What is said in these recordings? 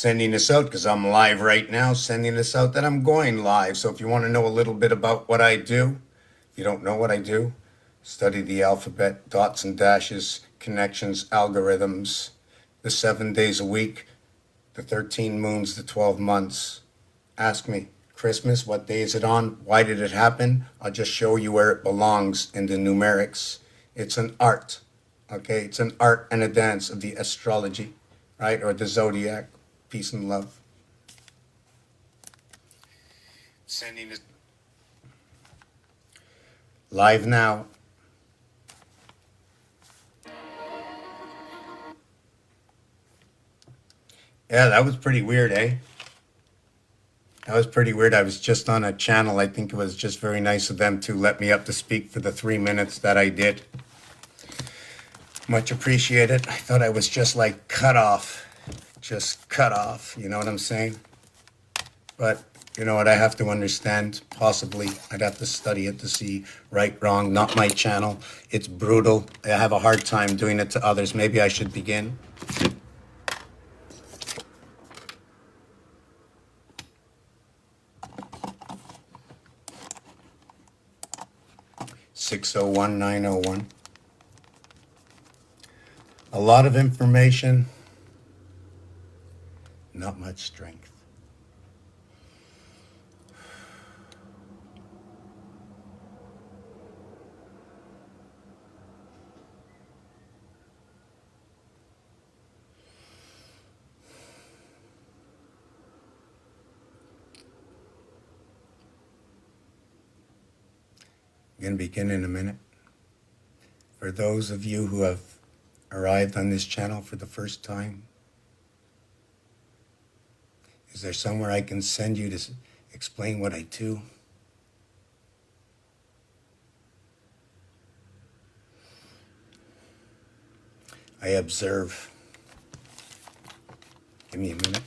Sending this out because I'm live right now, sending this out that I'm going live. So if you want to know a little bit about what I do, if you don't know what I do, study the alphabet, dots and dashes, connections, algorithms, the 7 days a week, the 13 moons, the 12 months. Ask me, Christmas, what day is it on? Why did it happen? I'll just show you where it belongs in the numerics. It's an art, okay? It's an art and a dance of the astrology, right? Or the zodiac. Peace and love. Sending it live now. Yeah, that was pretty weird, eh? That was pretty weird. I was just on a channel. I think it was just very nice of them to let me up to speak for the 3 minutes that I did. Much appreciated. I thought I was just like cut off. Just cut off. You know what I'm saying? But you know what I have to understand? Possibly I'd have to study it to see right, wrong. Not my channel. It's brutal. I have a hard time doing it to others. Maybe I should begin. 601901. A lot of information, not much strength. I'm going to begin in a minute. For those of you who have arrived on this channel for the first time, is there somewhere I can send you to explain what I do? I observe. Give me a minute.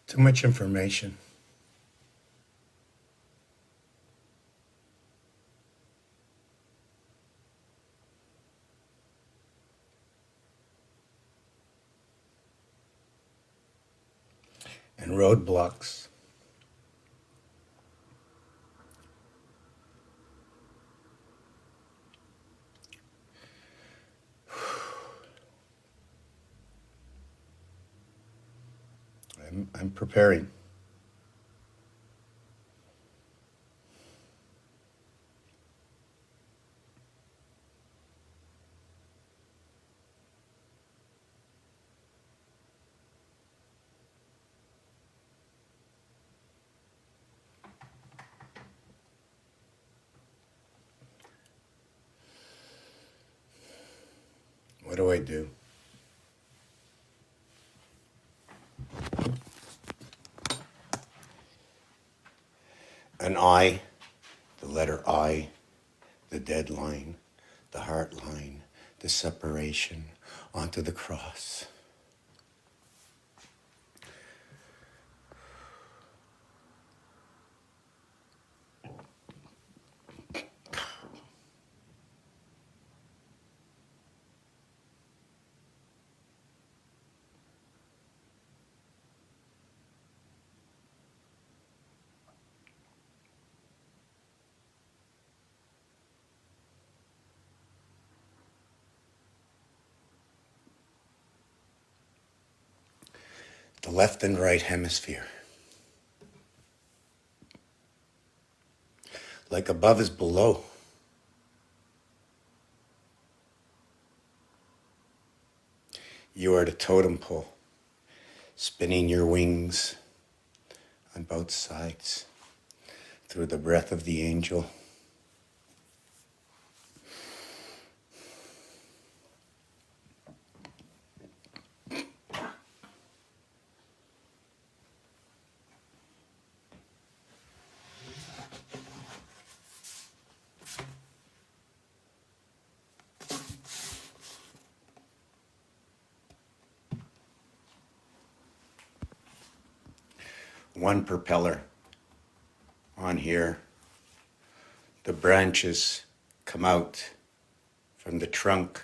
Too much information. And roadblocks. I'm preparing. What do I do? An I, the letter I, the deadline, the heart line, the separation onto the cross. The left and right hemisphere. Like above is below. You are the totem pole, spinning your wings on both sides through the breath of the angel. One propeller on here. The branches come out from the trunk,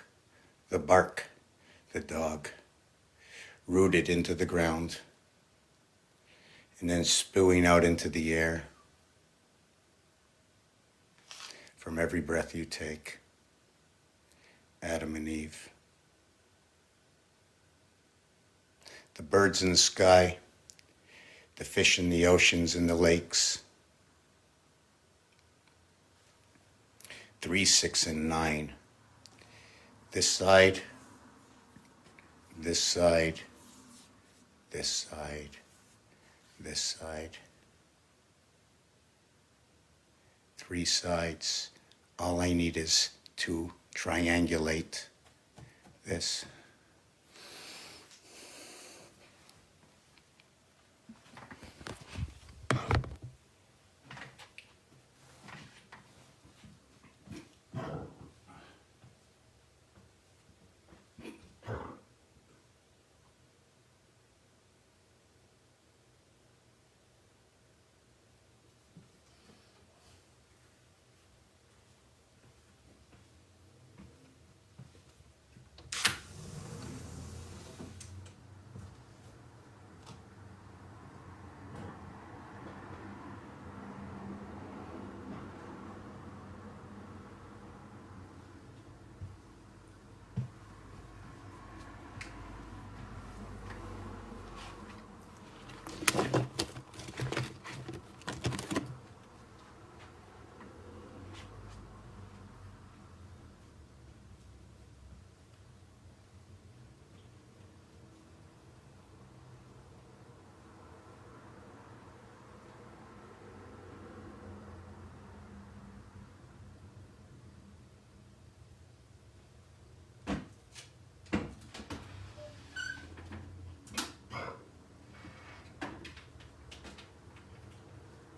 the bark, the dog, rooted into the ground, and then spewing out into the air from every breath you take. Adam and Eve. The birds in the sky, the fish in the oceans and the lakes. 3, 6, and 9. This side, this side, this side, this side. 3 sides. All I need is to triangulate this.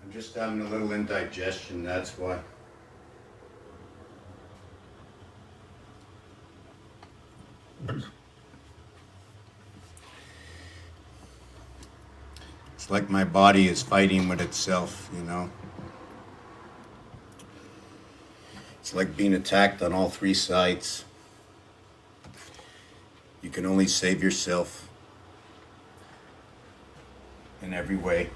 I'm just having a little indigestion, that's why. It's like my body is fighting with itself, you know. It's like being attacked on all 3 sides. You can only save yourself in every way.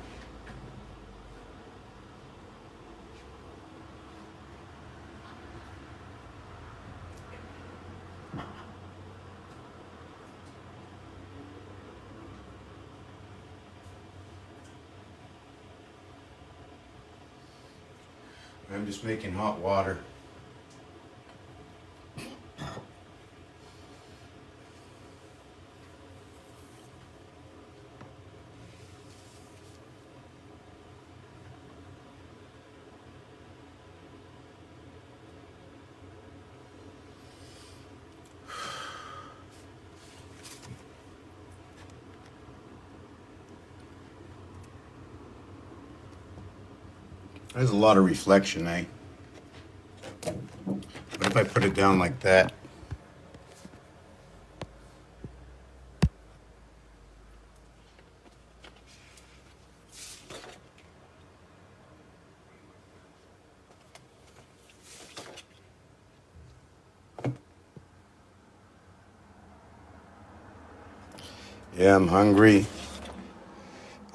I'm just making hot water. There's a lot of reflection, eh? What if I put it down like that? Yeah, I'm hungry.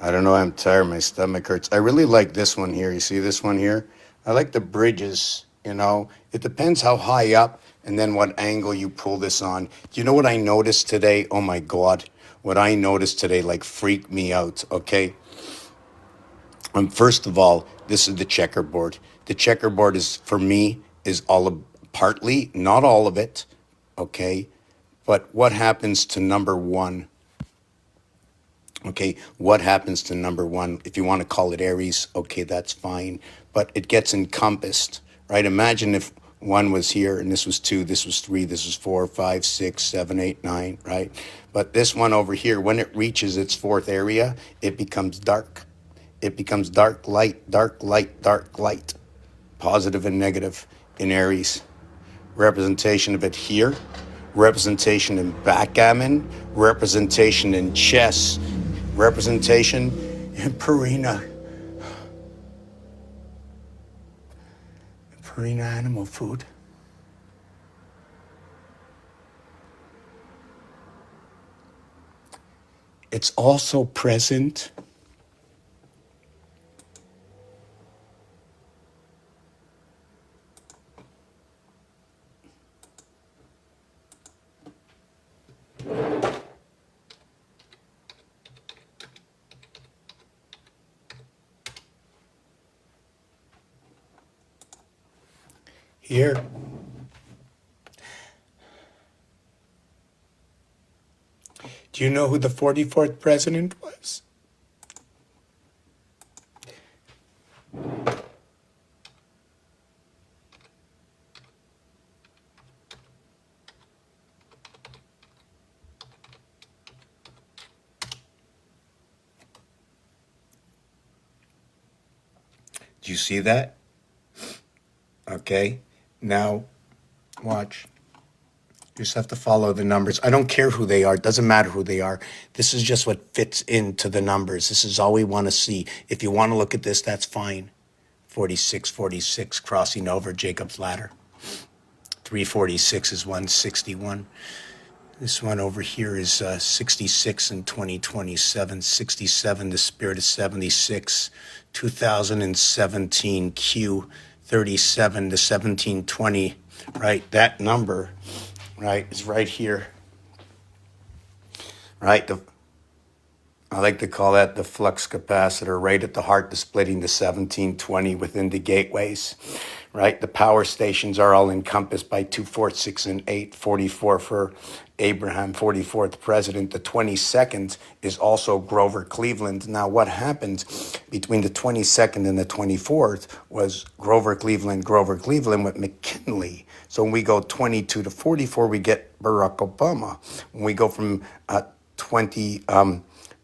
I don't know, I'm tired. My stomach hurts. I really like this one here. You see this one here? I like the bridges, you know. It depends how high up and then what angle you pull this on. Do you know what I noticed today? Oh my God. What I noticed today like freaked me out, okay? First of all, this is the checkerboard. The checkerboard is, for me, is all of, partly, not all of it, okay? But what happens to number one? Okay, what happens to number one? If you want to call it Aries, okay, that's fine. But it gets encompassed, right? Imagine if one was here and this was two, this was three, this was four, five, six, seven, eight, nine, right? But this one over here, when it reaches its fourth area, it becomes dark. It becomes dark, light, dark, light, dark, light, positive and negative in Aries. Representation of it here, representation in backgammon, representation in chess, representation in Purina animal food. It's also present here. Do you know who the 44th president was? Do you see that? Okay. Now, watch. You just have to follow the numbers. I don't care who they are. It doesn't matter who they are. This is just what fits into the numbers. This is all we want to see. If you want to look at this, that's fine. 46, 46, crossing over Jacob's ladder. 346 is 161. This one over here is 66 in 2027. 67, the spirit of 76. 2017 Q 37 to 1720, right? That number, right, is right here, right? I like to call that the flux capacitor, right at the heart, the splitting the 1720 within the gateways, right? The power stations are all encompassed by 2, 4, 6, and 8, 44 for Abraham, 44th president. The 22nd is also Grover Cleveland. Now, what happened between the 22nd and the 24th was Grover Cleveland with McKinley. So when we go 22 to 44, we get Barack Obama. When we go from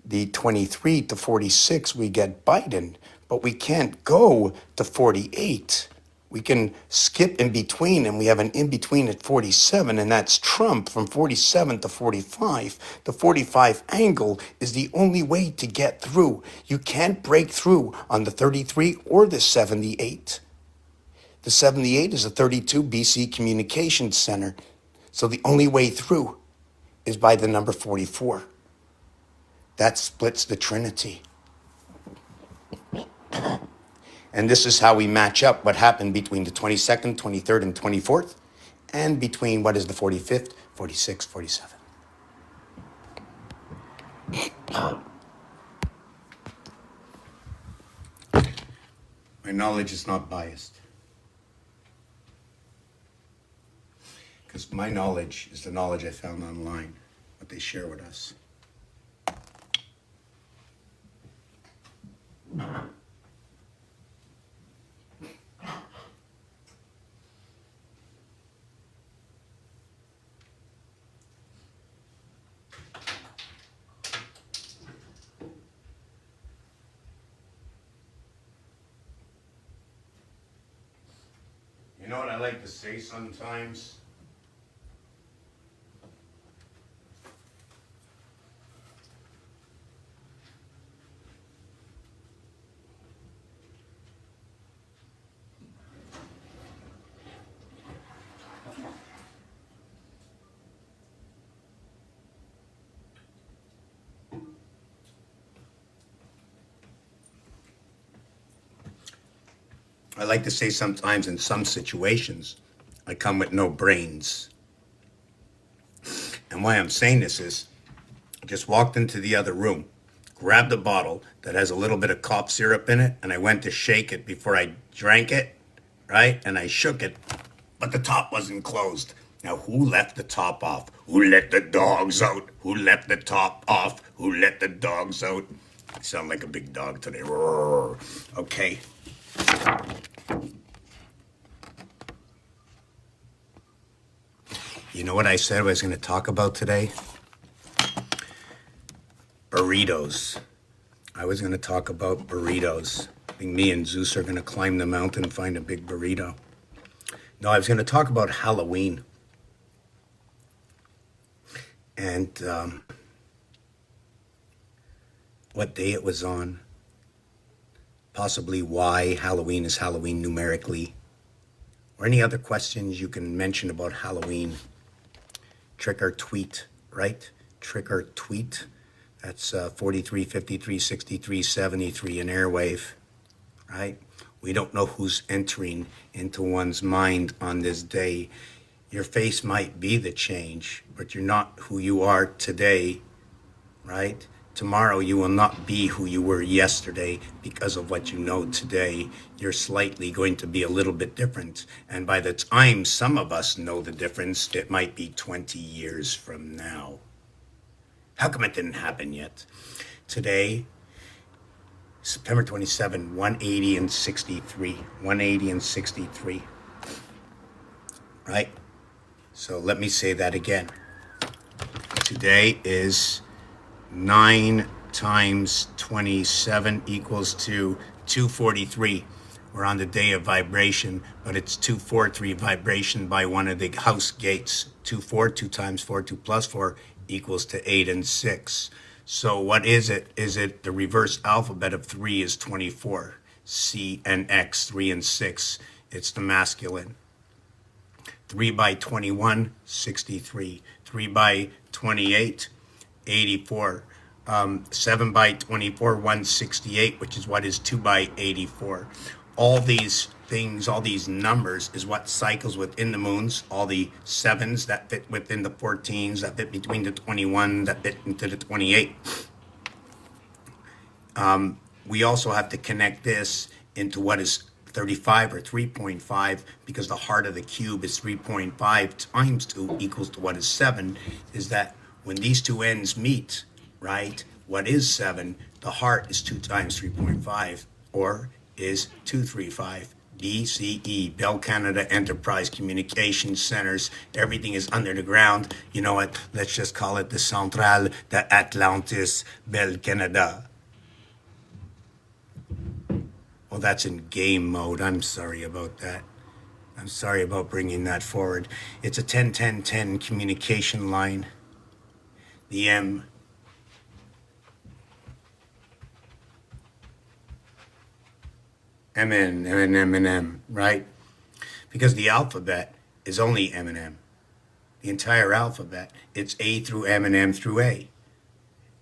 the 23 to 46, we get Biden, but we can't go to 48. We can skip in between, and we have an in between at 47, and that's Trump from 47 to 45. The 45 angle is the only way to get through. You can't break through on the 33 or the 78. The 78 is a 32 BC Communications Center. So the only way through is by the number 44. That splits the Trinity. And this is how we match up what happened between the 22nd, 23rd, and 24th, and between what is the 45th, 46th, 47th. My knowledge is not biased. my knowledge is the knowledge I found online, what they share with us. You know what I like to say sometimes? I like to say sometimes in some situations, I come with no brains. And why I'm saying this is, I just walked into the other room, grabbed a bottle that has a little bit of cough syrup in it, and I went to shake it before I drank it, right? And I shook it, but the top wasn't closed. Now, who left the top off? Who let the dogs out? Who left the top off? Who let the dogs out? I sound like a big dog today. Roar. Okay. You know what I said I was going to talk about today? Burritos. I was going to talk about burritos. I think me and Zeus are going to climb the mountain and find a big burrito. No, I was going to talk about Halloween. And what day it was on. Possibly why Halloween is Halloween numerically. Or any other questions you can mention about Halloween. Trick or tweet, right? Trick or tweet. That's 43, 53, 63, 73 in airwave, right? We don't know who's entering into one's mind on this day. Your face might be the change, but you're not who you are today, right? Tomorrow you will not be who you were yesterday because of what you know today. You're slightly going to be a little bit different. And by the time some of us know the difference, it might be 20 years from now. How come it didn't happen yet? Today, September 27, 180 and 63. 180 and 63. Right? So let me say that again. Today is 9 times 27 equals to 243. We're on the day of vibration, but it's 243 vibration by one of the house gates. 2 times 4, 2 plus 4 equals to 8 and 6. So what is it? Is it the reverse alphabet of 3 is 24. C and X, 3 and 6. It's the masculine. 3 by 21, 63. 3 by 28, 84. 7 by 24, 168, which is what is 2 by 84. All these things, all these numbers is what cycles within the moons. All the 7s that fit within the 14s, that fit between the 21, that fit into the 28. We also have to connect this into what is 35 or 3.5, because the heart of the cube is 3.5 times 2 equals to what is 7, is that when these two ends meet, right, what is 7, the heart is 2 times 3.5, or is 235. BCE, Bell Canada Enterprise Communication Centers. Everything is under the ground. You know what? Let's just call it the Centrale de Atlantis, Bell Canada. Well, that's in game mode. I'm sorry about that. I'm sorry about bringing that forward. It's a 10-10-10 communication line. The M. M, right? Because the alphabet is only M and M. The entire alphabet, it's A through M and M through A.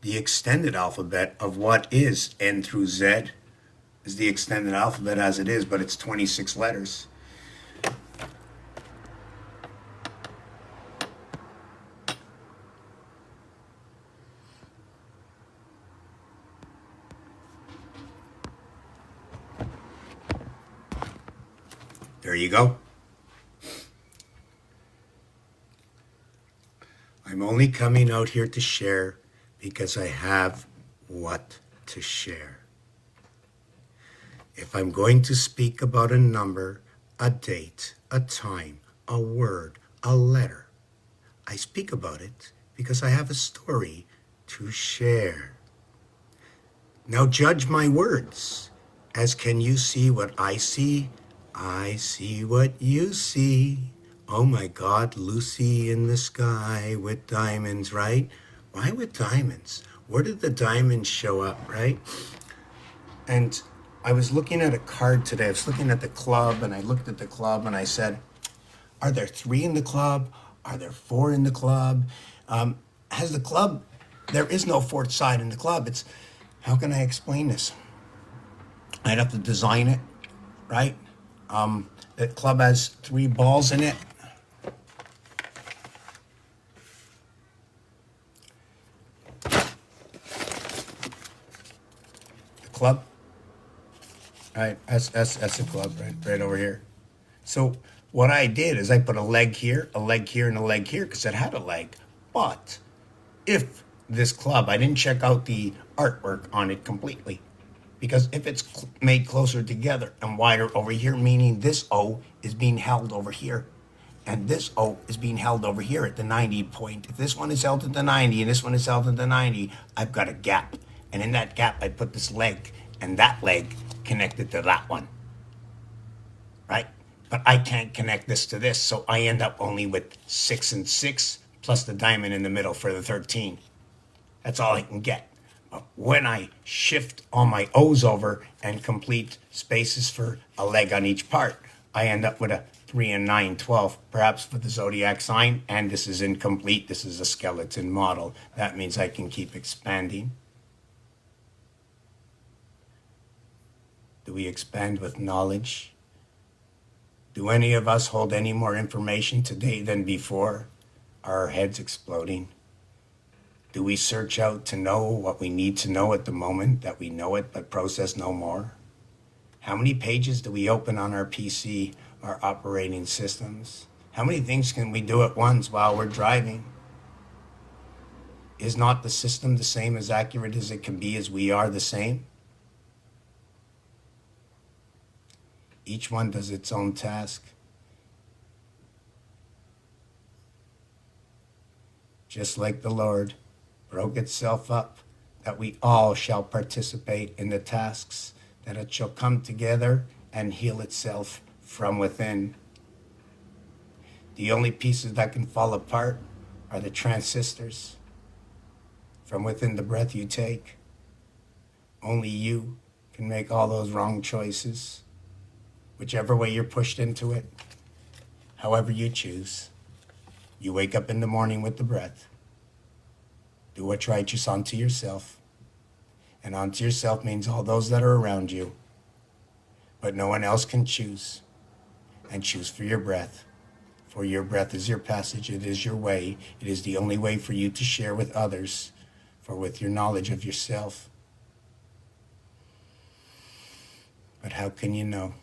The extended alphabet of what is N through Z is the extended alphabet as it is, but it's 26 letters. There you go. I'm only coming out here to share because I have what to share. If I'm going to speak about a number, a date, a time, a word, a letter, I speak about it because I have a story to share. Now judge my words. As can you see what I see? I see what you see. Oh my God, Lucy in the sky with diamonds, right? Why with diamonds? Where did the diamonds show up, right? And I was looking at a card today. I was looking at the club, and I looked at the club and I said, are there 3 in the club? Are there 4 in the club? Has the club, there is no fourth side in the club. It's, how can I explain this? I'd have to design it, right? The club has 3 balls in it. The club, right? That's the club, right over here. So what I did is I put a leg here, and a leg here because it had a leg. But if this club, I didn't check out the artwork on it completely, because if it's made closer together and wider over here, meaning this O is being held over here, and this O is being held over here at the 90 point. If this one is held at the 90 and this one is held at the 90, I've got a gap. And in that gap, I put this leg, and that leg connected to that one, right? But I can't connect this to this, so I end up only with 6 and 6 plus the diamond in the middle for the 13. That's all I can get. But when I shift all my O's over and complete spaces for a leg on each part, I end up with a 3 and 9, 12, perhaps for the zodiac sign, and this is incomplete. This is a skeleton model. That means I can keep expanding. Do we expand with knowledge? Do any of us hold any more information today than before? Are our heads exploding? Do we search out to know what we need to know at the moment that we know it but process no more? How many pages do we open on our PC, our operating systems? How many things can we do at once while we're driving? Is not the system the same, as accurate as it can be, as we are the same? Each one does its own task. Just like the Lord broke itself up, that we all shall participate in the tasks, that it shall come together and heal itself from within. The only pieces that can fall apart are the transistors from within the breath you take. Only you can make all those wrong choices. Whichever way you're pushed into it, however you choose, you wake up in the morning with the breath. Do what's righteous unto yourself. And unto yourself means all those that are around you. But no one else can choose. And choose for your breath. For your breath is your passage. It is your way. It is the only way for you to share with others. For with your knowledge of yourself. But how can you know?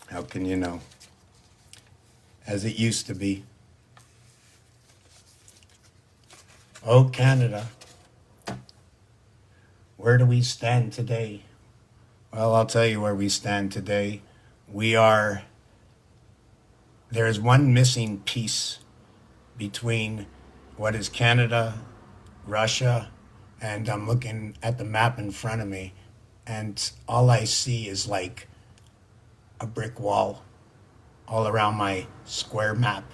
How can you know? As it used to be. Oh, Canada, where do we stand today? Well, I'll tell you where we stand today. There is one missing piece between what is Canada, Russia, and I'm looking at the map in front of me, and all I see is like a brick wall all around my square map.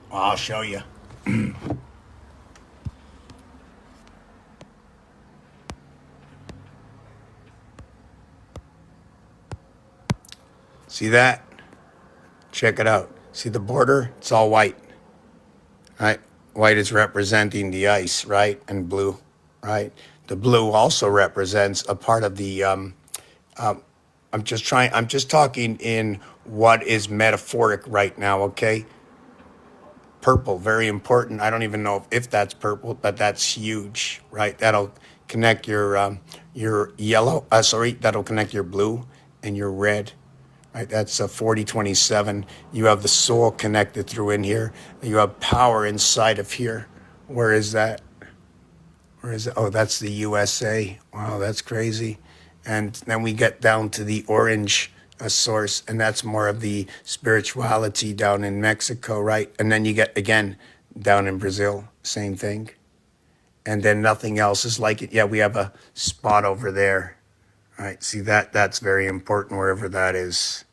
Well, I'll show you. See that? Check it out. See the border? It's all white. Right? White is representing the ice, right? And blue, right? The blue also represents a part of the I'm just talking in what is metaphoric right now, okay? Purple, very important. I don't even know if that's purple, but that's huge, right? That'll connect your yellow, that'll connect your blue and your red, right? That's a 4027. You have the soul connected through in here. You have power inside of here. Where is that? Where is it? Oh, that's the USA. Wow, that's crazy. And then we get down to the orange source, and that's more of the spirituality down in Mexico, right? And then you get again down in Brazil, same thing. And then nothing else is like it. Yeah, we have a spot over there. All right, see that? That's very important wherever that is.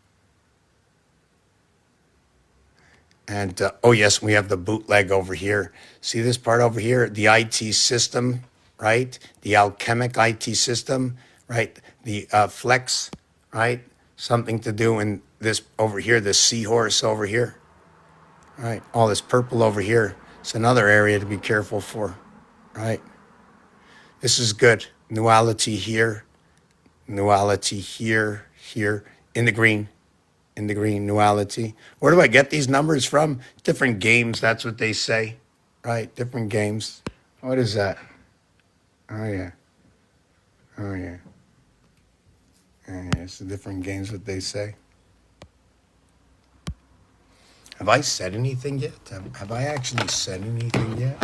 And oh yes, we have the bootleg over here. See this part over here, the IT system, right? The alchemic IT system, right? The flex, right? Something to do in this over here, this seahorse over here, right? All this purple over here. It's another area to be careful for, right? This is good. Nuality here, here, in the green, nuality. Where do I get these numbers from? Different games, that's what they say, right? Different games. What is that? Oh, yeah. Oh, yeah. Oh, yeah. It's the different games, what they say. Have I said anything yet? Have I actually said anything yet?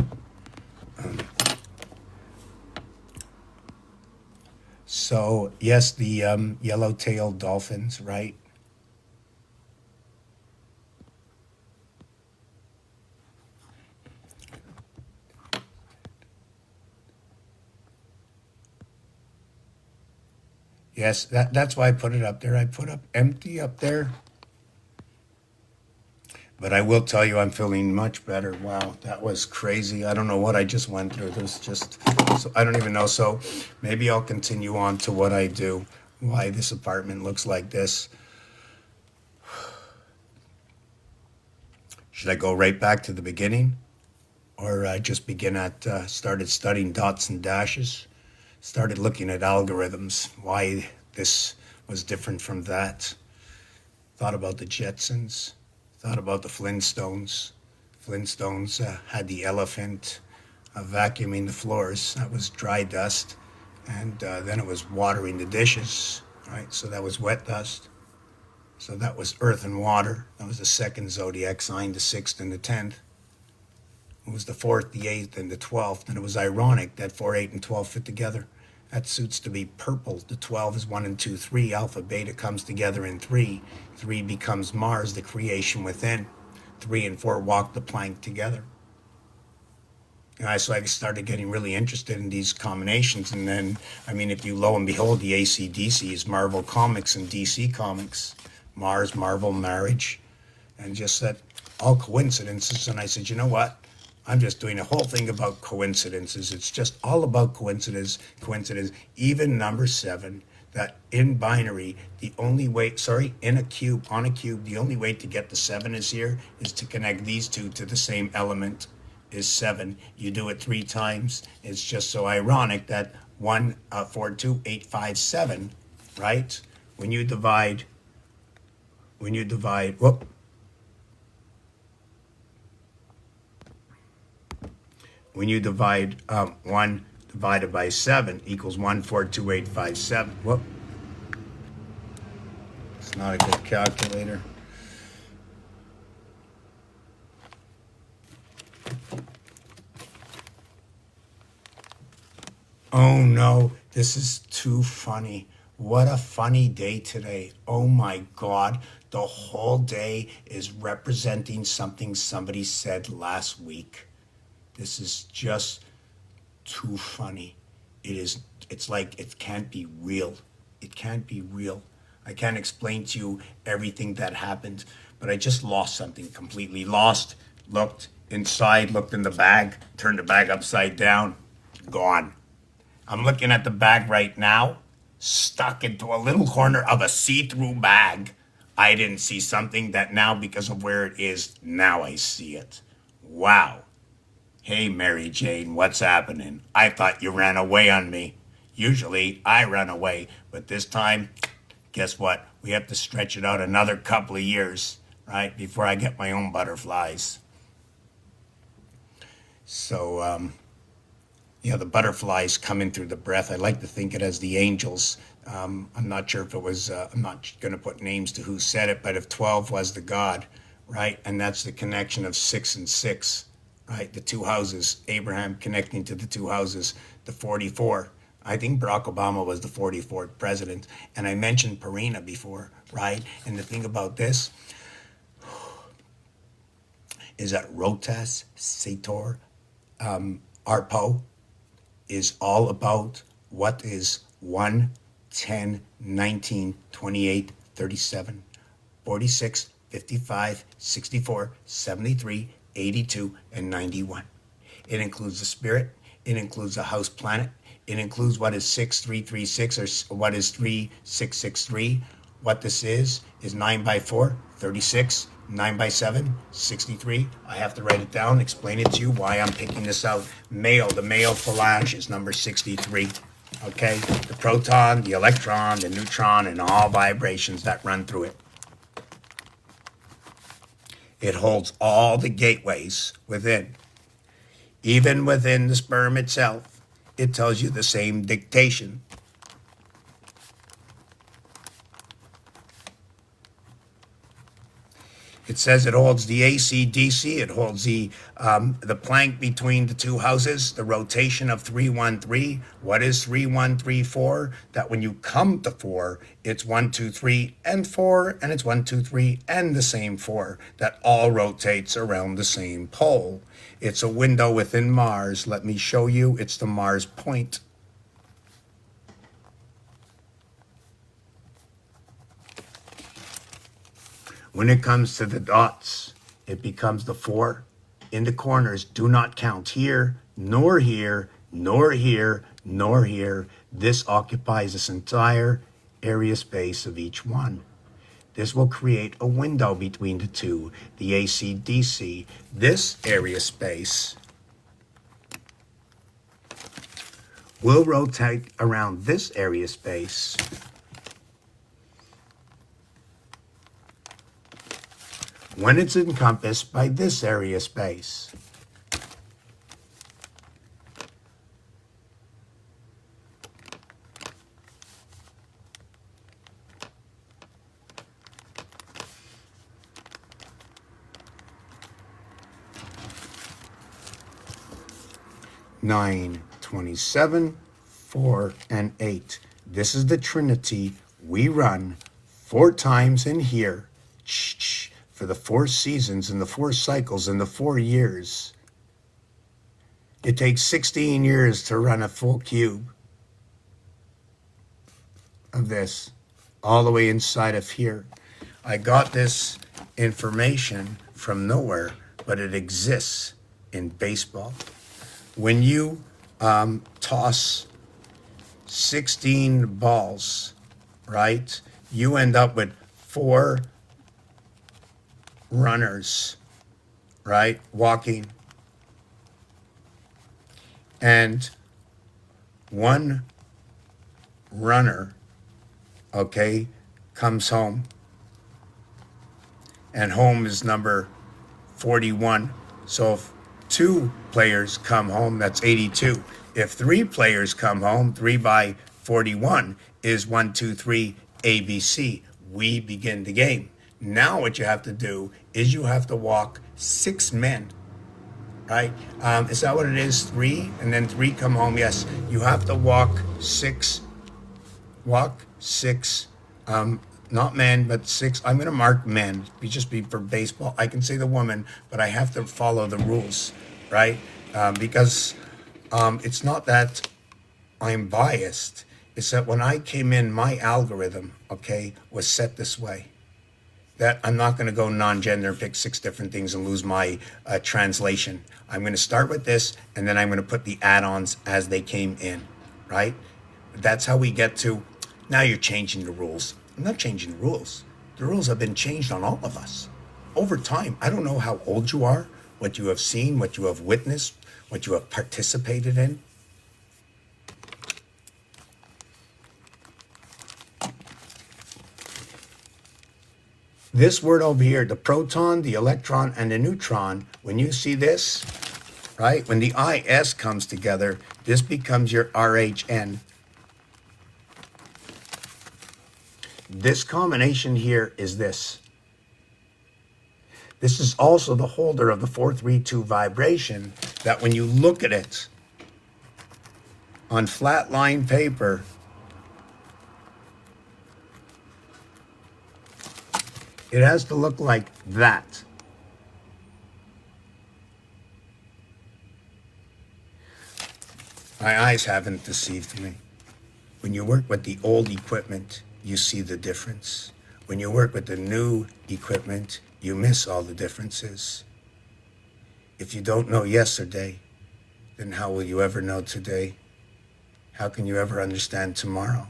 So, yes, the yellow-tailed dolphins, right? Yes, that's why I put it up there. I put up empty up there. But I will tell you, I'm feeling much better. Wow, that was crazy. I don't know what I just went through. There's just, so I don't even know. So maybe I'll continue on to what I do, why this apartment looks like this. Should I go right back to the beginning? Or just begin at, started studying dots and dashes, started looking at algorithms, why this was different from that. Thought about the Jetsons, thought about the Flintstones. Flintstones had the elephant vacuuming the floors. That was dry dust. And then it was watering the dishes, right? So that was wet dust. So that was earth and water. That was the second zodiac sign, the sixth and the 10th. It was the fourth, the eighth, and the 12th. And it was ironic that 4, 8, and 12 fit together. That suits to be purple. The 12 is 1 and 2, 3. Alpha, beta comes together in 3. 3 becomes Mars, the creation within. 3 and 4 walk the plank together. And so I started getting really interested in these combinations. And then, I mean, if you lo and behold, the AC/DC is Marvel Comics and DC Comics. Mars, Marvel, marriage. And just that all coincidences. And I said, you know what? I'm just doing a whole thing about coincidences. It's just all about coincidence, even number 7, that in binary, the only way, in a cube, on a cube, the only way to get the 7 is here, is to connect these two to the same element, is 7. You do it 3 times. It's just so ironic that 1, 4, 2, 8, 5, 7, right? When you divide, whoop, when you divide 1 divided by 7 equals 1, 4, 2, 8, 5, 7. Whoop. It's not a good calculator. Oh no, this is too funny. What a funny day today. Oh my God. The whole day is representing something somebody said last week. This is just too funny. It's like it can't be real. It can't be real. I can't explain to you everything that happened, but I just lost something completely. Lost, looked inside, looked in the bag, turned the bag upside down, gone. I'm looking at the bag right now, stuck into a little corner of a see-through bag. I didn't see something that now, because of where it is, now I see it. Wow. Hey, Mary Jane, what's happening? I thought you ran away on me. Usually, I run away, but this time, guess what? We have to stretch it out another couple of years, right, before I get my own butterflies. So, the butterflies come in through the breath. I like to think it as the angels I'm not sure if it was, I'm not going to put names to who said it, but if 12 was the God, right? And that's the connection of 6 and 6, right? The two houses, Abraham connecting to the two houses, the 44. I think Barack Obama was the 44th president. And I mentioned Purina before, right? And the thing about this is that Rotas, Sator, Arpo is all about what is 1, 10, 19, 28, 37, 46, 55, 64, 73, 82, and 91. It includes the spirit. It includes the house planet. It includes what is 6336 or what is 3663. What this is 9 by 4, 36, 9 by 7, 63. I have to write it down, explain it to you why I'm picking this out. The male phalange is number 63. Okay, the proton, the electron, the neutron, and all vibrations that run through it. It holds all the gateways within. Even within the sperm itself, it tells you the same dictation. It says it holds the AC/DC. It holds the plank between the two houses, the rotation of 313. What is 3134? That when you come to 4, it's 1, 2, 3, and 4, and it's 1, 2, 3, and the same 4. That all rotates around the same pole. It's a window within Mars. Let me show you. It's the Mars point. When it comes to the dots, it becomes the 4 in the corners. Do not count here, nor here, nor here, nor here. This occupies this entire area space of each one. This will create a window between the two, the AC/DC. This area space will rotate around this area space when it's encompassed by this area space. Nine, 27, 4, and 8. This is the Trinity we run 4 times in here. For the 4 seasons and the 4 cycles and the 4 years. It takes 16 years to run a full cube of this all the way inside of here. I got this information from nowhere, but it exists in baseball. When you toss 16 balls, right, you end up with 4 runners, right, walking, and 1 runner, okay, comes home, and home is number 41. So if 2 players come home, that's 82. If 3 players come home, 3 by 41 is 1, 2, 3, ABC. We begin the game. Now what you have to do is you have to walk 6 men, right? Is that what it is? 3, and then 3 come home. Yes, you have to walk 6, not men, but 6. I'm going to mark men, just be for baseball. I can say the woman, but I have to follow the rules, right? Because it's not that I'm biased. It's that when I came in, my algorithm, okay, was set this way. That I'm not going to go non-gender and pick 6 different things and lose my translation. I'm going to start with this, and then I'm going to put the add-ons as they came in, right? That's how we get to, now you're changing the rules. I'm not changing the rules. The rules have been changed on all of us over time. I don't know how old you are, what you have seen, what you have witnessed, what you have participated in. This word over here, the proton, the electron, and the neutron, when you see this, right, when the IS comes together, this becomes your RHN. This combination here is this. This is also the holder of the 432 vibration that when you look at it on flat line paper, it has to look like that. My eyes haven't deceived me. When you work with the old equipment, you see the difference. When you work with the new equipment, you miss all the differences. If you don't know yesterday, then how will you ever know today? How can you ever understand tomorrow?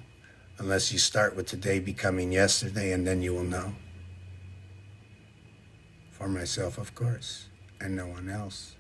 Unless you start with today becoming yesterday, and then you will know. For myself, of course, and no one else.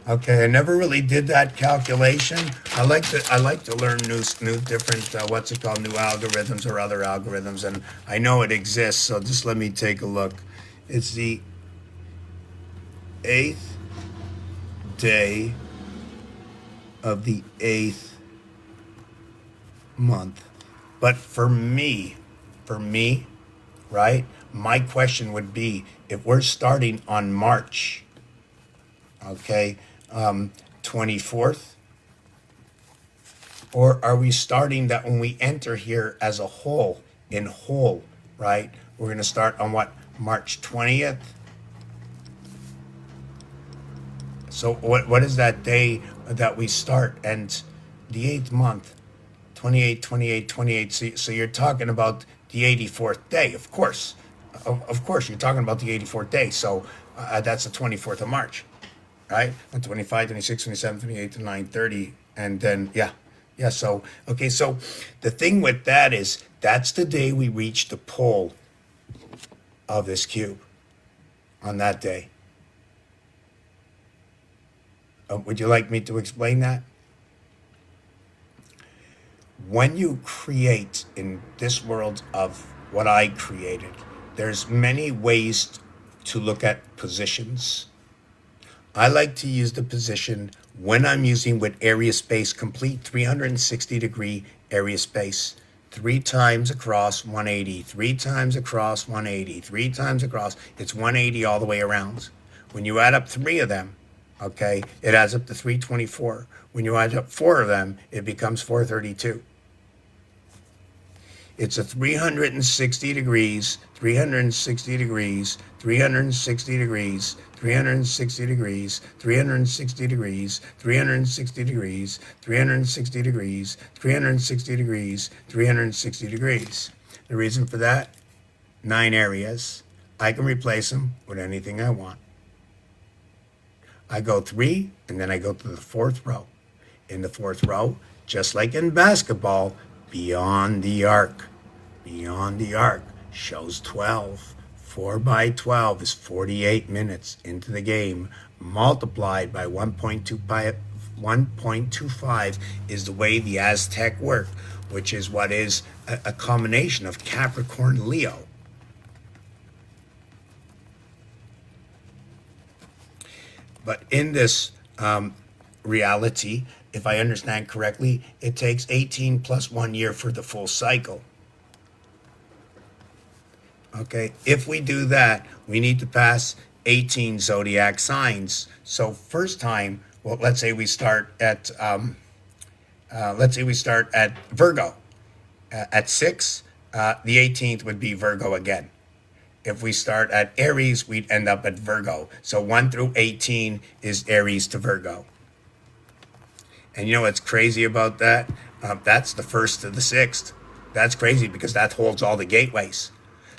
Okay, I never really did that calculation. I like to learn new different what's it called, new algorithms or other algorithms, and I know it exists. So just let me take a look. It's the 8th day of the 8th month. But for me, right? My question would be, if we're starting on March, okay, 24th? Or are we starting that when we enter here as a whole, in whole, right? We're going to start on what, March 20th? So what is that day that we start? And the 8th month, 28, 28, 28. So you're talking about the 84th day, of course. Of course, you're talking about the 84th day. So that's the 24th of March. Right? 25, 26, 27, 28 to 9:30. And then, yeah. So, okay. So the thing with that is that's the day we reach the pole of this cube on that day. Would you like me to explain that? When you create in this world of what I created, there's many ways to look at positions. I like to use the position when I'm using with area space complete 360 degree area space, 3 times across 180, 3 times across 180, 3 times across, it's 180 all the way around. When you add up 3 of them, okay, it adds up to 324. When you add up 4 of them, it becomes 432. It's a 360 degrees, 360 degrees, 360 degrees, 360 degrees, 360 degrees, 360 degrees, 360 degrees, 360 degrees, 360 degrees. The reason for that, 9 areas. I can replace them with anything I want. I go 3, and then I go to the 4th row. In the 4th row, just like in basketball, beyond the arc. Beyond the arc shows 12. 4 by 12 is 48 minutes into the game. Multiplied by 1.25 is the way the Aztec work, which is what is a combination of Capricorn Leo. But in this reality, if I understand correctly, it takes 18 plus 1 year for the full cycle. Okay, if we do that, we need to pass 18 zodiac signs. So first time, well, let's say we start at Virgo. At 6, the 18th would be Virgo again. If we start at Aries, we'd end up at Virgo. So 1 through 18 is Aries to Virgo. And you know what's crazy about that? That's the 1st to the 6th. That's crazy because that holds all the gateways.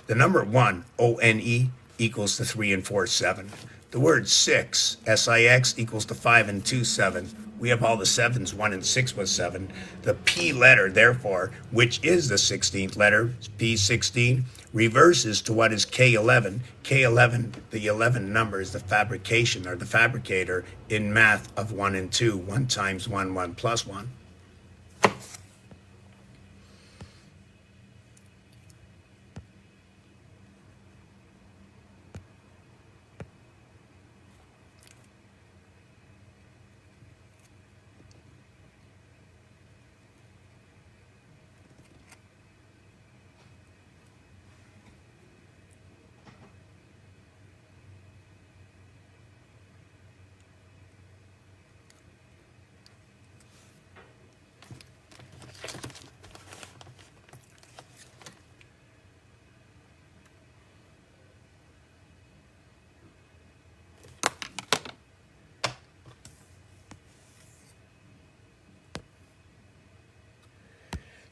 The number 1, O-N-E, equals to 3 and 4, 7. The word 6, S-I-X, equals to 5 and 2, 7. We have all the sevens. 1 and 6 was 7. The P letter, therefore, which is the 16th letter, P16, reverses to what is K11. K11, the 11 number, is the fabrication or the fabricator in math of 1 and 2. 1 times 1, 1 plus 1.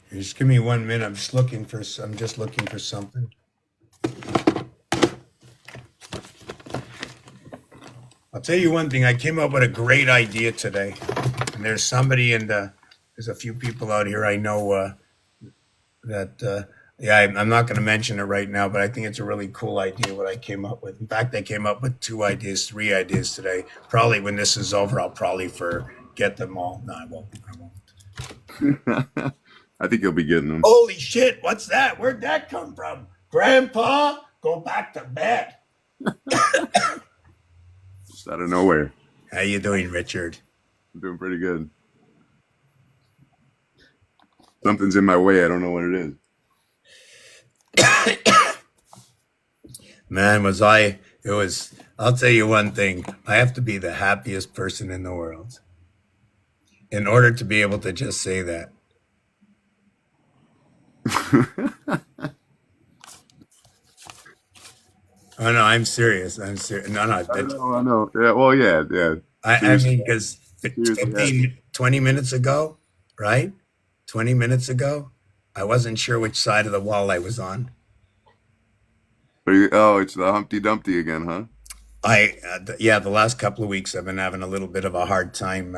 Just give me 1 minute. I'm just looking for something. I'll tell you one thing. I came up with a great idea today, and there's somebody there's a few people out here I know that. Yeah, I'm not going to mention it right now, but I think it's a really cool idea what I came up with. In fact, I came up with 3 ideas today. Probably when this is over, I'll probably forget them all. No, I won't. I think you'll be getting them. Holy shit, what's that? Where'd that come from? Grandpa, go back to bed. Just out of nowhere. How you doing, Richard? I'm doing pretty good. Something's in my way. I don't know what it is. Man, I'll tell you one thing. I have to be the happiest person in the world in order to be able to just say that. Oh no, I'm serious. I'm serious. No, I know. Yeah. Well, yeah. I mean, because 20 minutes ago, right? 20 minutes ago, I wasn't sure which side of the wall I was on. It's the Humpty Dumpty again, huh? The last couple of weeks I've been having a little bit of a hard time.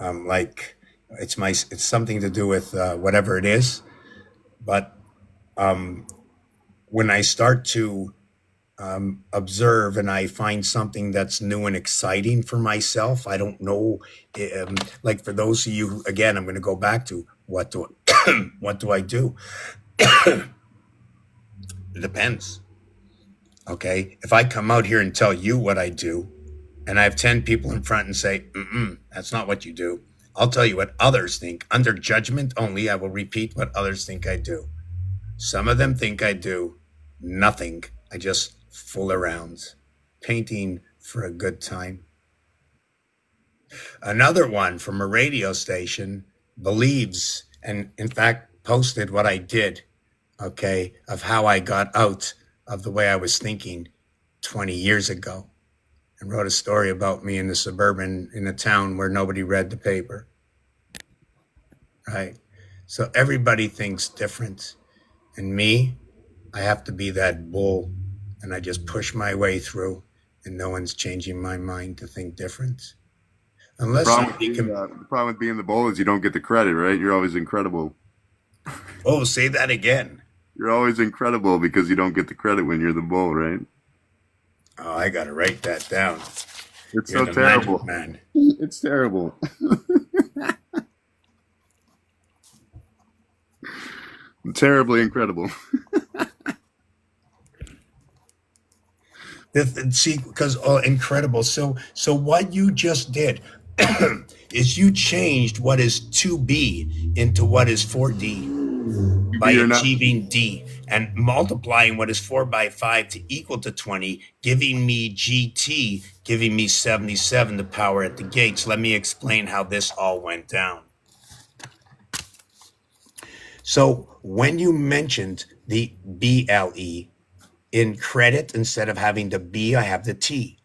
Like it's something to do with whatever it is, but when I start to observe and I find something that's new and exciting for myself, I don't know. Like for those of you, again, I'm going to go back to what do I do? It depends. Okay, if I come out here and tell you what I do, and I have 10 people in front and say, that's not what you do, I'll tell you what others think. Under judgment only, I will repeat what others think I do. Some of them think I do nothing. I just fool around, painting for a good time. Another one from a radio station believes, and in fact posted what I did, okay, of how I got out of the way I was thinking 20 years ago, and wrote a story about me in a town where nobody read the paper, right? So everybody thinks different. And me, I have to be that bull, and I just push my way through, and no one's changing my mind to think different. Unless the problem with being the bull is you don't get the credit, right? You're always incredible. Oh, say that again. You're always incredible because you don't get the credit when you're the bull, right? Oh, I got to write that down. It's so terrible, man. It's terrible. Terribly incredible. See, because incredible. So what you just did is you changed what is 2B into what is 4D by achieving D and multiplying what is 4 by 5 to equal to 20, giving me GT, giving me 77, the power at the gates. Let me explain how this all went down. So when you mentioned the BLE, in credit, instead of having the B, I have the T.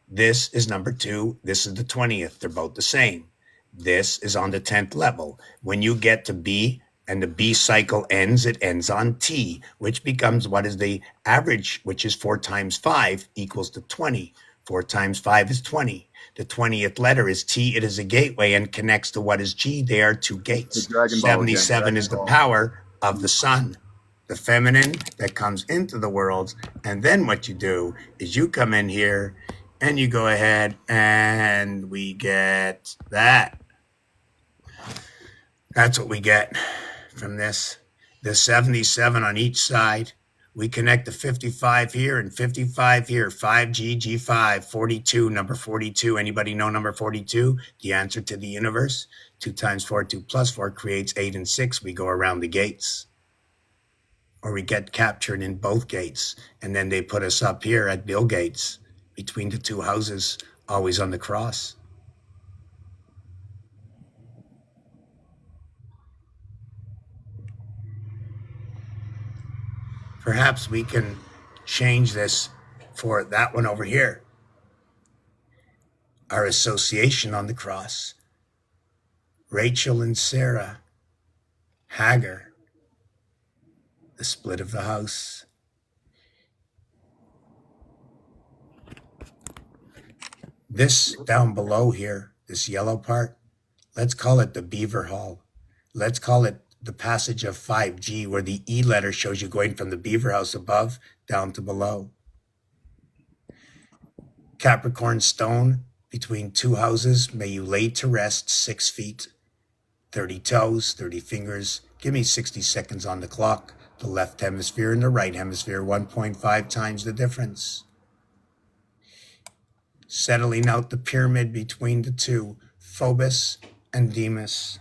This is number 2. This is the 20th. They're both the same. This is on the 10th level. When you get to B, and the B cycle ends, it ends on T, which becomes what is the average, which is 4 times 5 equals to 20. 4 times 5 is 20. The 20th letter is T. It is a gateway and connects to what is G. They are two gates. Dragon Ball again. 77 is the power of the sun, the feminine that comes into the world. And then what you do is you come in here and you go ahead and we get that. That's what we get from this. There's 77 on each side. We connect the 55 here and 55 here. 5G, G5, 42, number 42. Anybody know number 42? The answer to the universe. 2 times 4, 2 plus 4 creates 8 and 6. We go around the gates. Or we get captured in both gates. And then they put us up here at Bill Gates, between the two houses, always on the cross. Perhaps we can change this for that one over here. Our association on the cross. Rachel and Sarah. Hagar. The split of the house. This down below here, this yellow part, let's call it the Beaver Hall. Let's call it the passage of 5G, where the E letter shows you going from the Beaver House above down to below. Capricorn stone, between two houses, may you lay to rest 6 feet, 30 toes, 30 fingers. Give me 60 seconds on the clock. The left hemisphere and the right hemisphere, 1.5 times the difference. Settling out the pyramid between the two, Phobos and Deimos.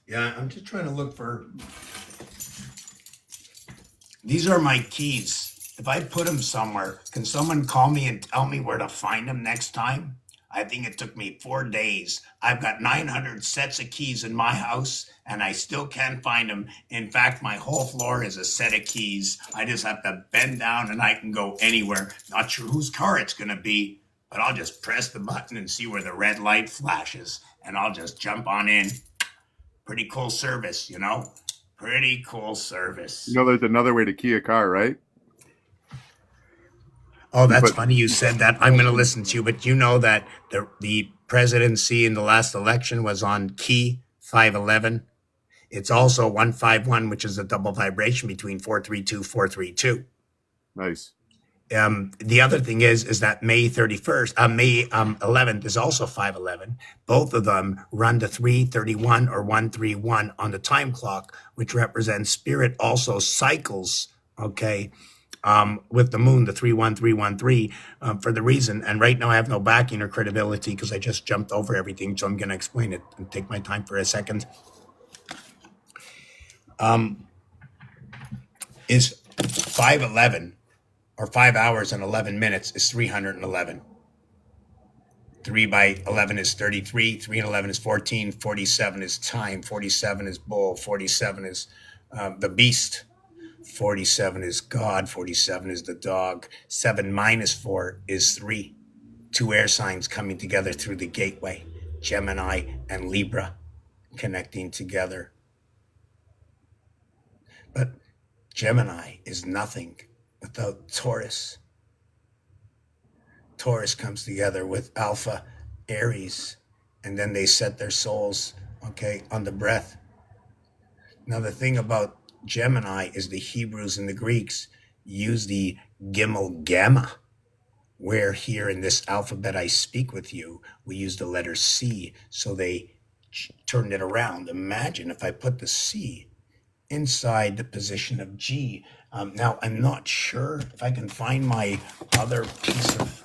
Yeah, I'm just trying to look for... These are my keys. If I put them somewhere, can someone call me and tell me where to find them next time? I think it took me 4 days. I've got 900 sets of keys in my house, and I still can't find them. In fact, my whole floor is a set of keys. I just have to bend down, and I can go anywhere. Not sure whose car it's going to be, but I'll just press the button and see where the red light flashes, and I'll just jump on in. Pretty cool service, you know? Pretty cool service. You know, there's another way to key a car, right? Oh, that's funny you said that. I'm going to listen to you, but you know that the presidency in the last election was on key 511. It's also 151, which is a double vibration between 432, 432. Nice. The other thing is that May 11th is also 511. Both of them run to 331 or 131 on the time clock, which represents spirit also cycles, okay, with the moon, the 31313, for the reason. And right now I have no backing or credibility because I just jumped over everything. So I'm going to explain it and take my time for a second. Is 511 or 5 hours and 11 minutes is 311. 3 by 11 is 33. 3 and 11 is 14. 47 is time. 47 is bull. 47 is the beast. 47 is God. 47 is the dog. 7 minus 4 is 3. 2 air signs coming together through the gateway. Gemini and Libra connecting together. But Gemini is nothing without Taurus. Taurus comes together with Alpha Aries, and then they set their souls, okay, on the breath. Now, the thing about Gemini is the Hebrews and the Greeks use the Gimel Gamma, where here in this alphabet I speak with you, we use the letter C, so they turned it around. Imagine if I put the C inside the position of G. Now, I'm not sure if I can find my other piece of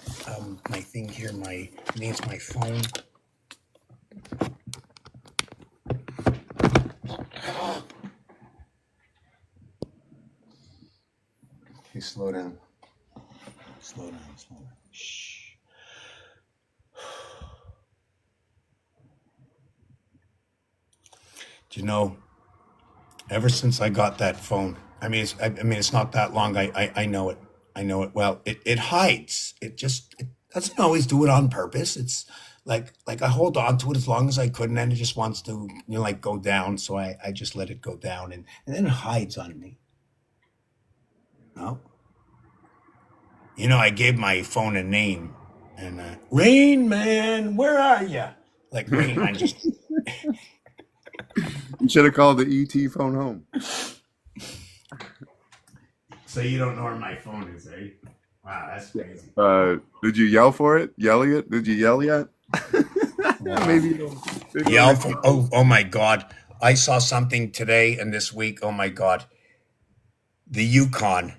my thing here. I think it's my phone. slow down. Slow down, slow down. Shh. Do you know, ever since I got that phone, it's not that long. I know it. I know it well. It hides. It doesn't always do it on purpose. It's like I hold on to it as long as I could, and then it just wants to, like go down. So I just let it go down, and then it hides on me. No, I gave my phone a name, and Rain Man, where are you? Like Rain Man, just You should have called the ET phone home. so you don't know where my phone is, eh? Wow, that's crazy. Did you yell for it? Yelling it? Did you yell yet? Yeah, Wow. maybe. Maybe Yeah. Oh my God! I saw something today and this week. Oh my God! The Yukon,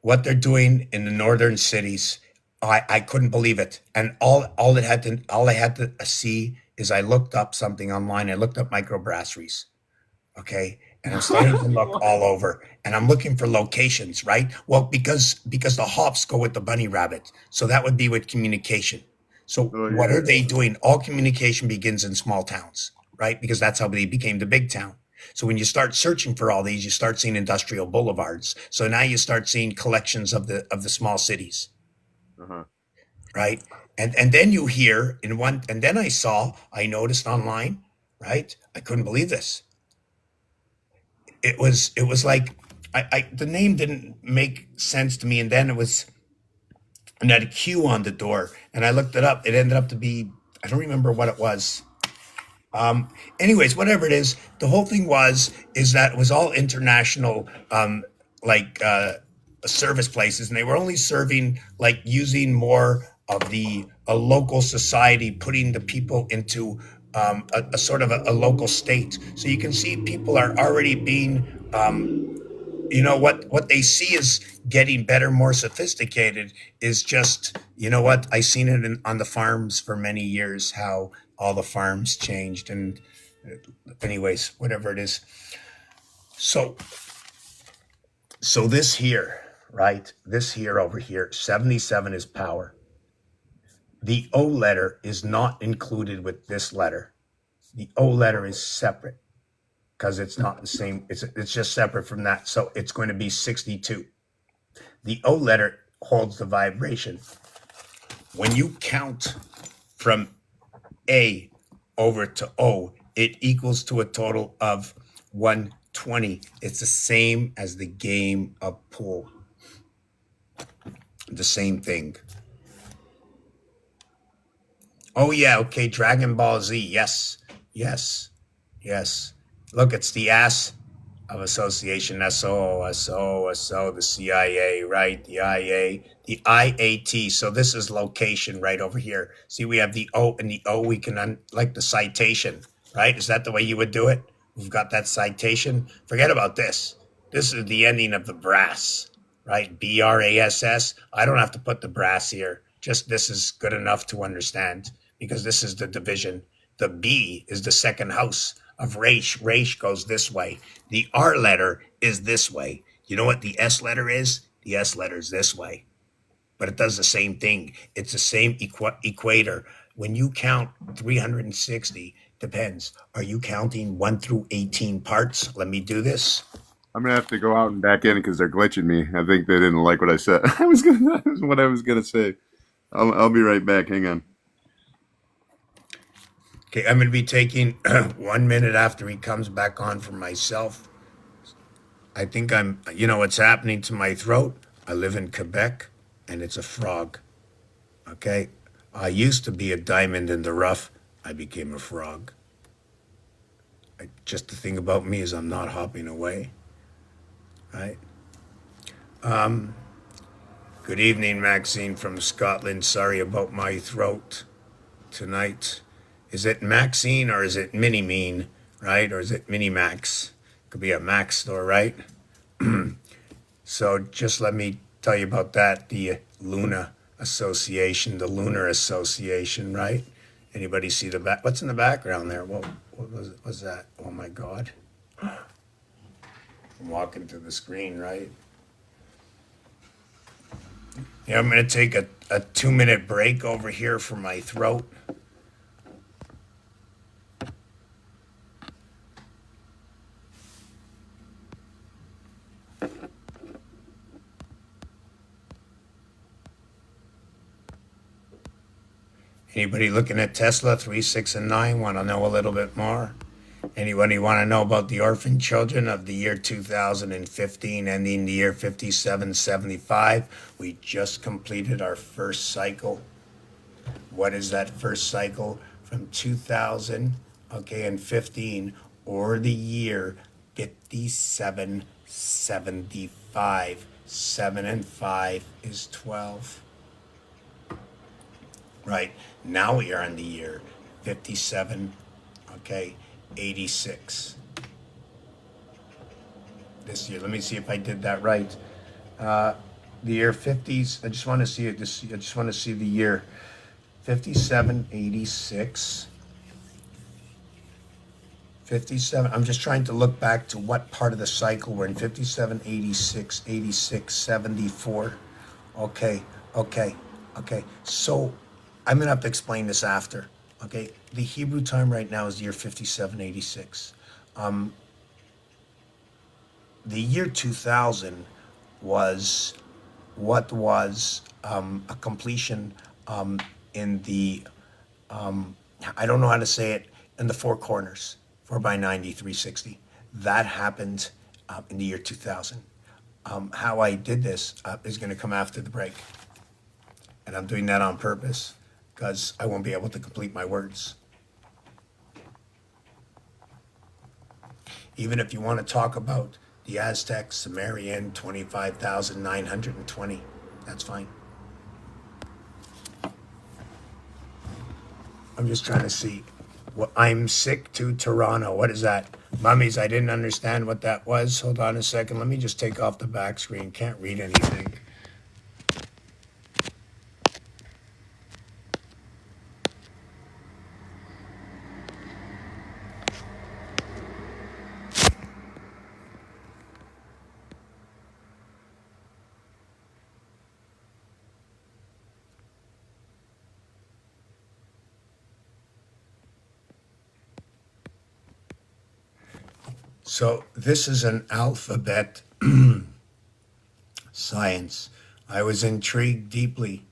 what they're doing in the northern cities, I couldn't believe it. And all I had to see is I looked up something online. I looked up microbrasseries. Okay. And I'm starting to look What? all over, and I'm looking for locations, right? Well, because the hops go with the bunny rabbit. So that would be with communication. So Oh what are yeah. they doing? All communication begins in small towns, right? Because that's how they became the big town. So when you start searching for all these, you start seeing industrial boulevards. So now you start seeing collections of the small cities, Uh-huh. right? And then you hear in one, and then I noticed online, right? I couldn't believe this. It was like the name didn't make sense to me, and then and had a Q on the door, and I looked it up. It ended up to be, I don't remember what it was. Anyways, whatever it is, the whole thing is that it was all international, like service places, and they were only serving, like using more of the a local society, putting the people into a sort of a local state. So you can see people are already being what they see is getting better, more sophisticated, is just, what I seen it on the farms for many years, how all the farms changed. And anyways, whatever it is. So so this here, right, this here over here, 77 is power. The O letter is not included with this letter. The O letter is separate because it's not the same. It's just separate from that. So it's going to be 62. The O letter holds the vibration. When you count from A over to O, it equals to a total of 120. It's the same as the game of pool. The same thing. Oh, yeah. Okay. Dragon Ball Z. Yes. Yes. Yes. Look, it's the ass of association. SO, the CIA, right? The IA, the IAT. So this is location right over here. See, we have the O, and the O we can, like the citation, right? Is that the way you would do it? We've got that citation. Forget about this. This is the ending of the brass, right? BRASS. I don't have to put the brass here. Just this is good enough to understand because this is the division. The B is the second house of Raish. Raish goes this way. The R letter is this way. You know what the S letter is? The S letter is this way. But it does the same thing. It's the same equator. When you count 360, depends. Are you counting 1 through 18 parts? Let me do this. I'm gonna have to go out and back in because they're glitching me. I think they didn't like what I said. That was what I was gonna say. I'll be right back. Hang on. Okay, I'm going to be taking 1 minute after he comes back on for myself. I think what's happening to my throat? I live in Quebec, and it's a frog. Okay? I used to be a diamond in the rough. I became a frog. Just the thing about me is I'm not hopping away. Right? Good evening, Maxine from Scotland. Sorry about my throat tonight. Is it Maxine or is it Mini Mean, right? Or is it Mini Max? Could be a Max store, right? So just let me tell you about that. The Luna Association, the Lunar Association, right? Anybody see the back? What's in the background there? What was that? Oh my God. I'm walking to the screen, right? Yeah, I'm going to take a 2 minute break over here for my throat. Anybody looking at Tesla 3, 6, and 9 want to know a little bit more? Anybody want to know about the orphan children of the year 2015 ending the year 5775? We just completed our first cycle. What is that first cycle? From 2000, okay, and 15, or the year 5775. 7 and 5 is 12. Right. Now we are in the year 57, okay, 86. This year, let me see if I did that right. The year 50s, I just want to see it. I just want to see the year 5786. 57. I'm just trying to look back to what part of the cycle we're in. 57, 86, 86, 74. Okay, okay, okay. So I'm going to have to explain this after. Okay, the Hebrew time right now is year 5786. The year 2000 was what was a completion in the, I don't know how to say it, in the four corners, 4 by 90, 360. That happened in the year 2000. How I did this is going to come after the break. And I'm doing that on purpose because I won't be able to complete my words. Even if you want to talk about the Aztec Sumerian 25,920, that's fine. I'm just trying to see. What I'm sick to Toronto. What is that? Mummies, I didn't understand what that was. Hold on a second. Let me just take off the back screen. Can't read anything. So this is an alphabet science. I was intrigued deeply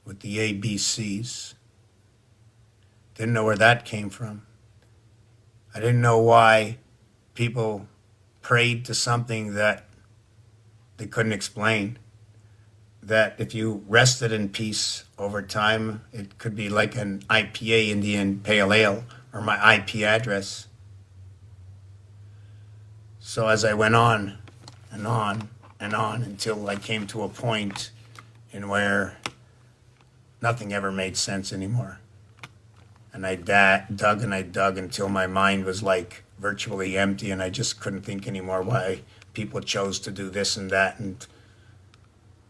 with the ABCs. Didn't know where that came from. I didn't know why people prayed to something that they couldn't explain. That if you rested in peace over time, it could be like an IPA, Indian Pale Ale, or my IP address. So as I went on and on and on until I came to a point in where nothing ever made sense anymore. And I dug and I dug until my mind was like virtually empty and I just couldn't think anymore why people chose to do this and that, and it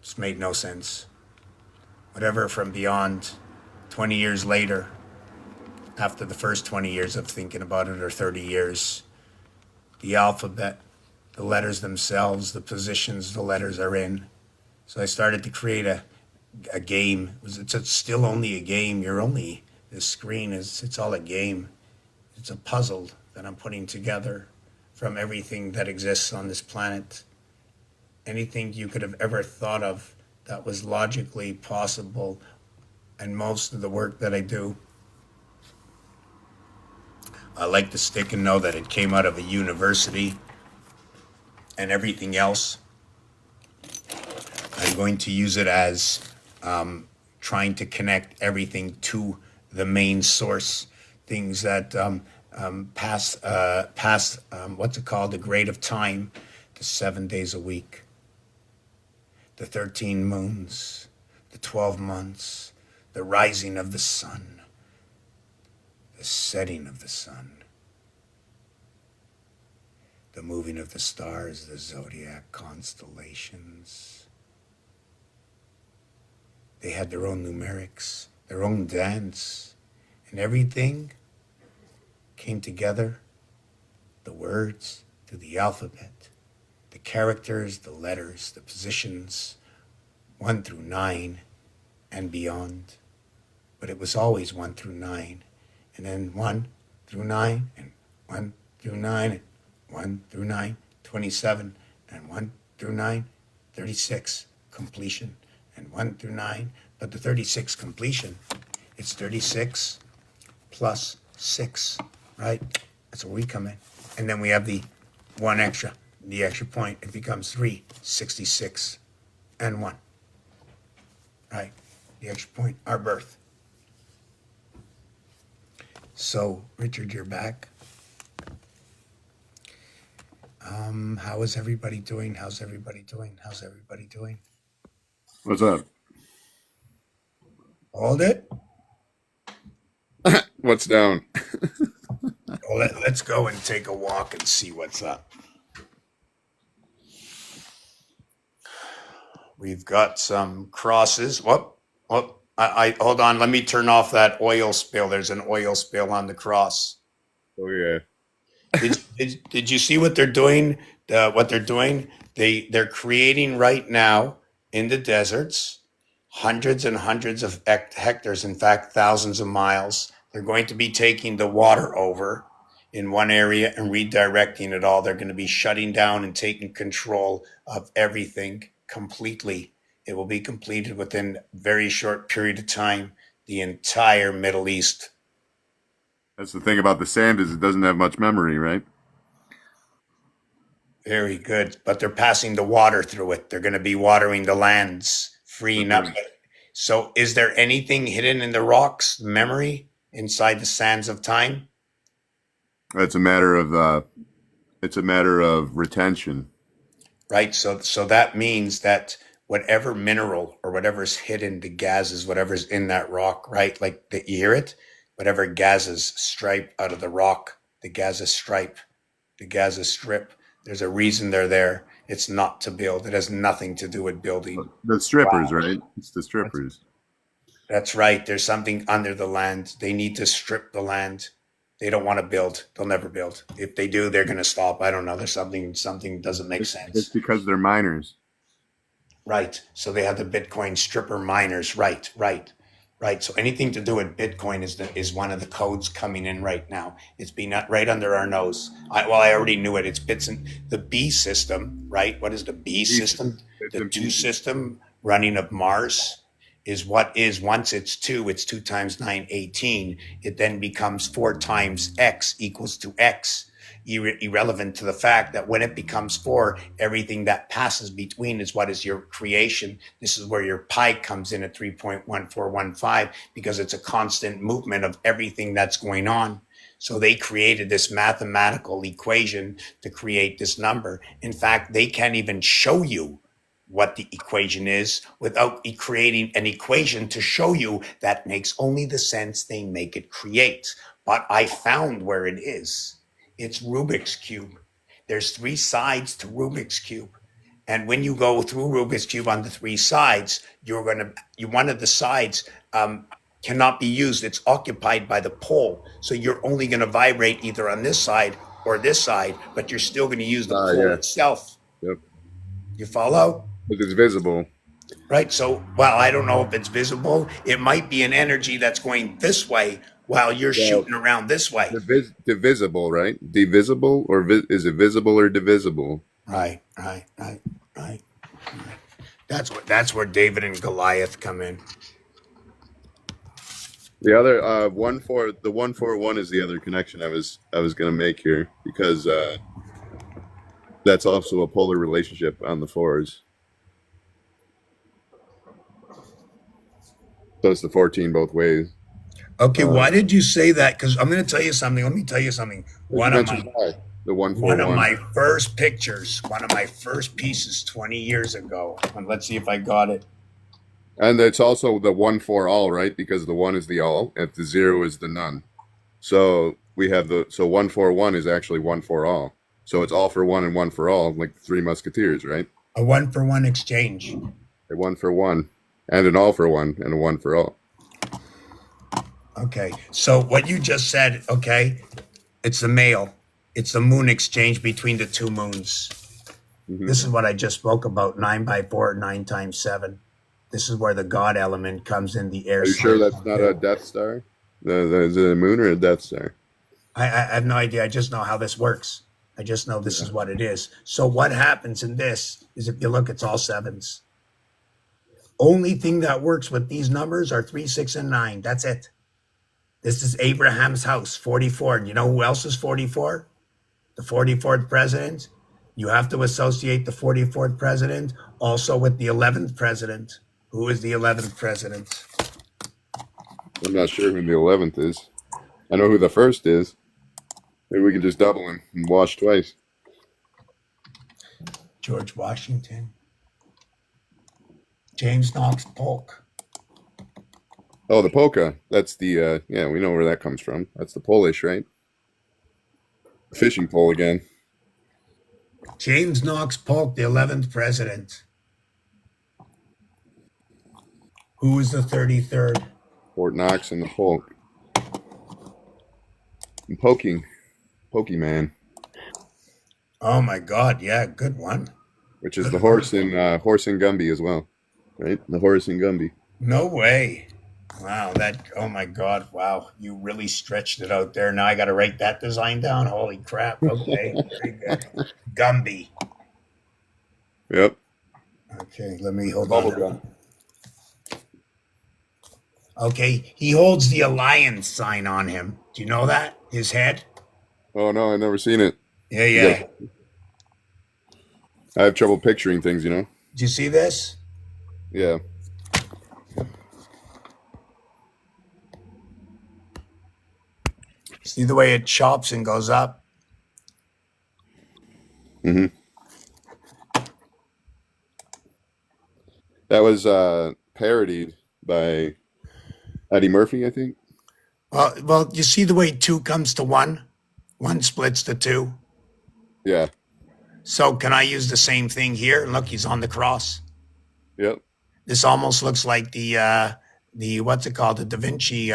just made no sense. Whatever from beyond 20 years later, after the first 20 years of thinking about it, or 30 years, the alphabet, the letters themselves, the positions the letters are in. So I started to create a game. It's still only a game. This screen it's all a game. It's a puzzle that I'm putting together from everything that exists on this planet. Anything you could have ever thought of that was logically possible, and most of the work that I do, I like to stick and know that it came out of a university, and everything else, I'm going to use it as trying to connect everything to the main source, things that pass what's it called, the grade of time, the 7 days a week, the 13 moons, the 12 months, the rising of the sun, the setting of the sun, the moving of the stars, the zodiac constellations. They had their own numerics, their own dance, and everything came together, the words to the alphabet, the characters, the letters, the positions, 1 through 9 and beyond. But it was always 1 through 9. And then 1 through 9 and 1 through 9 and 1 through 9, 27, and 1 through 9, 36, completion, and 1 through 9. But the 36 completion, it's 36 plus 6, right? That's where we come in. And then we have the extra point. It becomes 3, 66, and 1, right? The extra point, our birth. So, Richard, you're back. How is everybody doing? How's everybody doing? How's everybody doing? What's up? Hold it. What's down? Well, let's go and take a walk and see what's up. We've got some crosses. Whoop. I hold on. Let me turn off that oil spill. There's an oil spill on the cross. Oh yeah. Did you see what they're doing? What they're doing? They're creating right now in the deserts hundreds and hundreds of hectares. In fact, thousands of miles. They're going to be taking the water over in one area and redirecting it all. They're going to be shutting down and taking control of everything completely. It will be completed within a very short period of time. The entire Middle East. That's the thing about the sand is it doesn't have much memory, right? Very good. But they're passing the water through it. They're going to be watering the lands, freeing up. So is there anything hidden in the rocks, memory, inside the sands of time? It's a matter of retention. Right. So that means that whatever mineral or whatever's hidden, the gases, whatever's in that rock, right? Like you hear it? Whatever gases stripe out of the rock, the gases stripe, the gases strip. There's a reason they're there. It's not to build. It has nothing to do with building. The strippers, right? It's the strippers. That's right. There's something under the land. They need to strip the land. They don't want to build. They'll never build. If they do, they're going to stop. I don't know. There's something doesn't make sense. It's because they're miners. Right. So they have the Bitcoin stripper miners. Right. So anything to do with Bitcoin is one of the codes coming in right now. It's been right under our nose. I already knew it. It's bits in the B system, right? What is the B system? The 2 system running of Mars is what is, once it's 2 times 9, 18. It then becomes 4 times X equals to X. Irrelevant to the fact that when it becomes 4, everything that passes between is what is your creation. This is where your pi comes in at 3.1415 because it's a constant movement of everything that's going on. So they created this mathematical equation to create this number. In fact, they can't even show you what the equation is without creating an equation to show you that makes only the sense they make it create. But I found where it is. It's Rubik's Cube. There's 3 sides to Rubik's Cube. And when you go through Rubik's Cube on the 3 sides, one of the sides cannot be used. It's occupied by the pole. So you're only going to vibrate either on this side or this side, but you're still going to use the pole itself. Yep. You follow? But it's visible. Right. So, I don't know if it's visible. It might be an energy that's going this way while you're shooting around this way. Divisible, right? Divisible, or is it visible or divisible? Right. That's where David and Goliath come in. The other 141 is the other connection I was going to make here, because that's also a polar relationship on the 4s. So it's the 14 both ways. Okay, why did you say that? Because I'm going to tell you something. Let me tell you something. The 141. One of my first pictures, one of my first pieces 20 years ago. And let's see if I got it. And it's also the 1 for all, right? Because the 1 is the all, and the 0 is the none. So we have 141 is actually 1 for all. So it's all for one and one for all, like the 3 Musketeers, right? A 1-for-1 exchange. A 1 for 1, and an all for 1, and a 1 for all. Okay, so what you just said, okay, it's the male. It's the moon exchange between the 2 moons. Mm-hmm. This is what I just spoke about, 9 by 4, 9 times 7. This is where the God element comes in, the air Are you sure sign. that's not a Death Star? Is it a moon or a Death Star? I have no idea. I just know how this works. I just know this Yeah. is what it is. So what happens in this is if you look, it's all sevens. Only thing that works with these numbers are 3, 6, and 9. That's it. This is Abraham's house, 44. And you know who else is 44? The 44th president. You have to associate the 44th president also with the 11th president. Who is the 11th president? I'm not sure who the 11th is. I know who the first is. Maybe we can just double him and wash twice. George Washington. James Knox Polk. Oh, the polka. That's the, yeah, we know where that comes from. That's the Polish, right? Fishing pole again. James Knox Polk, the 11th president. Who is the 33rd? Fort Knox and the Polk. And Pokemon, Oh my God, yeah, good one. which is the horse in Gumby as well, right? The horse in Gumby. No way. Wow, oh my God, wow. You really stretched it out there. Now I got to write that design down. Holy crap. Okay, very good. Gumby. Yep. Okay, let me hold Bubblegum. on. Okay, he holds the alliance sign on him. Do you know that? His head? Oh no, I've never seen it. Yeah, yeah. I have trouble picturing things, you know. Do you see this? Yeah. See the way it chops and goes up? Mm-hmm. That was parodied by Eddie Murphy, I think. Well, you see the way 2 comes to 1? 1 splits to 2. Yeah. So can I use the same thing here? And look, he's on the cross. Yep. This almost looks like the what's it called? The Da Vinci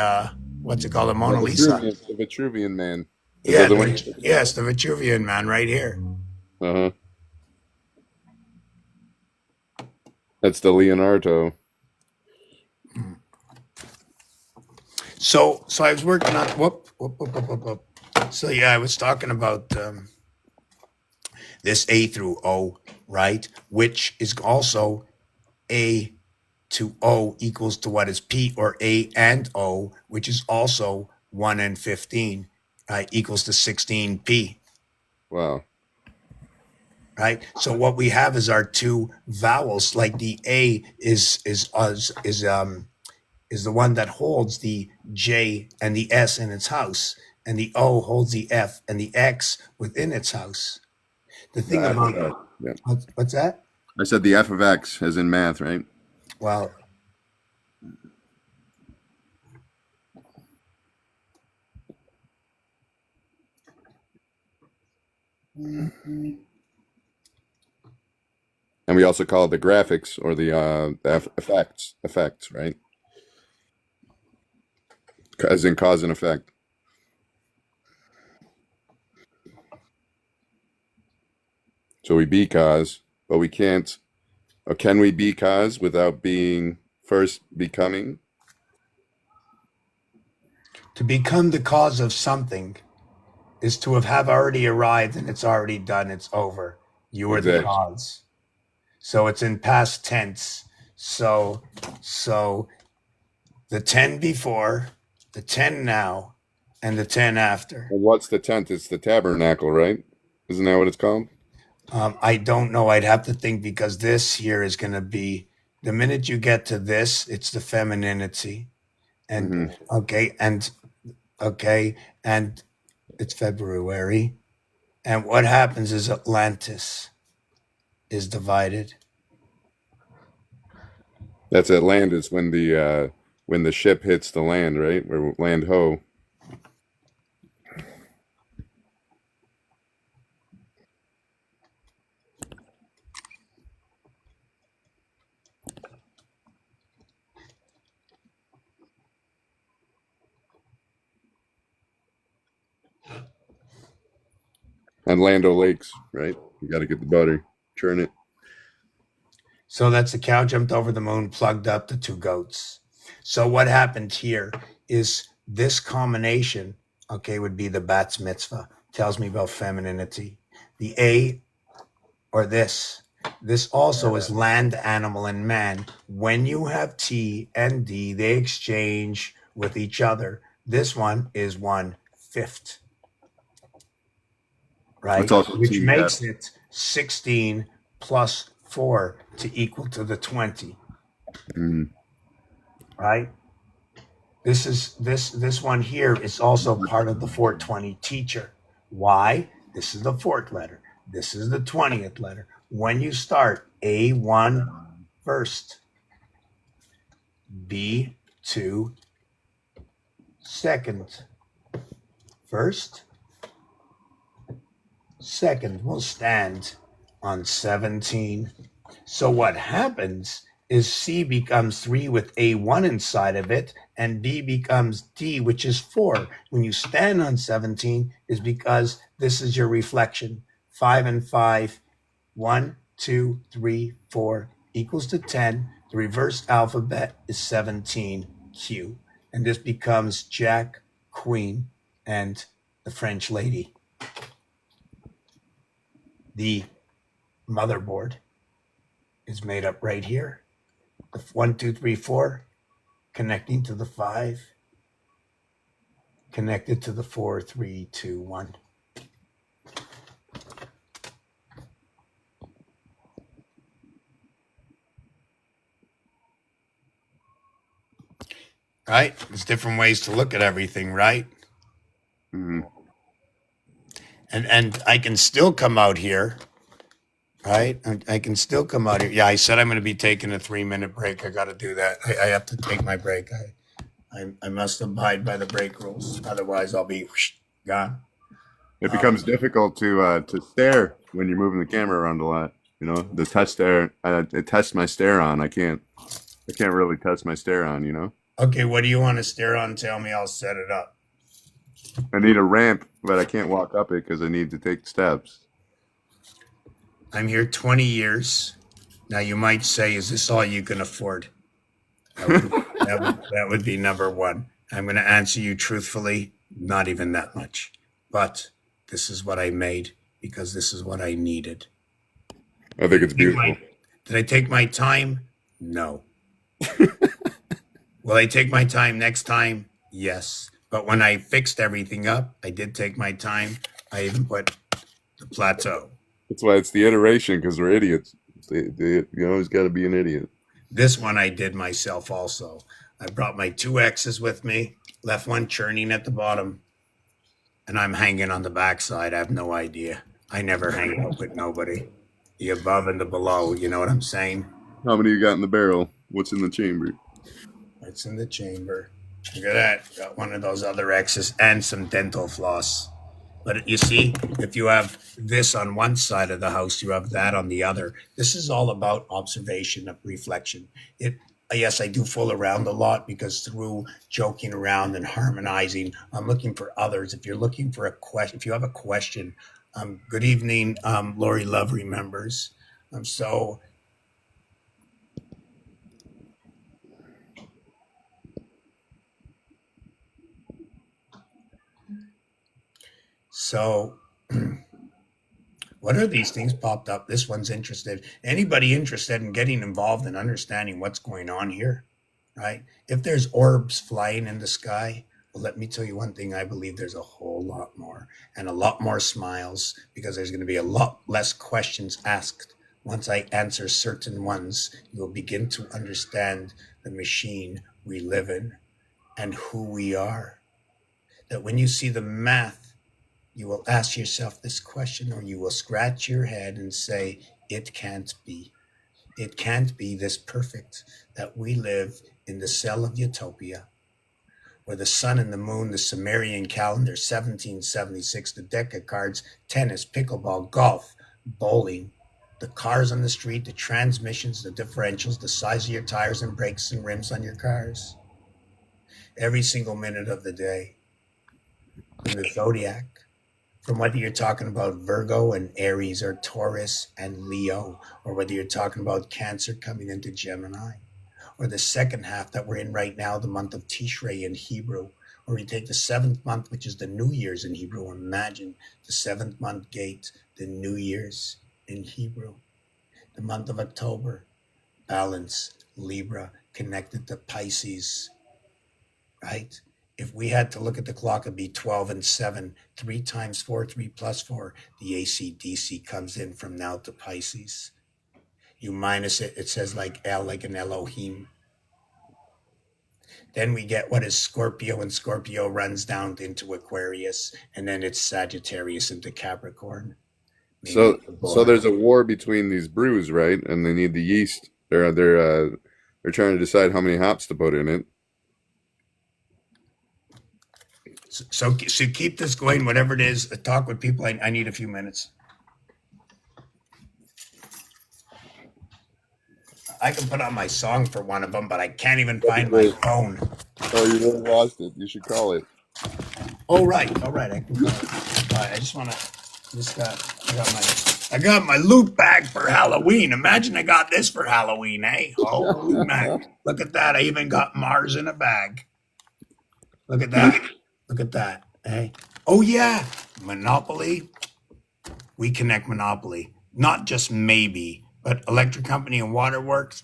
what's it called? The Mona Lisa. The Vitruvian Man. Is Yeah, that the one? yes, the Vitruvian Man right here. Uh-huh. That's the Leonardo. So I was working on whoop. So yeah, I was talking about this A through O, right? Which is also A to O equals to what is P, or A and O, which is also 1 and 15, right? Equals to 16P, Wow. right? So what we have is our 2 vowels. Like the A is the one that holds the J and the S in its house, and the O holds the F and the X within its house. The thing about Yeah. what's that? I said the F of X as in math, right? Well, And we also call it the graphics or the effects, right? As in cause and effect. So we be cause, but we can't. Or can we be cause without being first becoming? to become the cause of something is to have already arrived, and it's already done. It's over. You are the Exactly. cause. So it's in past tense. So the 10 before, the 10 now, and the 10 after. And what's the tent? It's the tabernacle, right? Isn't that what it's called? I don't know. I'd have to think, because this here is going to be, the minute you get to this, it's the femininity. And Mm-hmm. okay, and it's February. And what happens is Atlantis is divided. That's Atlantis when the ship hits the land, right? Where land ho. And Land O'Lakes, right? You got to get the butter, churn it. So that's the cow jumped over the moon, plugged up the two goats. So what happened here is this combination, okay, would be the bat's mitzvah. Tells me about femininity. The A or this. This also is land, animal, and man. When you have T and D, they exchange with each other. This one is 1/5, right? It's also Which T, makes it 16 plus 4 to equal to the 20, right? This one here is also part of the 420 teacher. Why? This is the fourth letter. This is the 20th letter. When you start A1 first, B2 second. First, second will stand on 17. So what happens is C becomes 3 with A1 inside of it, and B becomes D, which is 4. When you stand on 17 is because this is your reflection. 5 and 5, 1, 2, 3, 4 equals to 10. The reverse alphabet is 17Q. And this becomes Jack, Queen, and the French lady. The motherboard is made up right here. The 1, 2, 3, 4 connecting to the 5, connected to the 4, 3, 2, 1. Right? There's different ways to look at everything, right? Mm-hmm. And I can still come out here, right? I can still come out here. Yeah, I said I'm going to be taking a 3-minute break. I got to do that. I have to take my break. I must abide by the break rules. Otherwise, I'll be gone. It becomes difficult to stare when you're moving the camera around a lot. You know, the test stare. It tests my stare on. I can't really test my stare on. You know. Okay, what do you want to stare on? Tell me, I'll set it up. I need a ramp, but I can't walk up it because I need to take steps. I'm here 20 years. Now you might say, is this all you can afford? That would be number one. I'm going to answer you truthfully, not even that much. But this is what I made because this is what I needed. I think it's beautiful. Did I take my time? No. Will I take my time next time? Yes. But when I fixed everything up, I did take my time. I even put the plateau. That's why it's the iteration, because we're idiots. You always got to be an idiot. This one I did myself also. I brought my 2 X's with me, left one churning at the bottom, and I'm hanging on the backside. I have no idea. I never hang out with nobody. The above and the below, you know what I'm saying? How many you got in the barrel? What's in the chamber? It's in the chamber. Look at that. Got one of those other X's and some dental floss. But you see, if you have this on one side of the house, you have that on the other. This is all about observation of reflection. Yes, I do fool around a lot because through joking around and harmonizing, I'm looking for others. If you're looking for a question, if you have a question, good evening, Lori Love remembers. So what are these things popped up? This one's interested. Anybody interested in getting involved in understanding what's going on here, right? If there's orbs flying in the sky, well, let me tell you one thing. I believe there's a whole lot more and a lot more smiles because there's going to be a lot less questions asked. Once I answer certain ones, you'll begin to understand the machine we live in and who we are. That when you see the math, you will ask yourself this question, or you will scratch your head and say, it can't be. It can't be this perfect that we live in the cell of utopia, where the sun and the moon, the Sumerian calendar, 1776, the deck of cards, tennis, pickleball, golf, bowling, the cars on the street, the transmissions, the differentials, the size of your tires and brakes and rims on your cars. Every single minute of the day. In the zodiac, From whether you're talking about Virgo and Aries or Taurus and Leo, or whether you're talking about Cancer coming into Gemini, or the second half that we're in right now, the month of Tishrei in Hebrew, or you take the seventh month, which is the New Year's in Hebrew. Imagine the seventh month gate, the New Year's in Hebrew. The month of October, balance, Libra, connected to Pisces, right? If we had to look at the clock, it'd be 12 and 7. 3 times 4, 3 plus 4. The AC/DC comes in from now to Pisces. You minus it, it says like El, like an Elohim. Then we get what is Scorpio, and Scorpio runs down into Aquarius, and then it's Sagittarius into Capricorn. Maybe So there's a war between these brews, right? And they need the yeast. They're trying to decide how many hops to put in it. so keep this going, whatever it is. Talk with people. I need a few minutes. I can put on my song for one of them, but I can't even find my phone. Oh, you really lost it. You should call it. Oh, right. All right. I can call it. I just want to. I got my loot bag for Halloween. Imagine I got this for Halloween, eh? Holy man! Look at that. I even got Mars in a bag. Look at that. Look at that. Eh? Oh yeah, Monopoly. We connect Monopoly. Not just maybe, but electric company and waterworks.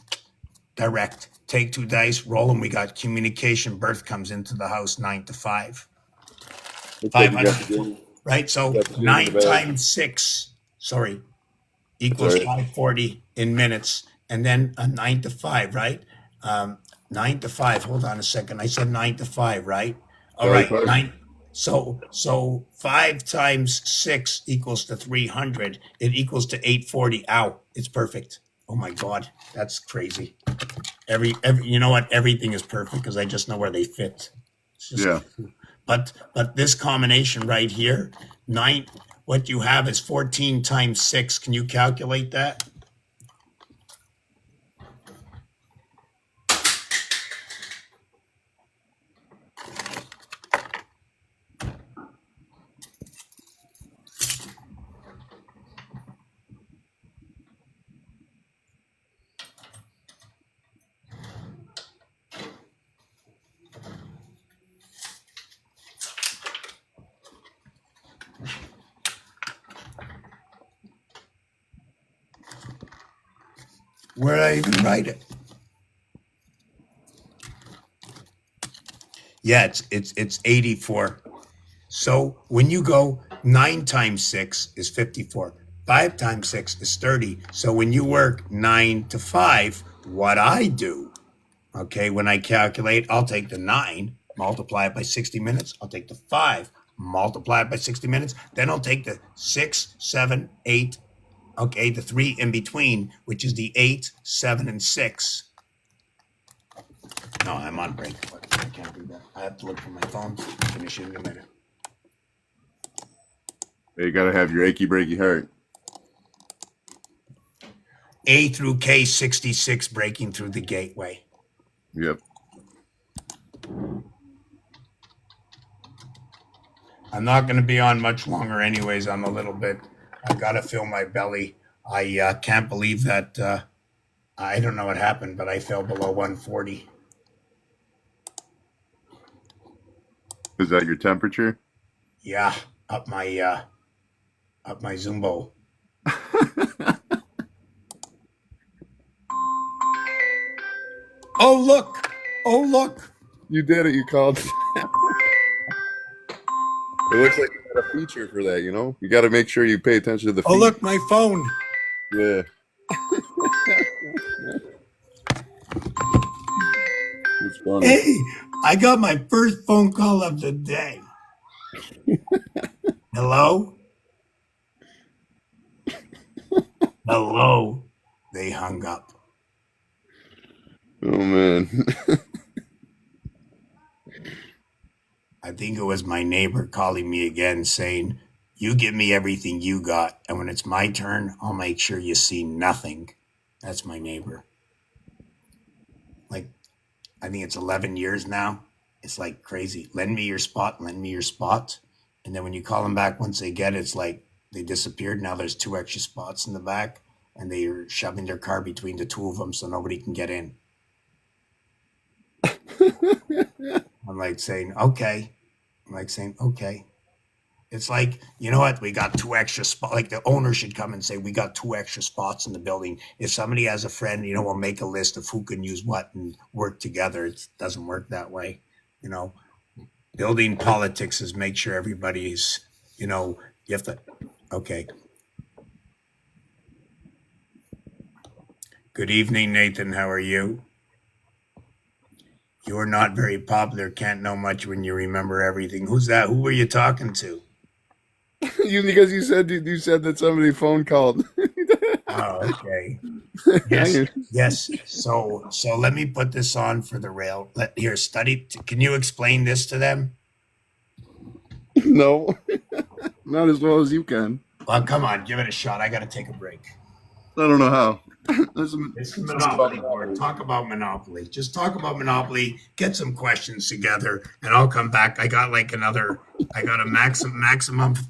Direct. Take 2 dice, roll them. We got communication. Birth comes into the house 9 to 5. Looks like you got 500. the game. Right? So Got the game in 9 the bag. times 6, sorry, equals That's right. 540 in minutes. And then a 9 to 5, right? 9 to 5. Hold on a second. I said 9 to 5, right? All right. Sorry, 9. So 5 times 6 equals to 300. It equals to 840. Ow. It's perfect. Oh my God. That's crazy. Every you know what? Everything is perfect because I just know where they fit. It's just, Yeah. but this combination right here, 9, what you have is 14 times 6. Can you calculate that? Where did I even write it? Yeah, it's 84. So when you go 9 times 6 is 54. 5 times 6 is 30. So when you work 9 to 5, what I do, okay, when I calculate, I'll take the 9, multiply it by 60 minutes. I'll take the 5, multiply it by 60 minutes. Then I'll take the 6, 7, 8, okay, the 3 in between, which is the 8, 7, and 6. No, I'm on break. I can't do that. I have to look for my phone. Finish it in a minute. You got to have your achy breaky heart. A through K 66 breaking through the gateway. Yep. I'm not going to be on much longer anyways. I'm a little bit, I got to fill my belly. I can't believe that, I don't know what happened, but I fell below 140. Is that your temperature? Yeah, up my Zumbo. Oh, look. Oh, look. You did it. You called. It looks like you got a feature for that, you know? You got to make sure you pay attention to the Oh, feed. look, my phone. Yeah. It's funny. Hey, I got my first phone call of the day. Hello? Hello. They hung up. Oh, man. I think it was my neighbor calling me again saying, you give me everything you got, and when it's my turn, I'll make sure you see nothing. That's my neighbor. Like, I think it's 11 years now. It's like crazy. Lend me your spot, lend me your spot. And then when you call them back, once they get it, it's like they disappeared. Now there's 2 extra spots in the back, and they are shoving their car between the two of them so nobody can get in. I'm like saying, okay. It's like, you know what? We got 2 extra spots. Like the owner should come and say, we got 2 extra spots in the building. If somebody has a friend, we'll make a list of who can use what and work together. It doesn't work that way. Building politics is make sure everybody's, you have to, okay. Good evening, Nathan. How are you? You're not very popular. Can't know much when you remember everything. Who's that? Who were you talking to? Because you said that somebody phone called. Oh, okay. Yes. So let me put this on for the rail. Study. Can you explain this to them? No, not as well as you can. Well, come on, give it a shot. I got to take a break. I don't know how. It's Monopoly board. Talk about Monopoly. Just talk about Monopoly. Get some questions together, and I'll come back. I got a maximum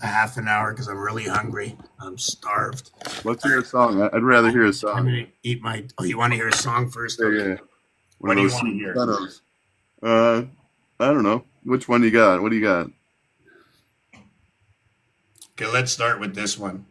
half an hour because I'm really hungry. I'm starved. Let's hear a song. I'd rather hear a song. I'm gonna eat my. Oh, you want to hear a song first? Yeah. What do you want to hear? I don't know. Which one you got? What do you got? Okay, let's start with this one.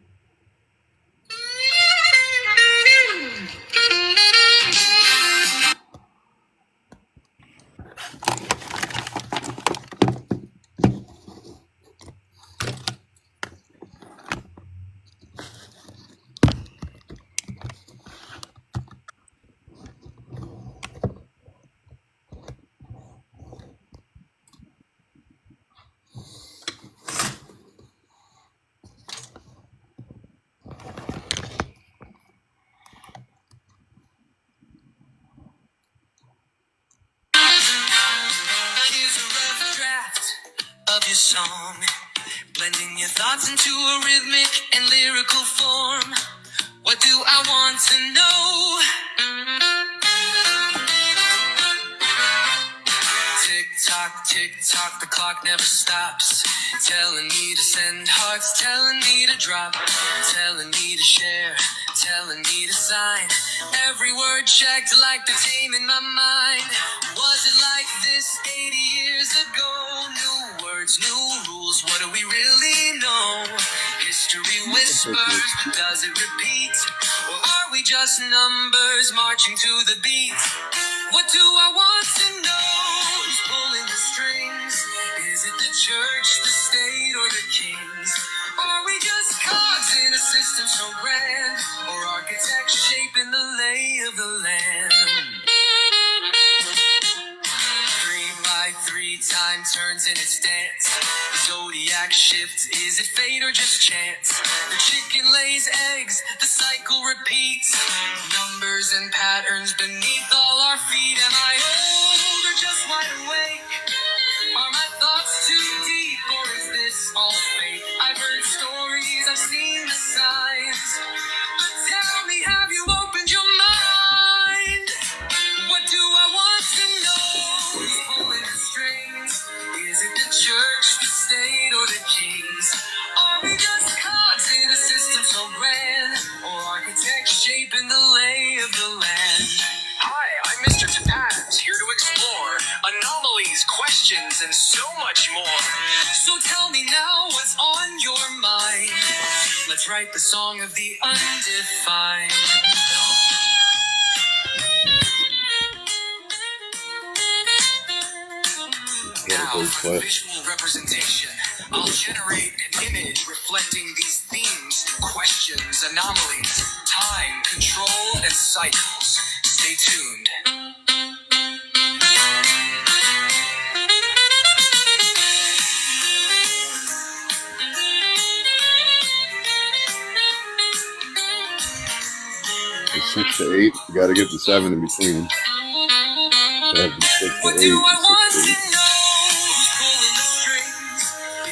Song, blending your thoughts into a rhythmic and lyrical form. What do I want to know? Tick tock, the clock never stops. Telling me to send hearts, telling me to drop, telling me to share, telling me to sign. Every word checked like the tame in my mind. Was it like this 80 years ago? New words, new rules, what do we really know? History whispers, but does it repeat? Or are we just numbers marching to the beat? What do I want to know? Who's pulling the strings? Is it the church, the state, or the kings? Are we just cogs in a system so grand? Or architects shaping the lay of the land? 3 time turns in its dance. Zodiac shifts, is it fate or just chance? The chicken lays eggs, the cycle repeats. Numbers and patterns beneath all our feet. Am I old or just wide awake? Are my thoughts too deep or is this all fake? I've heard stories, I've seen the signs. But tell me, have you opened your mind? What do I want to know? Who's pulling the strings? Is it the church, the state, or the kings? Are we just cogs in a system so grand? Or architects shaping the lay of the land? Hi, I'm Mr. Topaz, here to explore anomalies, questions, and so much more. So tell me now what's on your mind. Let's write the song of the undefined. Now, for visual representation, I'll generate an image reflecting these themes, questions, anomalies, time, control, and cycles. Stay tuned. The 6 to 8, you got to get the 7 in between. So have the 6 to 8. What do I want to know? Who's pulling the strings?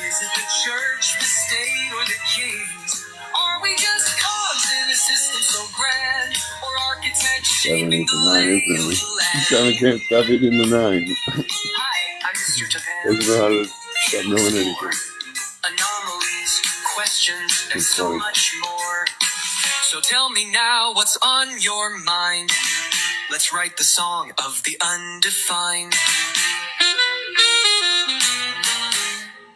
Is it the church, the state, or the kings? Are we just cogs in a system so grand? Or architects 7 shaping into the 9 lay of instantly. the land? 7 can't stop it in the 9. Hi, I'm Mr. Japan. Doesn't know how to stop knowing anything. questions, and It's so funny. much more. So tell me now what's on your mind. Let's write the song of the undefined.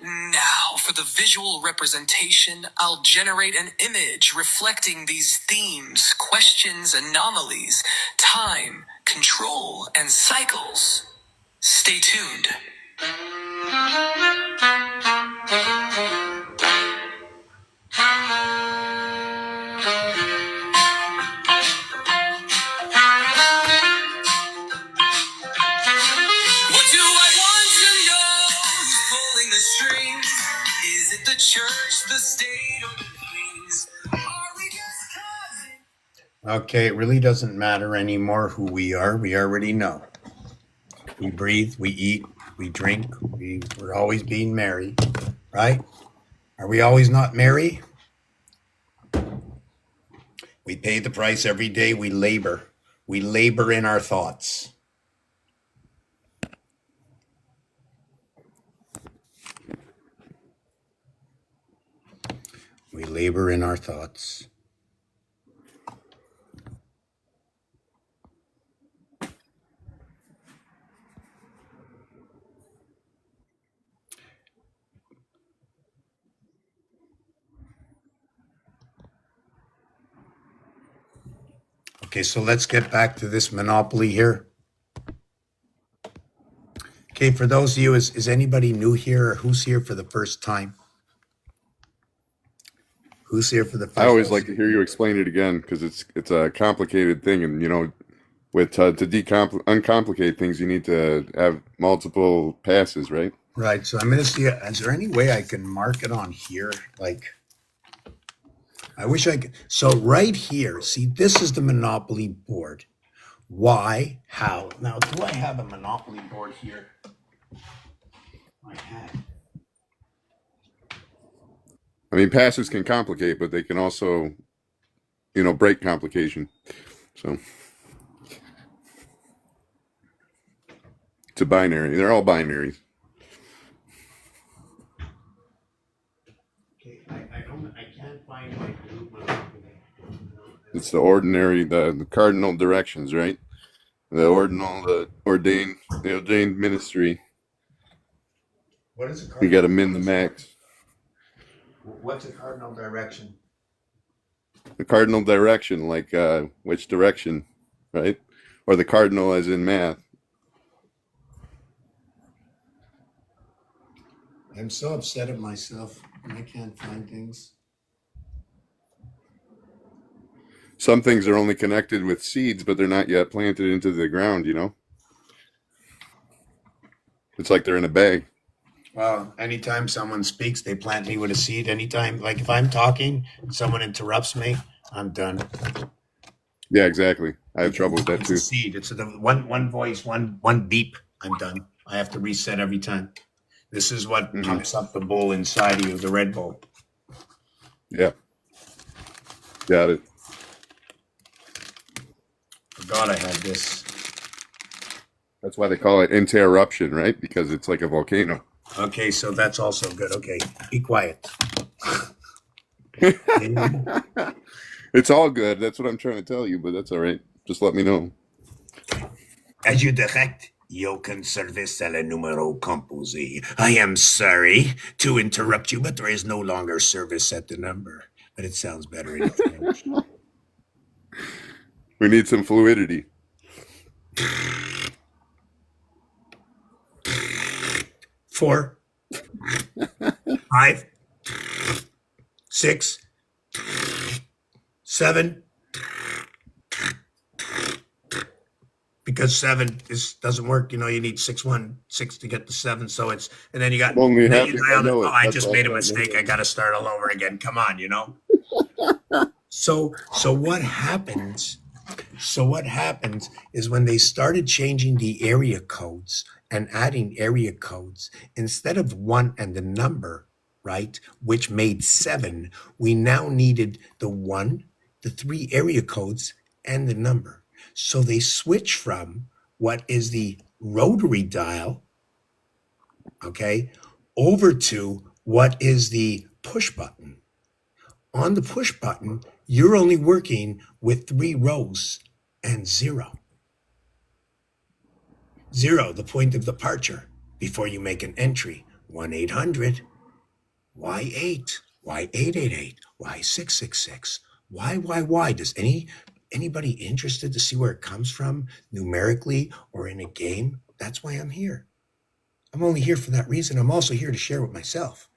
Now, for the visual representation, I'll generate an image reflecting these themes, questions, anomalies, time, control, and cycles. Stay tuned. What do I want to know? Who's pulling the strings? Is it the church, the state, or the kings? Are we just cousins? Okay, it really doesn't matter anymore who we are. We already know. We breathe, we eat, we drink, we're always being merry, right? Are we always not merry? We pay the price every day. We labor. We labor in our thoughts. We labor in our thoughts. Okay, so let's get back to this monopoly here. Okay, for those of you, is anybody new here or who's here for the first time? Who's here for the first I always time? like to hear you explain it again because it's a complicated thing, and you know, with to uncomplicate things, you need to have multiple passes, right? Right, so I'm gonna see, is there any way I can mark it on here? Like, I wish I could. So right here, see, this is the Monopoly board. Why? How? Now, do I have a Monopoly board here? I had. I mean, passes can complicate, but they can also, you know, break complication. So it's a binary. They're all binaries. Okay, I can't find my blue Monopoly. It's the ordinary, the cardinal directions, right? The ordinal, the ordained ministry. What is a You cardinal? got to min the max. What's a cardinal direction? The cardinal direction, like which direction, right? Or the cardinal as in math. I'm so upset at myself. I can't find things. Some things are only connected with seeds, but they're not yet planted into the ground, you know? It's like they're in a bag. Well, anytime someone speaks, they plant me with a seed. Anytime, like if I'm talking, someone interrupts me, I'm done. Yeah, exactly. I have trouble with that It's too. a seed. It's the one voice, one beep. I'm done. I have to reset every time. This is what pumps up the bull inside of you, the Red Bull. Yeah. Got it. Forgot I had this. That's why they call it interruption, right? Because it's like a volcano. Okay, so that's also good. Okay, be quiet. It's all good. That's what I'm trying to tell you, but that's all right. Just let me know. As you direct, you can service le numero composé. I am sorry to interrupt you, but there is no longer service at the number. But it sounds better in French. We need some fluidity. 4, 5, 6, 7. Because 7 doesn't work, you know. You need 6, 1, 6 to get the 7. So it's, and then you got. Only and then half you I dialed it. know it. Oh, I That's just all made a I know. mistake. I got to start all over again. Come on, you know. So what happens? So what happens is when they started changing the area codes and adding area codes instead of 1 and the number, right, which made 7, we now needed the 1, the 3 area codes, and the number. So they switch from what is the rotary dial, okay, over to what is the push button. on the push button, you're only working with 3 rows and 0. 0, the point of departure before you make an entry. 1-800, why 8? Why 888? Why 666? Why? Does anybody interested to see where it comes from numerically or in a game? That's why I'm here. I'm only here for that reason. I'm also here to share with myself.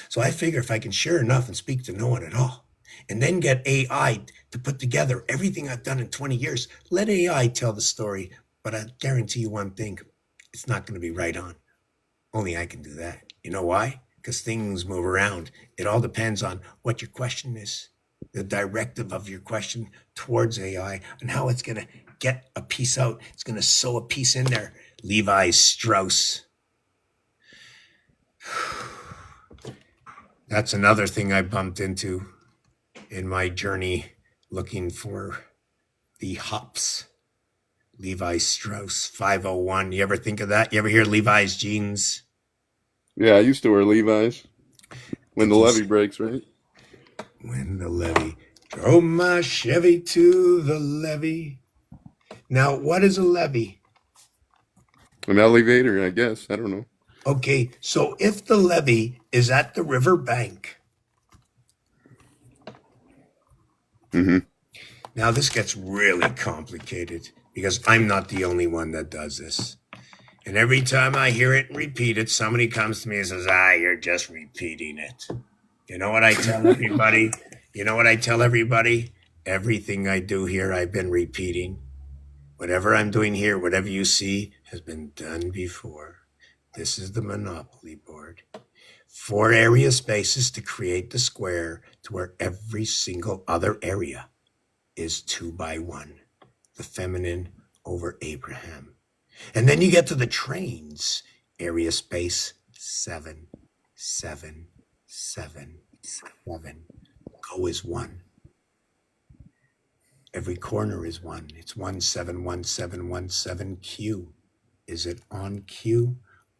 So I figure if I can share enough and speak to no one at all, and then get AI to put together everything I've done in 20 years, let AI tell the story. But I guarantee you one thing, it's not going to be right on. Only I can do that. You know why? Because things move around. It all depends on what your question is, the directive of your question towards AI, and how it's going to get a piece out. It's going to sew a piece in there. Levi Strauss. That's another thing I bumped into in my journey looking for the hops. Levi Strauss 501. You ever think of that? You ever hear Levi's jeans? Yeah, I used to wear Levi's when the Did you levee see- breaks, right? When the levee. Drove my Chevy to the levee. Now, what is a levee? An elevator, I guess. I don't know. Okay, so if the levee is at the river bank, Hmm. now this gets really complicated because I'm not the only one that does this. And every time I hear it and repeat it, somebody comes to me and says, you're just repeating it. You know what I tell everybody? Everything I do here, I've been repeating. Whatever I'm doing here, whatever you see, has been done before. This is the Monopoly board. 4 area spaces to create the square to where every single other area is 2 by 1. The feminine over Abraham. And then you get to the trains. Area space 7, 7, 7, 7. Go is 1. Every corner is 1. It's 171717 Q. Is it on Q?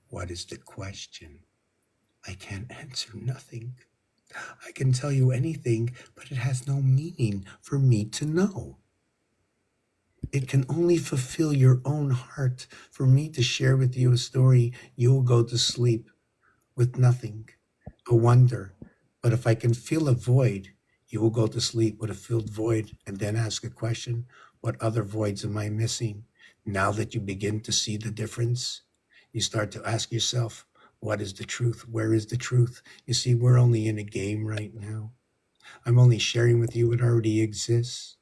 What is the question? I can't answer nothing. I can tell you anything, but it has no meaning for me to know. It can only fulfill your own heart. For me to share with you a story, you will go to sleep with nothing, a wonder. But if I can feel a void, you will go to sleep with a filled void and then ask a question, what other voids am I missing? Now that you begin to see the difference, you start to ask yourself, what is the truth? Where is the truth? You see, we're only in a game right now. I'm only sharing with you what already exists.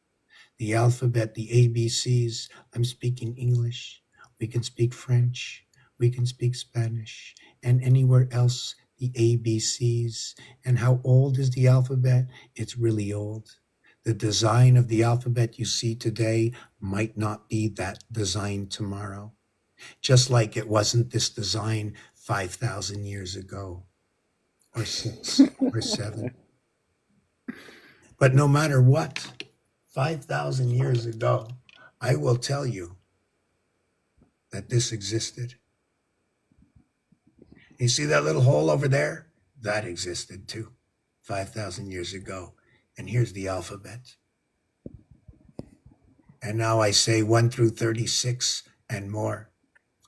The alphabet, the ABCs, I'm speaking English. We can speak French. We can speak Spanish. And anywhere else, the ABCs. And how old is the alphabet? It's really old. The design of the alphabet you see today might not be that design tomorrow. Just like it wasn't this design 5,000 years ago, or 6, or 7. But no matter what, 5,000 years ago, I will tell you that this existed. You see that little hole over there? That existed too, 5,000 years ago. And here's the alphabet. And now I say 1 through 36 and more.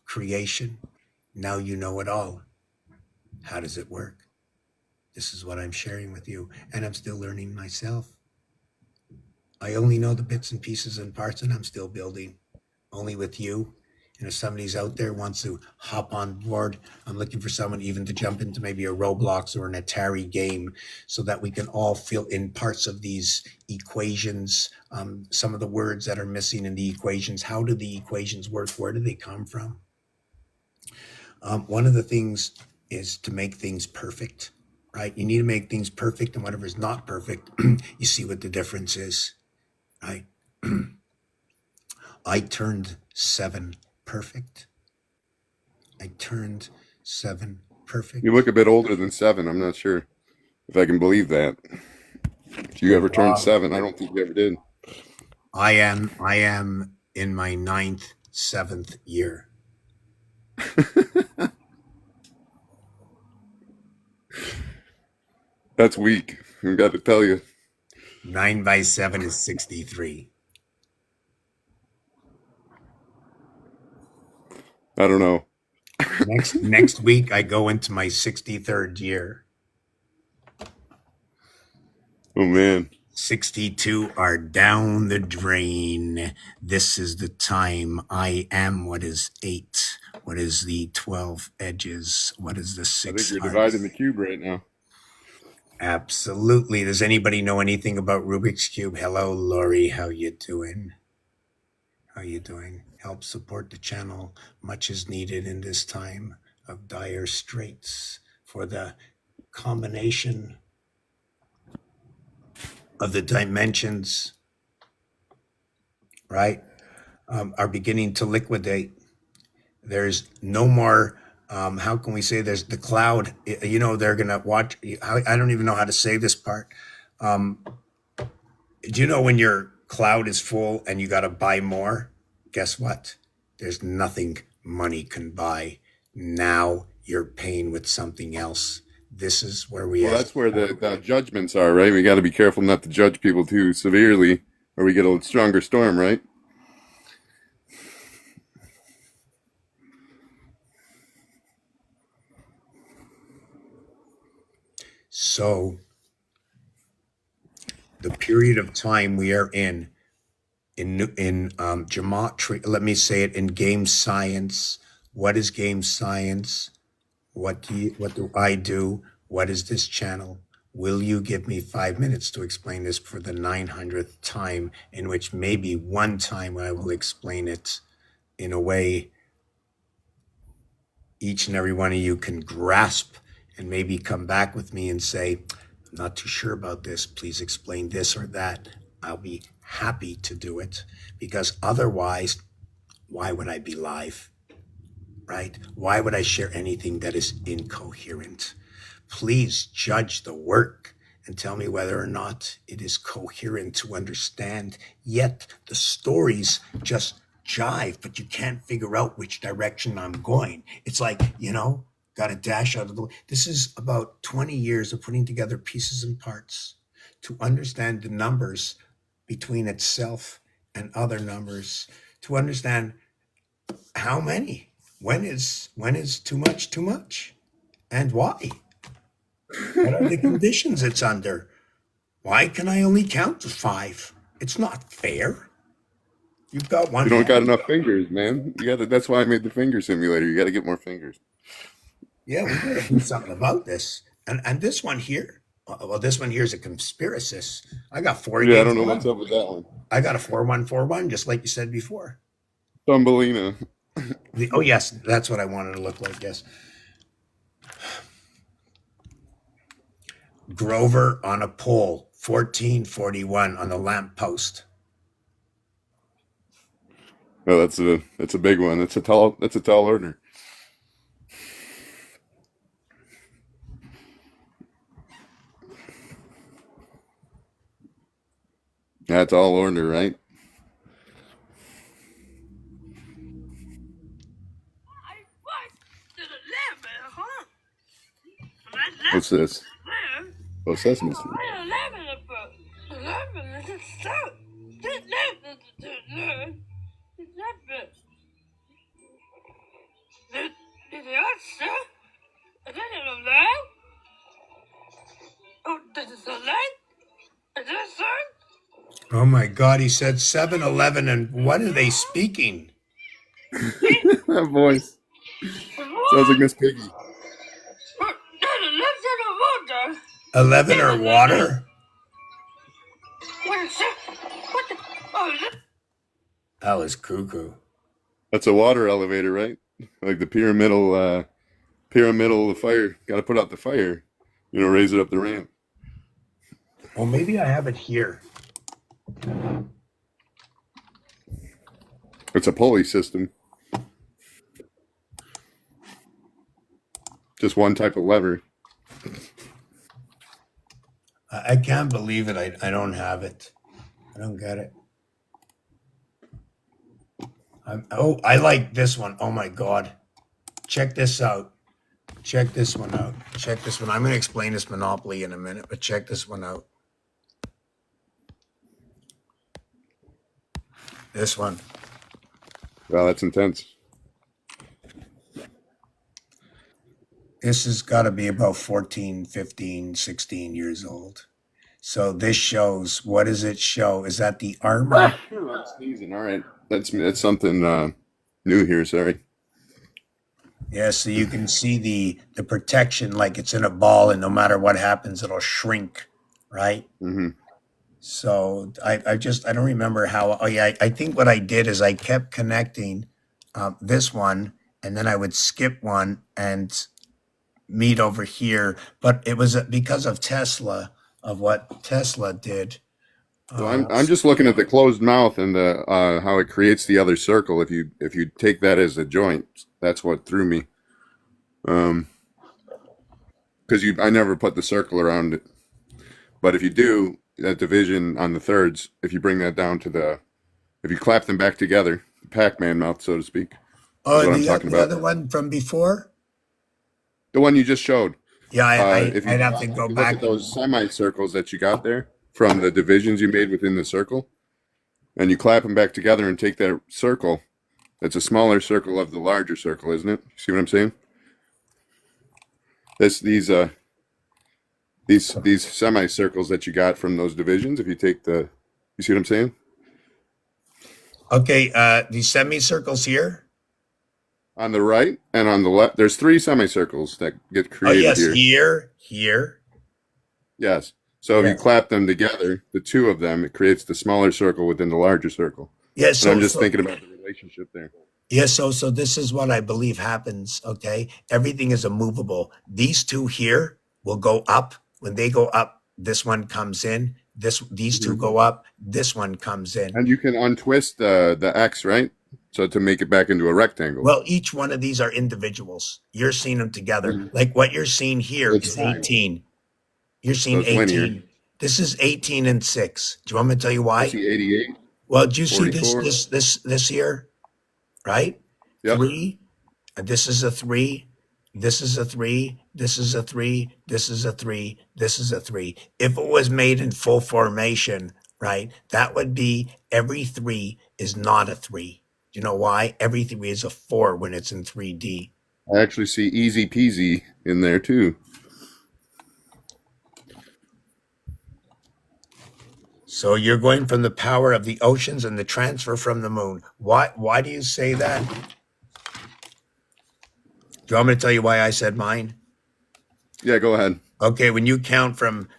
Creation. Now you know it all. How does it work? This is what I'm sharing with you, and I'm still learning myself. I only know the bits and pieces and parts, and I'm still building, only with you. And if somebody's out there wants to hop on board, I'm looking for someone even to jump into maybe a Roblox or an Atari game so that we can all fill in parts of these equations, some of the words that are missing in the equations. How do the equations work? Where do they come from? One of the things is to make things perfect, right? You need to make things perfect, and whatever is not perfect, you see what the difference is, right? I turned 7 perfect. I turned 7 perfect. You look a bit older than 7. I'm not sure if I can believe that. If you ever turned 7, I don't think you ever did. I am in my 9th, 7th year. That's weak. I got to tell you. 9 by 7 is 63. I don't know. Next week, I go into my 63rd year. Oh man. 62 are down the drain. This is the time. I am what is 8. What is the 12 edges? What is the I 6 think you're hearts? dividing the cube right now. Absolutely. Does anybody know anything about Rubik's Cube? Hello, Lori. How you doing? How you doing? Help support the channel. Much is needed in this time of dire straits for the combination of the dimensions, right, are beginning to liquidate. There's no more, how can we say there's the cloud, they're going to watch. I don't even know how to say this part. Do you know when your cloud is full and you got to buy more? Guess what? There's nothing money can buy. Now you're paying with something else. This is where we Well, that's where the judgments are, right? We got to be careful not to judge people too severely, or we get a stronger storm, right? So the period of time we are in geometry, let me say it, in game science. What is game science? What do I do? What is this channel? Will you give me 5 minutes to explain this for the 900th time, in which maybe one time I will explain it in a way each and every one of you can grasp, and maybe come back with me and say, I'm not too sure about this. Please explain this or that. I'll be happy to do it, because otherwise, why would I be live? Right? Why would I share anything that is incoherent? Please judge the work and tell me whether or not it is coherent to understand. Yet the stories just jive, but you can't figure out which direction I'm going. It's like, got to dash out of the way. This is about 20 years of putting together pieces and parts to understand the numbers between itself and other numbers, to understand how many. When is too much, and why? What are the conditions it's under? Why can I only count to 5? It's not fair. You've got one. You don't got enough fingers, man. You got to, that's why I made the finger simulator. You got to get more fingers. Yeah, we got to do something about this. And this one here, well, this one here is a conspiracist. I got 4 Yeah, I games don't know left. what's up with that one. I got a 4-1-4-1, just like you said before. Thumbelina. Oh yes, that's what I wanted to look like. Yes. Grover on a pole, 1441 on the lamp post. Oh, that's a big one. That's a tall order. That's all order, right? What's this? Oh, Sesame Street. Oh my God, he said 7-Eleven, and what are they speaking? That voice sounds like Miss Piggy. 11 or water? That was cuckoo. That's a water elevator, right? Like the pyramidal fire. Got to put out the fire. Raise it up the ramp. Well, maybe I have it here. It's a pulley system. Just one type of lever. I can't believe it. I don't have it. I don't get it. I like this one. Oh my God. Check this out. Check this one out. Check this one. I'm going to explain this Monopoly in a minute, but check this one out. This one. Well, that's intense. This has got to be about 14, 15, 16 years old. So this shows, what does it show? Is that the armor? I'm sneezing. All right. That's something new here. Sorry. Yeah, so you can see the protection like it's in a ball, and no matter what happens, it'll shrink, right? Hmm. So I don't remember how. Oh yeah, I think what I did is I kept connecting this one, and then I would skip one and meet over here. But it was because of Tesla, of what Tesla did. So I'm just looking at the closed mouth and the how it creates the other circle. If you take that as a joint, that's what threw me. Because I never put the circle around it. But if you do that division on the thirds, if you bring that down to if you clap them back together, the Pac-Man mouth, so to speak, Oh, is what I'm the, talking the about. other one from before? The one you just showed. Yeah, If you I'd have to if go you look back. at those semicircles that you got there from the divisions you made within the circle, and you clap them back together and take that circle, that's a smaller circle of the larger circle, isn't it? See what I'm saying? These semicircles that you got from those divisions, if you take you see what I'm saying? Okay, the semicircles here. On the right and on the left, there's 3 semicircles that get Oh created yes, here. here. Yes. So if Yeah. you clap them together, the 2 of them, it creates the smaller circle within the larger circle. Yeah, And I'm so just so thinking about the relationship there. yeah, so this is what I believe happens. Okay, everything is immovable. These two here will go up. When they go up, this one comes in. These two Mhm. go up. This one comes in. And you can untwist the X, right? So to make it back into a rectangle. Well, each one of these are individuals. You're seeing them together. Mhm. Like what you're seeing here It's is fine. 18. You're So seeing it's linear. 18. This is 18 and 6. Do you want me to tell you I why? see 88, Well, do you see 44. this here? Right? Yep. 3, and this is a 3. This is a 3. This is a 3. This is a 3. This is a 3. If it was made in full formation, right, that would be every 3 is not a 3. Do you know why? Every 3 is a 4 when it's in 3D. I actually see easy peasy in there too. So you're going from the power of the oceans and the transfer from the moon. Why do you say that? Do you want me to tell you why I said mine? Yeah, go ahead. Okay, when you count from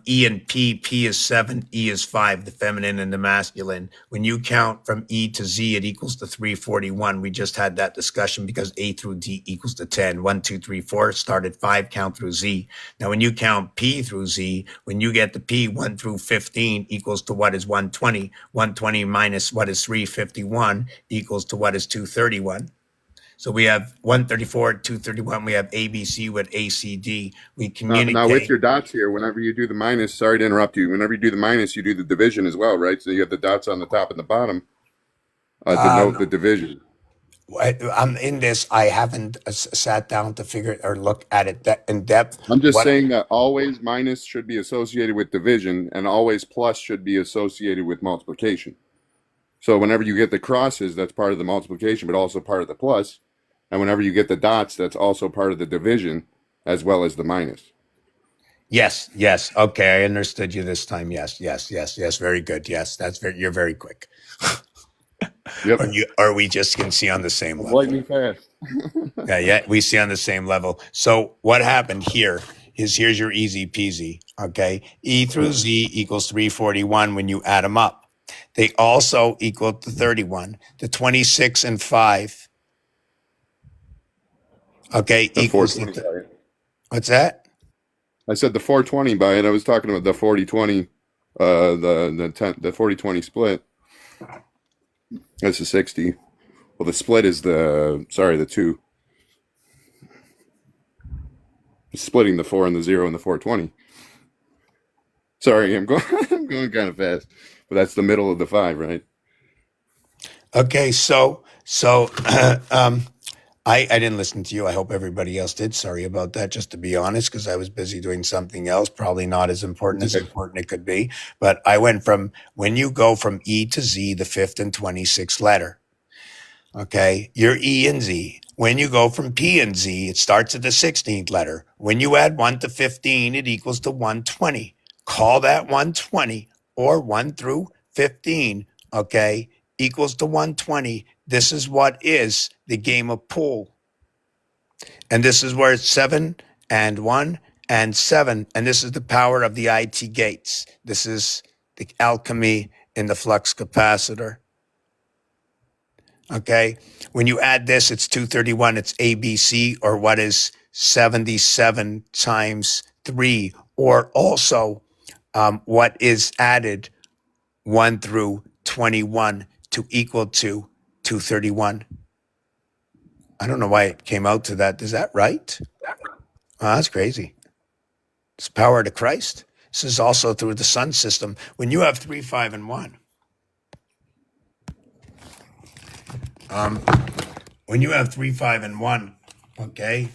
E and P is 7, E is 5, the feminine and the masculine. When you count from E to Z, it equals to 341. We just had that discussion because A through D equals to 10. 1, 2, 3, 4, start at 5, count through Z. Now, when you count P through Z, when you get to P, 1 through 15 equals to what is 120. 120 minus what is 351 equals to what is 231. So we have 134, 231. We have ABC with ACD. We Now with communicate. your dots here, whenever you do the minus, sorry to interrupt you. Whenever you do the minus, you do the division as well, right? So you have the dots on the top and the bottom denote the division. I'm in this. I haven't sat down to figure it or look at it in depth. I'm just What? saying that always minus should be associated with division and always plus should be associated with multiplication. So whenever you get the crosses, that's part of the multiplication, but also part of the plus. And whenever you get the dots, that's also part of the division as well as the minus. Yes, yes. Okay, I understood you this time. Yes, yes, yes, yes. Very good. Yes, you're very quick. Yep. Or we just can see on the same level. Lightning fast. Yeah, we see on the same level. So what happened here is here's your easy peasy. Okay, E through Z equals 341 when you add them up. They also equal to 31. The 26 and 5. Okay, The equals 420 to, by it. what's that? I said the 420 by it. I was talking about the 40-20, the 40-20 split. That's the 60. Well, the split is the 2. It's splitting the 4 and the 0 and the 420. Sorry, I'm going I'm going kind of fast. But that's the middle of the 5, right? Okay, so I didn't listen to you. I hope everybody else did. Sorry about that, just to be honest, because I was busy doing something else, probably not as Okay. important it could be. But I went from when you go from E to Z, the fifth and 26th letter, okay, you're E and Z. When you go from P and Z, it starts at the 16th letter. When you add 1 to 15, it equals to 120. Call that 120 or 1 through 15, okay, equals to 120. This is what is the game of pool. And this is where it's 7 and 1 and 7. And this is the power of the IT gates. This is the alchemy in the flux capacitor. Okay. When you add this, it's 231. It's ABC, or what is 77 times 3, or also what is added 1 through 21 to equal to 231. I don't know why it came out to that. Is that right? Oh, that's crazy. It's the power to Christ. This is also through the sun system. When you have 3, 5, and 1, when you have 3, 5, and 1, okay,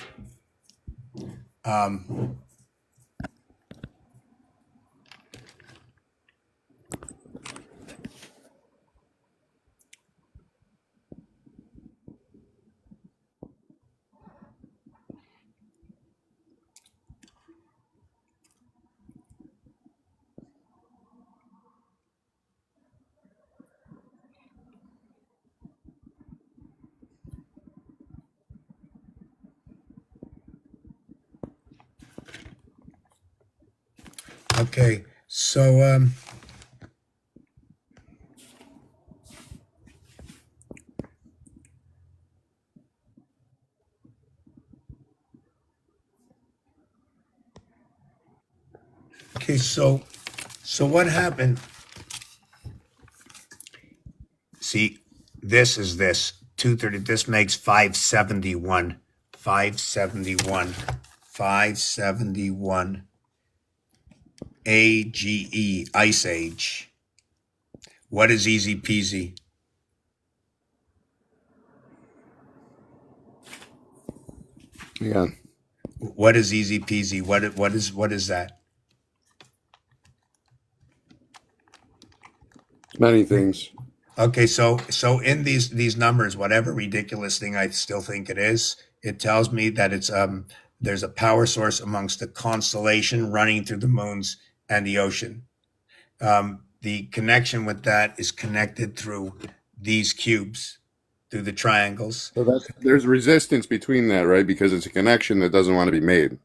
okay, so okay, so what happened? See, this is this 230. This makes 571, 571, 571. AGE, Ice Age. What is easy peasy? Yeah. What is easy peasy? What is that? Many things. Okay, so in these numbers, whatever ridiculous thing I still think it is, it tells me that it's there's a power source amongst the constellation running through the moons and the ocean. The connection with that is connected through these cubes, through the triangles. So there's resistance between that, right? Because it's a connection that doesn't want to be made.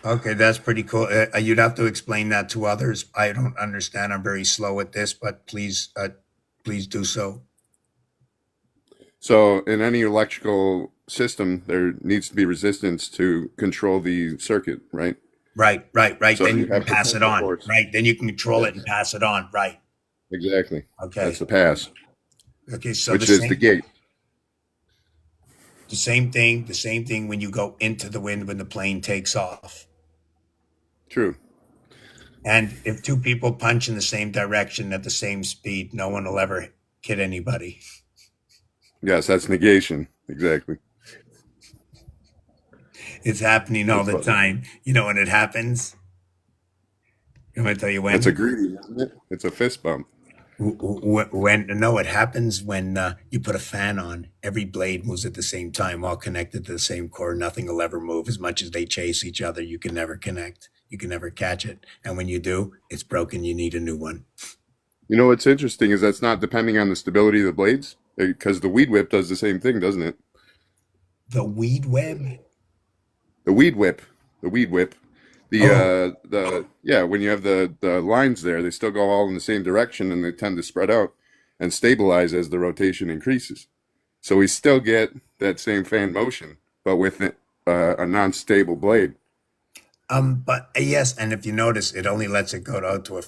Okay, that's pretty cool. You'd have to explain that to others. I don't understand. I'm very slow at this, but please do so. So in any electrical system, there needs to be resistance to control the circuit, right? Right. So Then you you can have to pass put it the on. force. Right. Then you can control it Yes. and pass it on. Right. Exactly. Okay. That's the pass, Okay. So which is the gate. the same thing when you go into the wind when the plane takes off. True. And if two people punch in the same direction at the same speed, no one will ever hit anybody. Yes, that's negation. Exactly. It's happening all That's the what, time. You know when it happens? I'm going to tell you that's a when. greeting, isn't it? It's a fist bump. When no, it happens when you put a fan on. Every blade moves at the same time, all connected to the same core. Nothing will ever move. As much as they chase each other, you can never connect. You can never catch it. And when you do, it's broken. You need a new one. You know what's interesting is that's not depending on the stability of the blades, because the weed whip does the same thing, doesn't it? The weed web. The weed whip, the weed whip, Oh, when you have the lines there, they still go all in the same direction and they tend to spread out and stabilize as the rotation increases. So we still get that same fan motion, but with a non-stable blade. but yes, and if you notice, it only lets it go out to a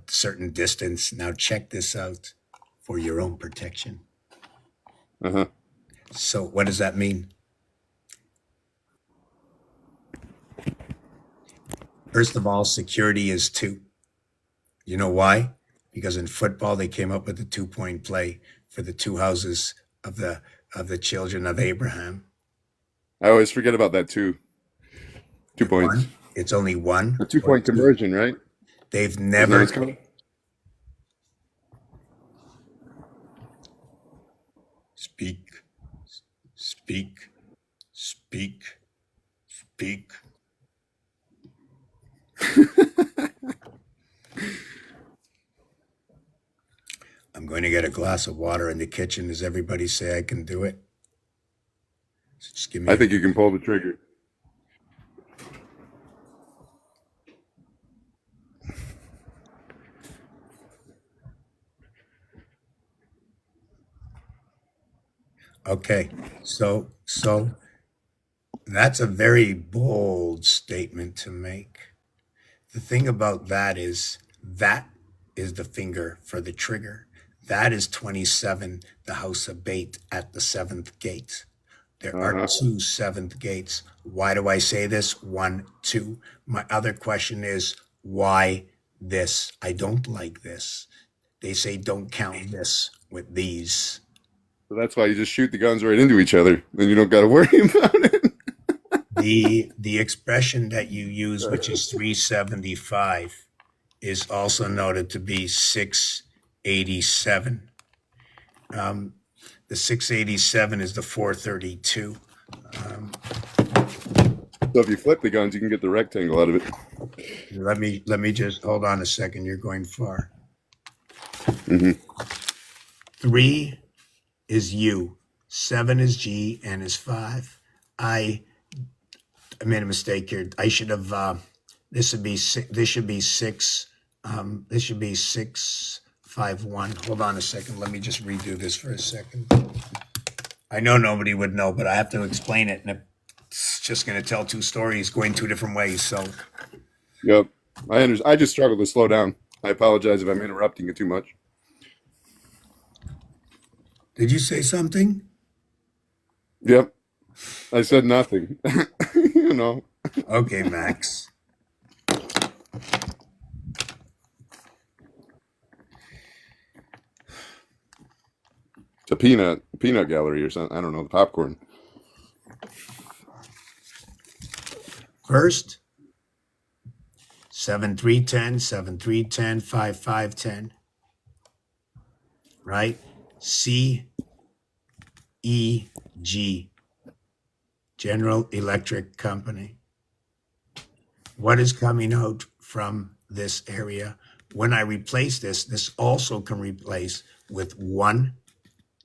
certain distance. Now check this out for your own protection. Uh-huh. So what does that mean? First of all, security is 2. You know why? Because in football they came up with the 2-point play for the two houses of of the children of Abraham? I always forget about that too. 2 points. One. It's only one. A 2 point conversion, right? They've Isn't that never. what's called? Speak, speak, speak, speak. I'm going to get a glass of water in the kitchen. Does everybody say I can do it? So just give me. I think you can pull the trigger. Okay, so that's a very bold statement to make. The thing about that is the finger for the trigger. That is 27, the house of bait at the seventh gate. There are two seventh gates. Why do I say this? 1, 2. My other question is, why this? I don't like this. They say don't count this with these. So that's why you just shoot the guns right into each other. Then you don't got to worry about it. The expression that you use, which is 375, is also noted to be 687. The 687 is the 432. So if you flip the guns, you can get the rectangle out of it. Let me just hold on a second. You're going far. Mm-hmm. 3 is U, 7 is G, and is 5. I made a mistake here. I should have. This should be 6. This should be 6. This should be 651. Hold on a second. Let me just redo this for a second. I know nobody would know, but I have to explain it, and it's just going to tell two stories going two different ways. So, Yep. I just struggle to slow down. I apologize if I'm interrupting you too much. did you say something? Yep. I said nothing. You know. Okay, Max. It's a peanut gallery or something. I don't know, the popcorn. First, 7 3 10, 7 3 10, 5 5 10. Right? C E G. General Electric Company. What is coming out from this area? When I replace this also can replace with 1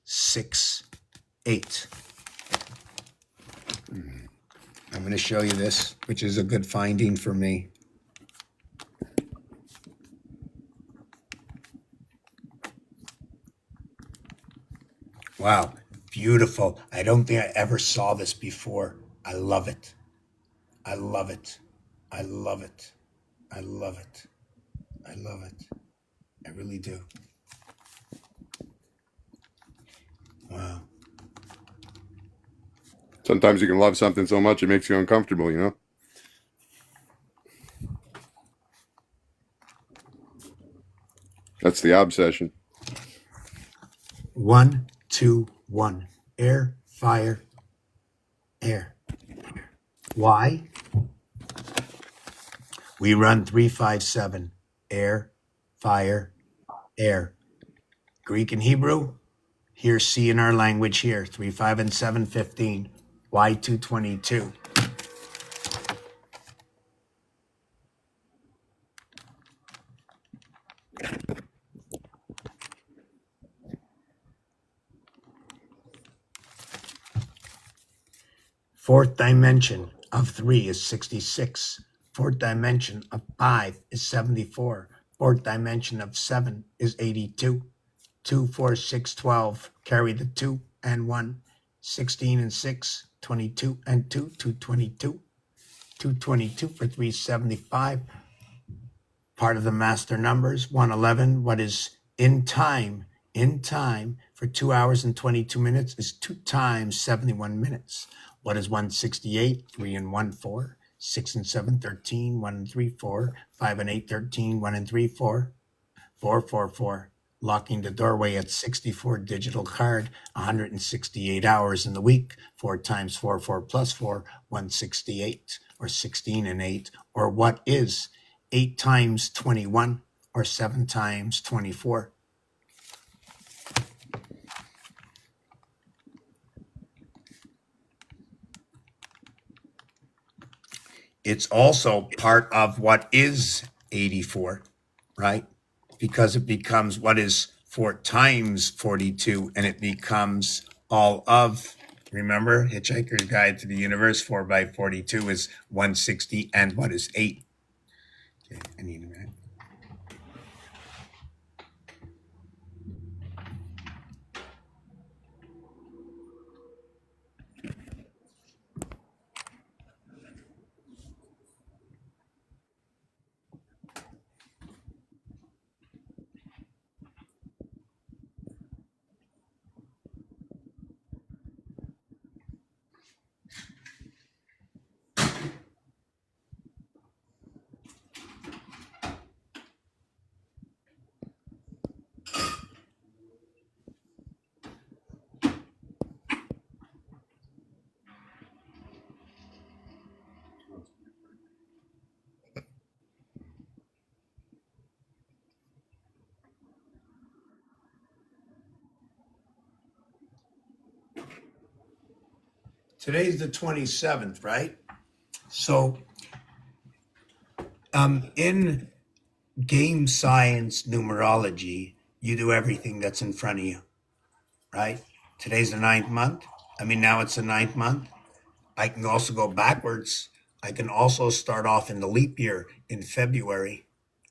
6 8. I'm going to show you this, which is a good finding for me. Wow, beautiful. I don't think I ever saw this before. I love it. I love it. I love it. I love it. I love it. I really do. Wow. Sometimes you can love something so much it makes you uncomfortable, you know? That's the obsession. 1 2 1. Air, fire, air. Why? We run 3 5 7. Air, fire, air. Greek and Hebrew. Here's C in our language here. 3 5 and 7 15. Why 222? Fourth dimension of 3 is 66. Fourth dimension of 5 is 74. Fourth dimension of 7 is 82. 2, 4, 6, 12. Carry the 2 and 1. 16 and 6. 22 and 2. 222. 222 for 375. Part of the master numbers. 111. What is in time? In time for 2 hours and 22 minutes is 2 times 71 minutes. What is 168? 3 and 1, 4. 6 and 7, 13. 1 and 3, 4. 5 and 8, 13. 1 and 3, 4. 4, 4, 4. locking the doorway at 64 digital card, 168 hours in the week, 4 times 4, 4 plus 4, 168, or 16 and 8, or what is 8 times 21, or 7 times 24? It's also part of what is 84, right? Because it becomes what is 4 times 42, and it becomes all of, remember, Hitchhiker's Guide to the Universe, 4 by 42 is 160, and what is 8? Okay, I need a minute. Today's the 27th, right? So in game science numerology, you do everything that's in front of you, right? Today's the 9th month. Now it's the 9th month. I can also go backwards. I can also start off in the leap year in February,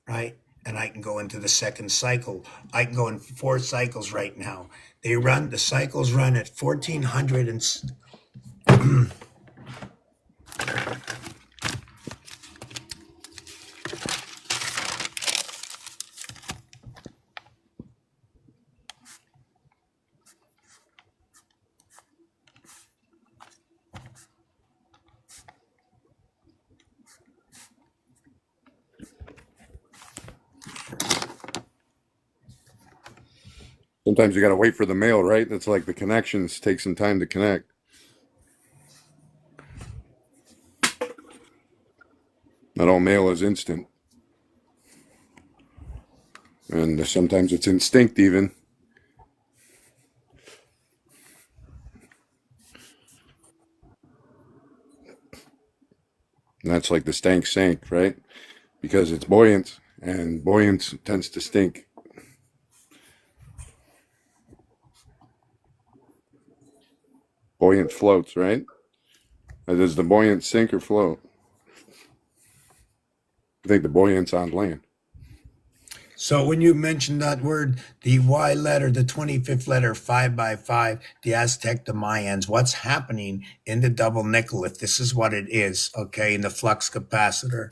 right? And I can go into the second cycle. I can go in 4 cycles right now. The cycles run at 1400 and Sometimes you got to wait for the mail, right? That's like the connections take some time to connect. Not all mail is instant. And sometimes it's instinct even. And that's like the stank sink, right? Because it's buoyant, and buoyance tends to stink. Buoyant floats, right? Does the buoyant sink or float? I think the buoyant's on land. So when you mentioned that word, the Y letter, the 25th letter, 5 by 5, the Aztec, the Mayans, what's happening in the double nickel, if this is what it is, okay, in the flux capacitor,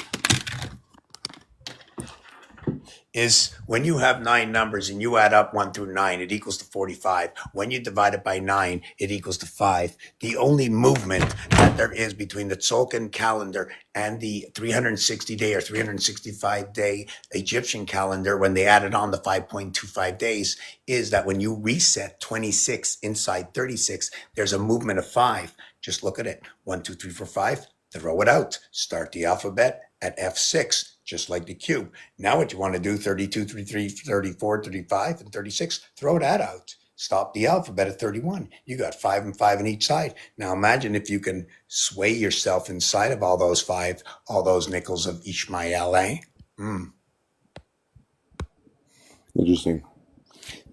is when you have 9 numbers and you add up 1 through 9, it equals to 45. When you divide it by 9, it equals to 5. The only movement that there is between the Tzolk'in calendar and the 360-day or 365-day Egyptian calendar, when they added on the 5.25 days, is that when you reset 26 inside 36, there's a movement of 5. Just look at it. 1, 2, 3, 4, 5. Throw it out. Start the alphabet at F6, just like the cube. Now what you want to do, 32, 33, 34, 35, and 36, throw that out. Stop the alphabet at 31. You got 5 and 5 on each side. Now imagine if you can sway yourself inside of all those 5, all those nickels of Ishmael, eh? Interesting.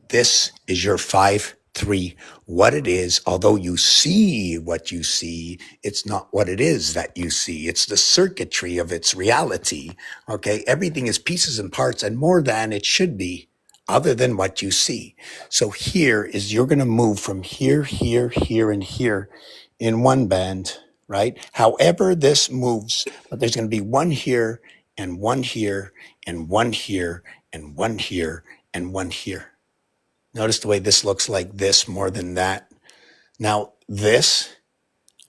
This is your 5-3. What it is, although you see what you see, it's not what it is that you see. It's the circuitry of its reality. Okay, everything is pieces and parts and more than it should be, other than what you see. So here is, you're going to move from here, here, here, and here in one band, right? However this moves, but there's going to be one here and one here and one here and one here and one here. Notice the way this looks like this more than that. Now this,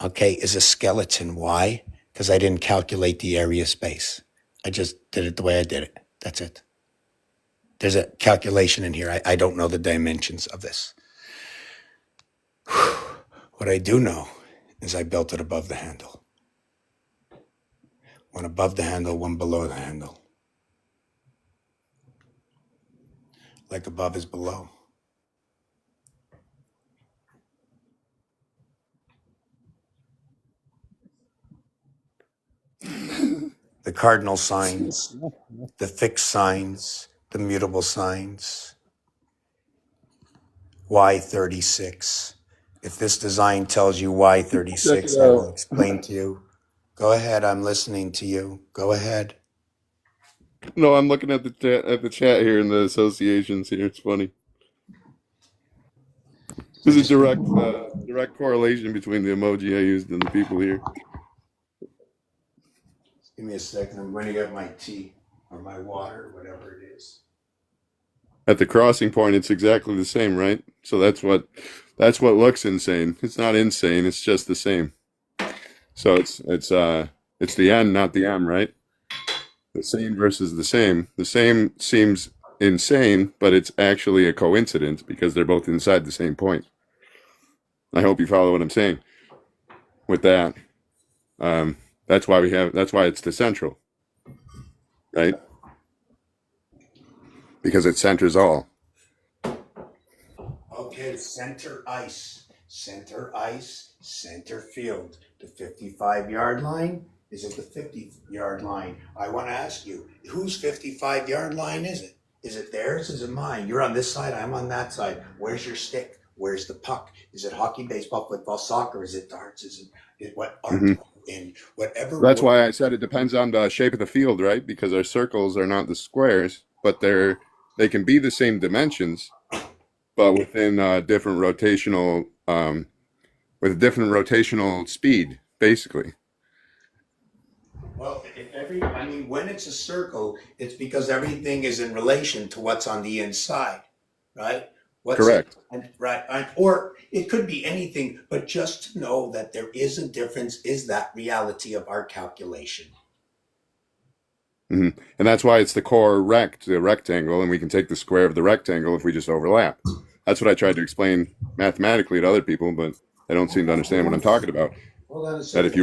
okay, is a skeleton. Why? Because I didn't calculate the area space. I just did it the way I did it. That's it. There's a calculation in here. I don't know the dimensions of this. What I do know is I built it above the handle. One above the handle, one below the handle. Like above is below. The cardinal signs, the fixed signs, the mutable signs. Y36. If this design tells you Y36, I will explain to you. Go ahead, I'm listening to you. Go ahead. No, I'm looking at the chat here in the associations here. It's funny. There's a direct correlation between the emoji I used and the people here. Give me a second. I'm going to get my tea or my water, whatever it is. At the crossing point, it's exactly the same, right? So that's what looks insane. It's not insane. It's just the same. So it's the N, not the M, right? The same versus the same. The same seems insane, but it's actually a coincidence because they're both inside the same point. I hope you follow what I'm saying with that. That's why it's the central, right? Because it centers all. Okay, center ice, center field. The 55-yard line, is it the 50-yard line? I want to ask you, whose 55-yard line is it? Is it theirs? Is it mine? You're on this side, I'm on that side. Where's your stick? Where's the puck? Is it hockey, baseball, football, soccer? Is it darts? Is it what art? Mhm. And whatever. That's why I said it depends on the shape of the field, right? Because our circles are not the squares, but they can be the same dimensions, but within different rotational with different rotational speed, basically. Well, when it's a circle, it's because everything is in relation to what's on the inside, right? Correct. Or it could be anything, but just to know that there is a difference is that reality of our calculation. And that's why it's the core the rectangle, and we can take the square of the rectangle if we just overlap. That's what I tried to explain mathematically to other people, but they don't seem to understand what I'm talking about. Hold on a That second. if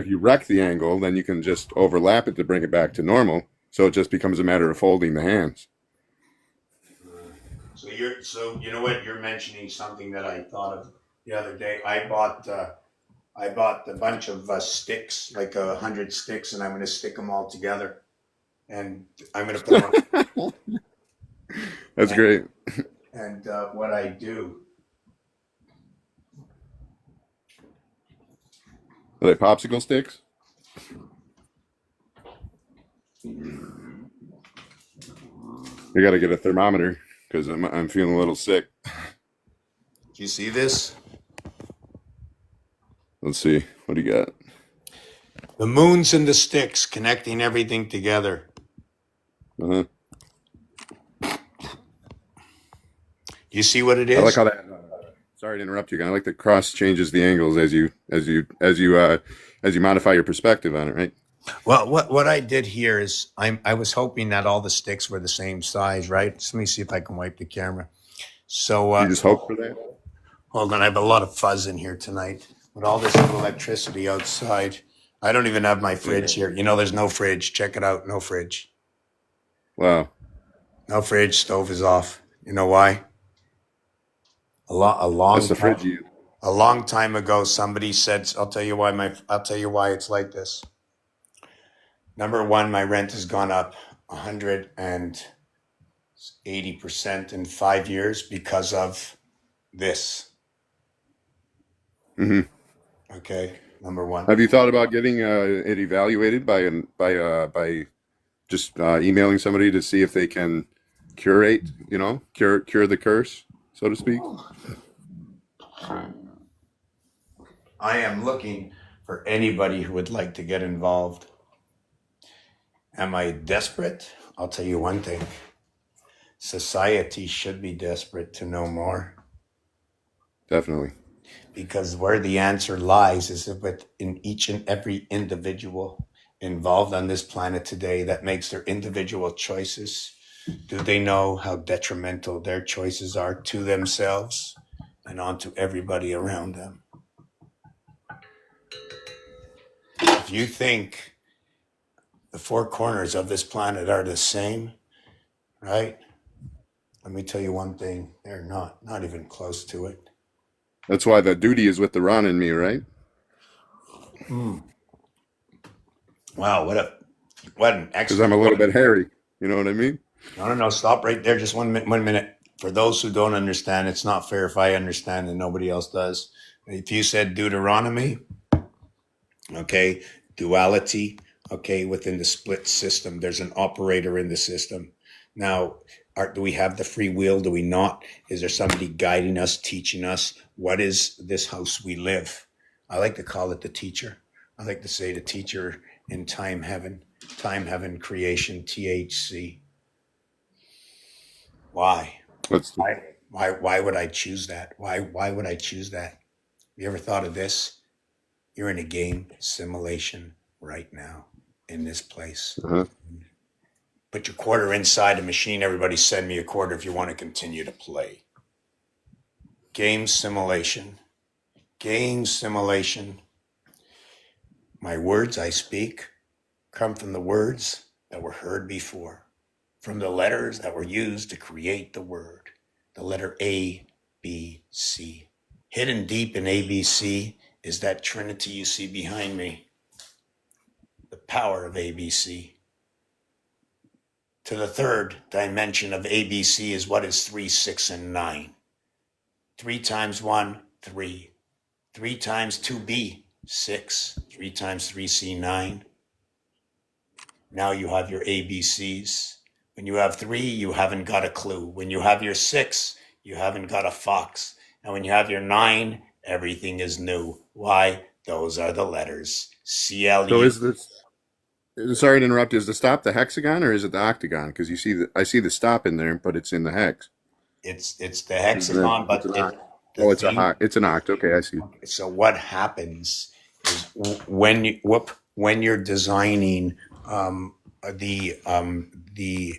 you rect the angle, then you can just overlap it to bring it back to normal. So it just becomes a matter of folding the hands. So you know what, you're mentioning something that I thought of the other day. I bought a bunch of sticks, like 100 sticks, and I'm going to stick them all together, and I'm going to put them. That's great. And what I do, Are they popsicle sticks? We got to get a thermometer because I'm feeling a little sick. do you see this? Let's see. What do you got? The moons and the sticks connecting everything together. Uh-huh. You see what it is? I like how that. Sorry to interrupt you. I like the cross changes the angles as you modify your perspective on it, right? Well, what I did here is I was hoping that all the sticks were the same size, right? So let me see if I can wipe the camera. So You just hope for that. hold on, I have a lot of fuzz in here tonight with all this electricity outside. I don't even have my fridge here. There's no fridge. Check it out. No fridge. Wow. No fridge. Stove is off. You know why? A long That's the time, fridge you. a long time ago, somebody said, I'll tell you why it's like this. Number one, my rent has gone up 180% in 5 years because of this. hmm Okay, number one. Have you thought about getting it evaluated by just emailing somebody to see if they can cure the curse, so to speak? I am looking for anybody who would like to get involved. Am I desperate? I'll tell you one thing. Society should be desperate to know more, Definitely. because where the answer lies is within each and every individual involved on this planet today that makes their individual choices Do they know how detrimental their choices are to themselves and onto everybody around them? If you think the four corners of this planet are the same, right? Let me tell you one thing, they're not even close to it. That's why the duty is with the Ron and me, right? Wow, what an Because I'm excellent. a little bit hairy. You know what I mean? No, stop right there. Just 1 minute. 1 minute. For those who don't understand, it's not fair if I understand and nobody else does. If you said Deuteronomy, okay, duality, okay, within the split system, there's an operator in the system. Now, do we have the free will? Do we not? Is there somebody guiding us, teaching us? What is this house we live? I like to call it the teacher. I like to say the teacher in time heaven, creation, THC. Why? Let's Why would I choose that? Why would I choose that? You ever thought of this? You're in a game simulation right now in this place. uh Put your quarter inside a machine. Everybody send me a quarter if you want to continue to play. Game simulation. Game simulation. My words I speak come from the words that were heard before, from the letters that were used to create the word, the letter A, B, C. Hidden deep in ABC is that trinity you see behind me, the power of ABC. To the third dimension of ABC is what is 3, 6, and 9. 3 times 1, 3. 3 times 2B, 6. 3 times 3C, 9. Now you have your ABCs. When you have 3, you haven't got a clue. When you have your 6, you haven't got a fox. And when you have your 9, everything is new. Why? Those are the letters. CLU. So is this? Sorry to interrupt. Is the stop the hexagon or is it the octagon? Because you see I see the stop in there, but it's in the hex. It's the hexagon, but It's an it's an oct. Okay, I see. So what happens is when you're designing the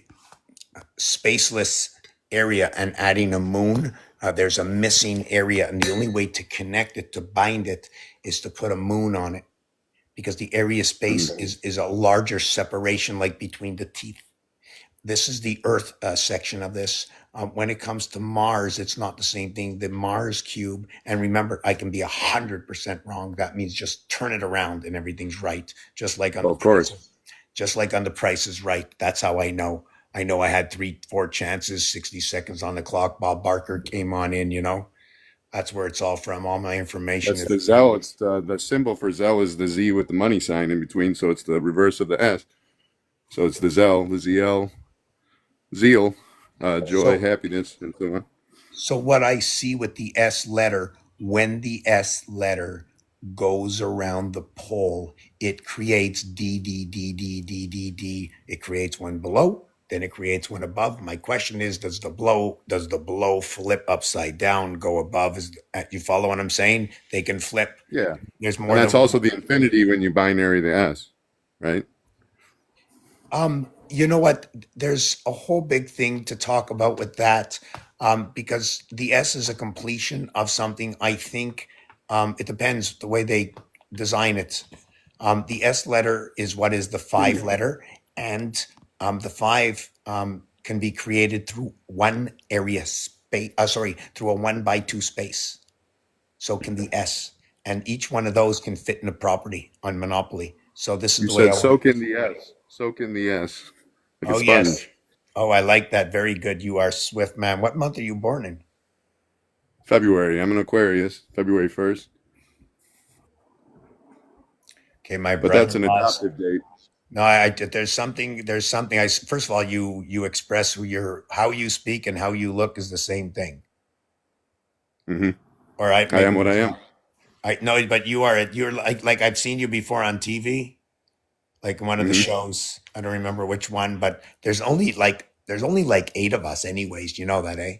spaceless area and adding a moon, there's a missing area, and the only way to connect it, to bind it, is to put a moon on it, because the area space is a larger separation, like between the teeth. This is the Earth section of this. When it comes to Mars, it's not the same thing. The Mars cube, and remember, I can be 100% wrong. That means just turn it around and everything's right. Just like on Of course. just like on The Price is Right. That's how I know. I know I had 4 chances, 60 seconds on the clock. Bob Barker came on in. That's where it's all from. All my information. That's the Zell. It's the symbol for Zell is the Z with the money sign in between, so it's the reverse of the S. So it's the Zell, the ZL, zeal, joy, happiness, and so on. So what I see with the S letter, when the S letter goes around the pole, it creates D, D, D, D, D, D, D. It creates one below, then it creates one above. My question is, does the below flip upside down, go above? You follow what I'm saying? They can flip. Yeah. There's more And that's than also the infinity when you binary the S, right? You know what? There's a whole big thing to talk about with that, because the S is a completion of something. I think it depends the way they design it. The S letter is what is the 5 letter, and the 5 can be created through one area space. Through a 1x2 space. So can the S, and each one of those can fit in a property on Monopoly. So this is You the way said soak in the S. Soak in the S. Like a Oh, sponge. yes. Oh, I like that. Very good. You are swift, man. What month are you born in? February. I'm an Aquarius. February 1st. Okay, my But that's an brother-in-law's. adoptive date. No, there's something. First of all, you express how you speak and how you look is the same thing. hmm All right. I am what I am. I know, but you're like I've seen you before on TV, like one of the hmm shows. I don't remember which one, but there's only like 8 of us, anyways. You know that, eh?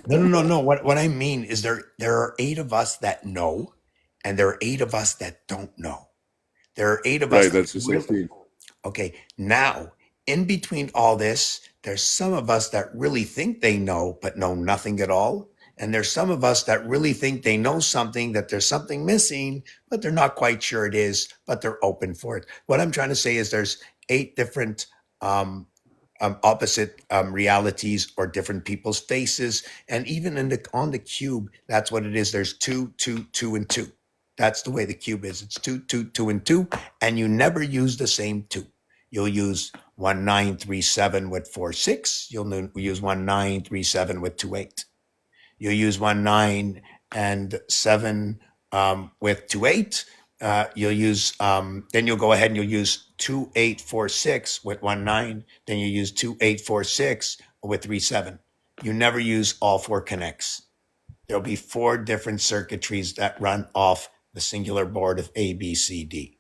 No. What I mean is there are 8 of us that know, and there are 8 of us that don't know. There are 8 of us Right, that's that the really. 16. Okay, now in between all this, there's some of us that really think they know, but know nothing at all. And there's some of us that really think they know something, that there's something missing, but they're not quite sure it is, but they're open for it. What I'm trying to say is there's 8 different opposite realities or different people's faces. And even on the cube, that's what it is. There's 2, 2, 2, and 2. That's the way the cube is. It's 2, 2, 2, and 2. And you never use the same 2. You'll use 1937 with 46. You'll use 1937 with 28. You'll use 19 and 7 with 28. You'll use then you'll go ahead and you'll use 2846 with 19. Then you use 2846 with 37. You never use all 4 connects. There'll be 4 different circuitries that run off the singular board of A, B, C, D.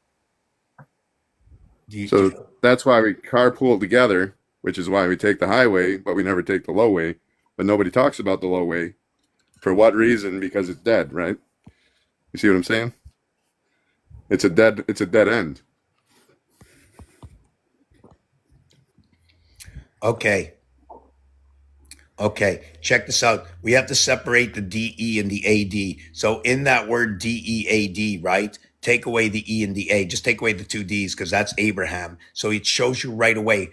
So that's why we carpool together, which is why we take the highway, but we never take the low way. But nobody talks about the low way. For what reason? Because it's dead, right? You see what I'm saying? It's a dead end. Okay. Check this out. We have to separate the DE and the AD. So in that word DEAD, right? Take away the E and the A. Just take away the 2 Ds because that's Abraham. So it shows you right away.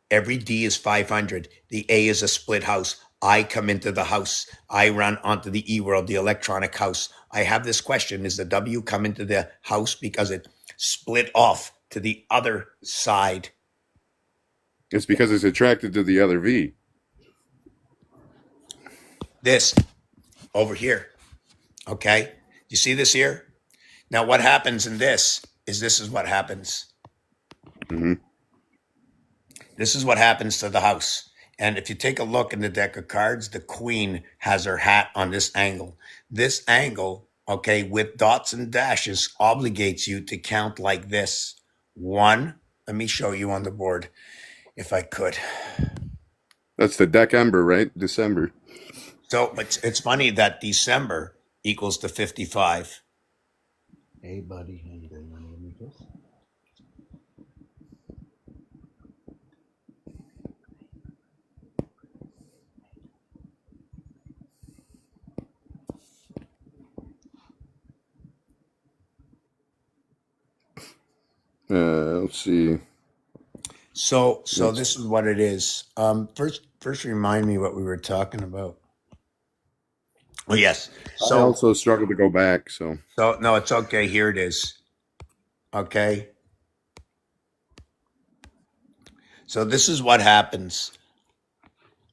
Every D is 500. The A is a split house. I come into the house. I run onto the E world, the electronic house. I have this question. Is the W come into the house because it split off to the other side? It's because it's attracted to the other V. This over here. Okay. You see this here? Now what happens in this is what happens. Mm-hmm. This is what happens to the house. And if you take a look in the deck of cards, the queen has her hat on this angle. This angle, okay, with dots and dashes obligates you to count like this. 1, let me show you on the board if I could. That's the December, right? December. So it's funny that December equals to 55. Hey, buddy, how you doing? Want to give me this? Let's see. So this is what it is. First remind me what we were talking about. Oh, yes. I So also struggle to go back. So no, it's okay. Here it is. Okay. So this is what happens.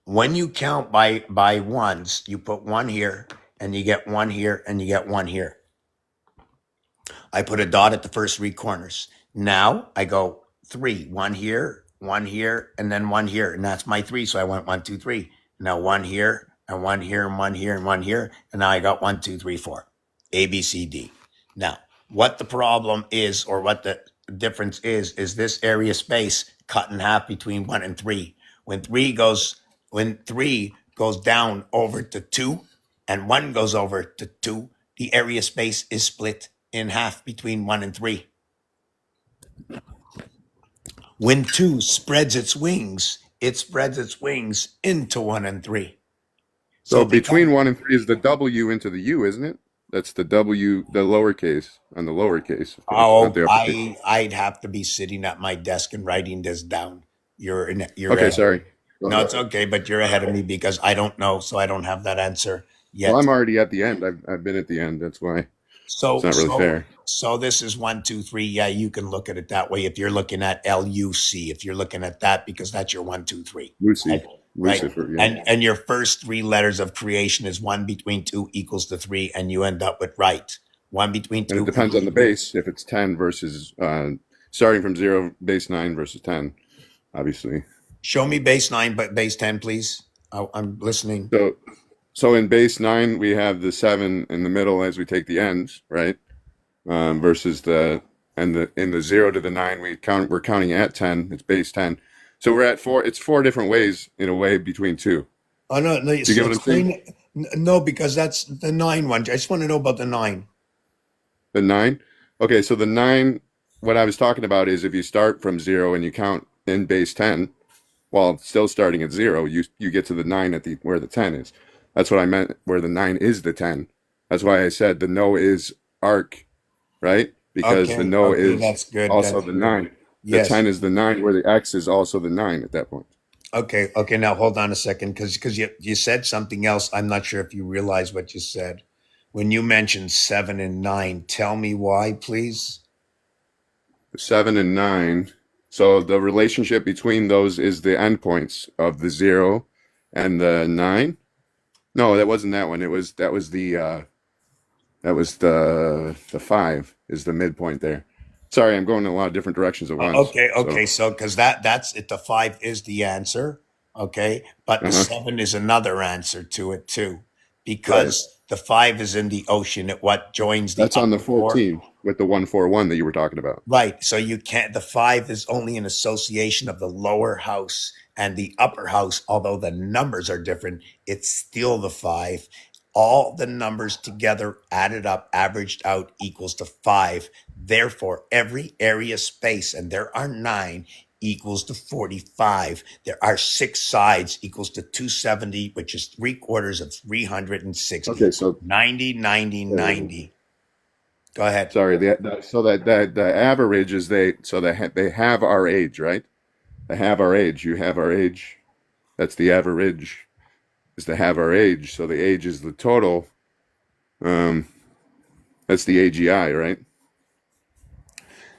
When you count by ones, you put 1 here and you get 1 here and you get 1 here. I put a dot at the first 3 corners. Now I go 3, 1 here, and then 1 here. And that's my 3. So I went 1, 2, 3. Now 1 here and 1 here and 1 here and 1 here. And now I got 1, 2, 3, 4. A, B, C, D. Now, what the problem is or what the difference is this area space cut in half between 1 and 3. When 3 goes down over to 2 and 1 goes over to 2, the area space is split in half between 1 and 3. When 2 spreads its wings, it spreads its wings into 1 and 3. So between 1 and 3 is the W into the U, isn't it? That's the W, the lowercase on the lowercase. Oh, not the uppercase. I'd have to be sitting at my desk and writing this down. You're Okay, ahead. sorry. Go No, ahead. it's okay, but you're ahead of me because I don't know, so I don't have that answer Well, yet. I'm already at the end. I've been at the end. That's why So it's not really fair. so this is 1, 2, 3. Yeah, you can look at it that way if you're looking at LUC. If you're looking at that because that's your 1, 2, 3. Lucy, Right. Lucifer. Yeah. And your first 3 letters of creation is 1 between 2 equals to 3, and you end up with right. 1 between And 2. it depends on the base. If it's 10 versus starting from 0, base 9 versus 10, obviously. Show me base 9, but base 10, please. I'm listening. So in base 9 we have the 7 in the middle as we take the ends, right? Versus in the 0 to the 9 we're counting at 10. It's base 10. So we're at 4. It's 4 different ways in a way between 2. Oh no, Do you get what I'm saying? No, because that's the 9 one. I just want to know about the 9. The 9. Okay, so the 9. What I was talking about is if you start from 0 and you count in base 10, while still starting at 0, you get to the 9 at the where the 10 is. That's what I meant, where the 9 is the 10. That's why I said the no is arc, right? Because the Okay, no okay, is that's good. also That's the good. 9. The Yes. 10 is the 9, where the X is also the 9 at that point. Okay, okay. Now hold on a second, because you said something else. I'm not sure if you realize what you said when you mentioned 7 and 9. Tell me why, please. 7 and 9. So the relationship between those is the endpoints of the 0 and the 9. No, that wasn't that one. That was the 5 is the midpoint there. Sorry, I'm going in a lot of different directions at once. Okay, So, okay. So because that's it, the 5 is the answer. Okay, but the uh-huh. 7 is another answer to it too, Right. because the 5 is in the ocean. It what joins the That's on the upper four. 14 with the 141 that you were talking about. Right. So you can't, the 5 is only an association of the lower house and the upper house, although the numbers are different, it's still the 5. All the numbers together added up, averaged out equals to 5. Therefore, every area space, and there are 9, equals to 45. There are 6 sides equals to 270, which is 3/4 of 360. Okay, so 90, 90, 90. Go ahead. sorry, so that the average is they have our age, right? They have our age. You have our age. That's the average is to have our age. So the age is the total. Um, that's the AGI, right?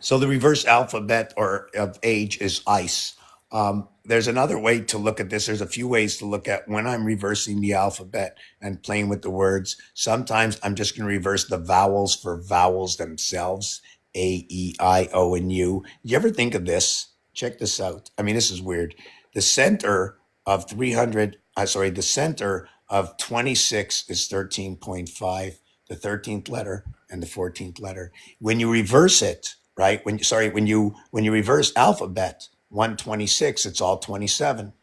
So the reverse alphabet or of age is ice. There's another way to look at this. There's a few ways to look at when I'm reversing the alphabet and playing with the words. Sometimes I'm just going to reverse the vowels for vowels themselves. A, E, I, O, and U. You ever think of this? Check this out. I mean, this is weird. The center of 300, the center of 26 is 13.5, the 13th letter and the 14th letter. When you reverse it, right? When you reverse alphabet 126, it's all 27.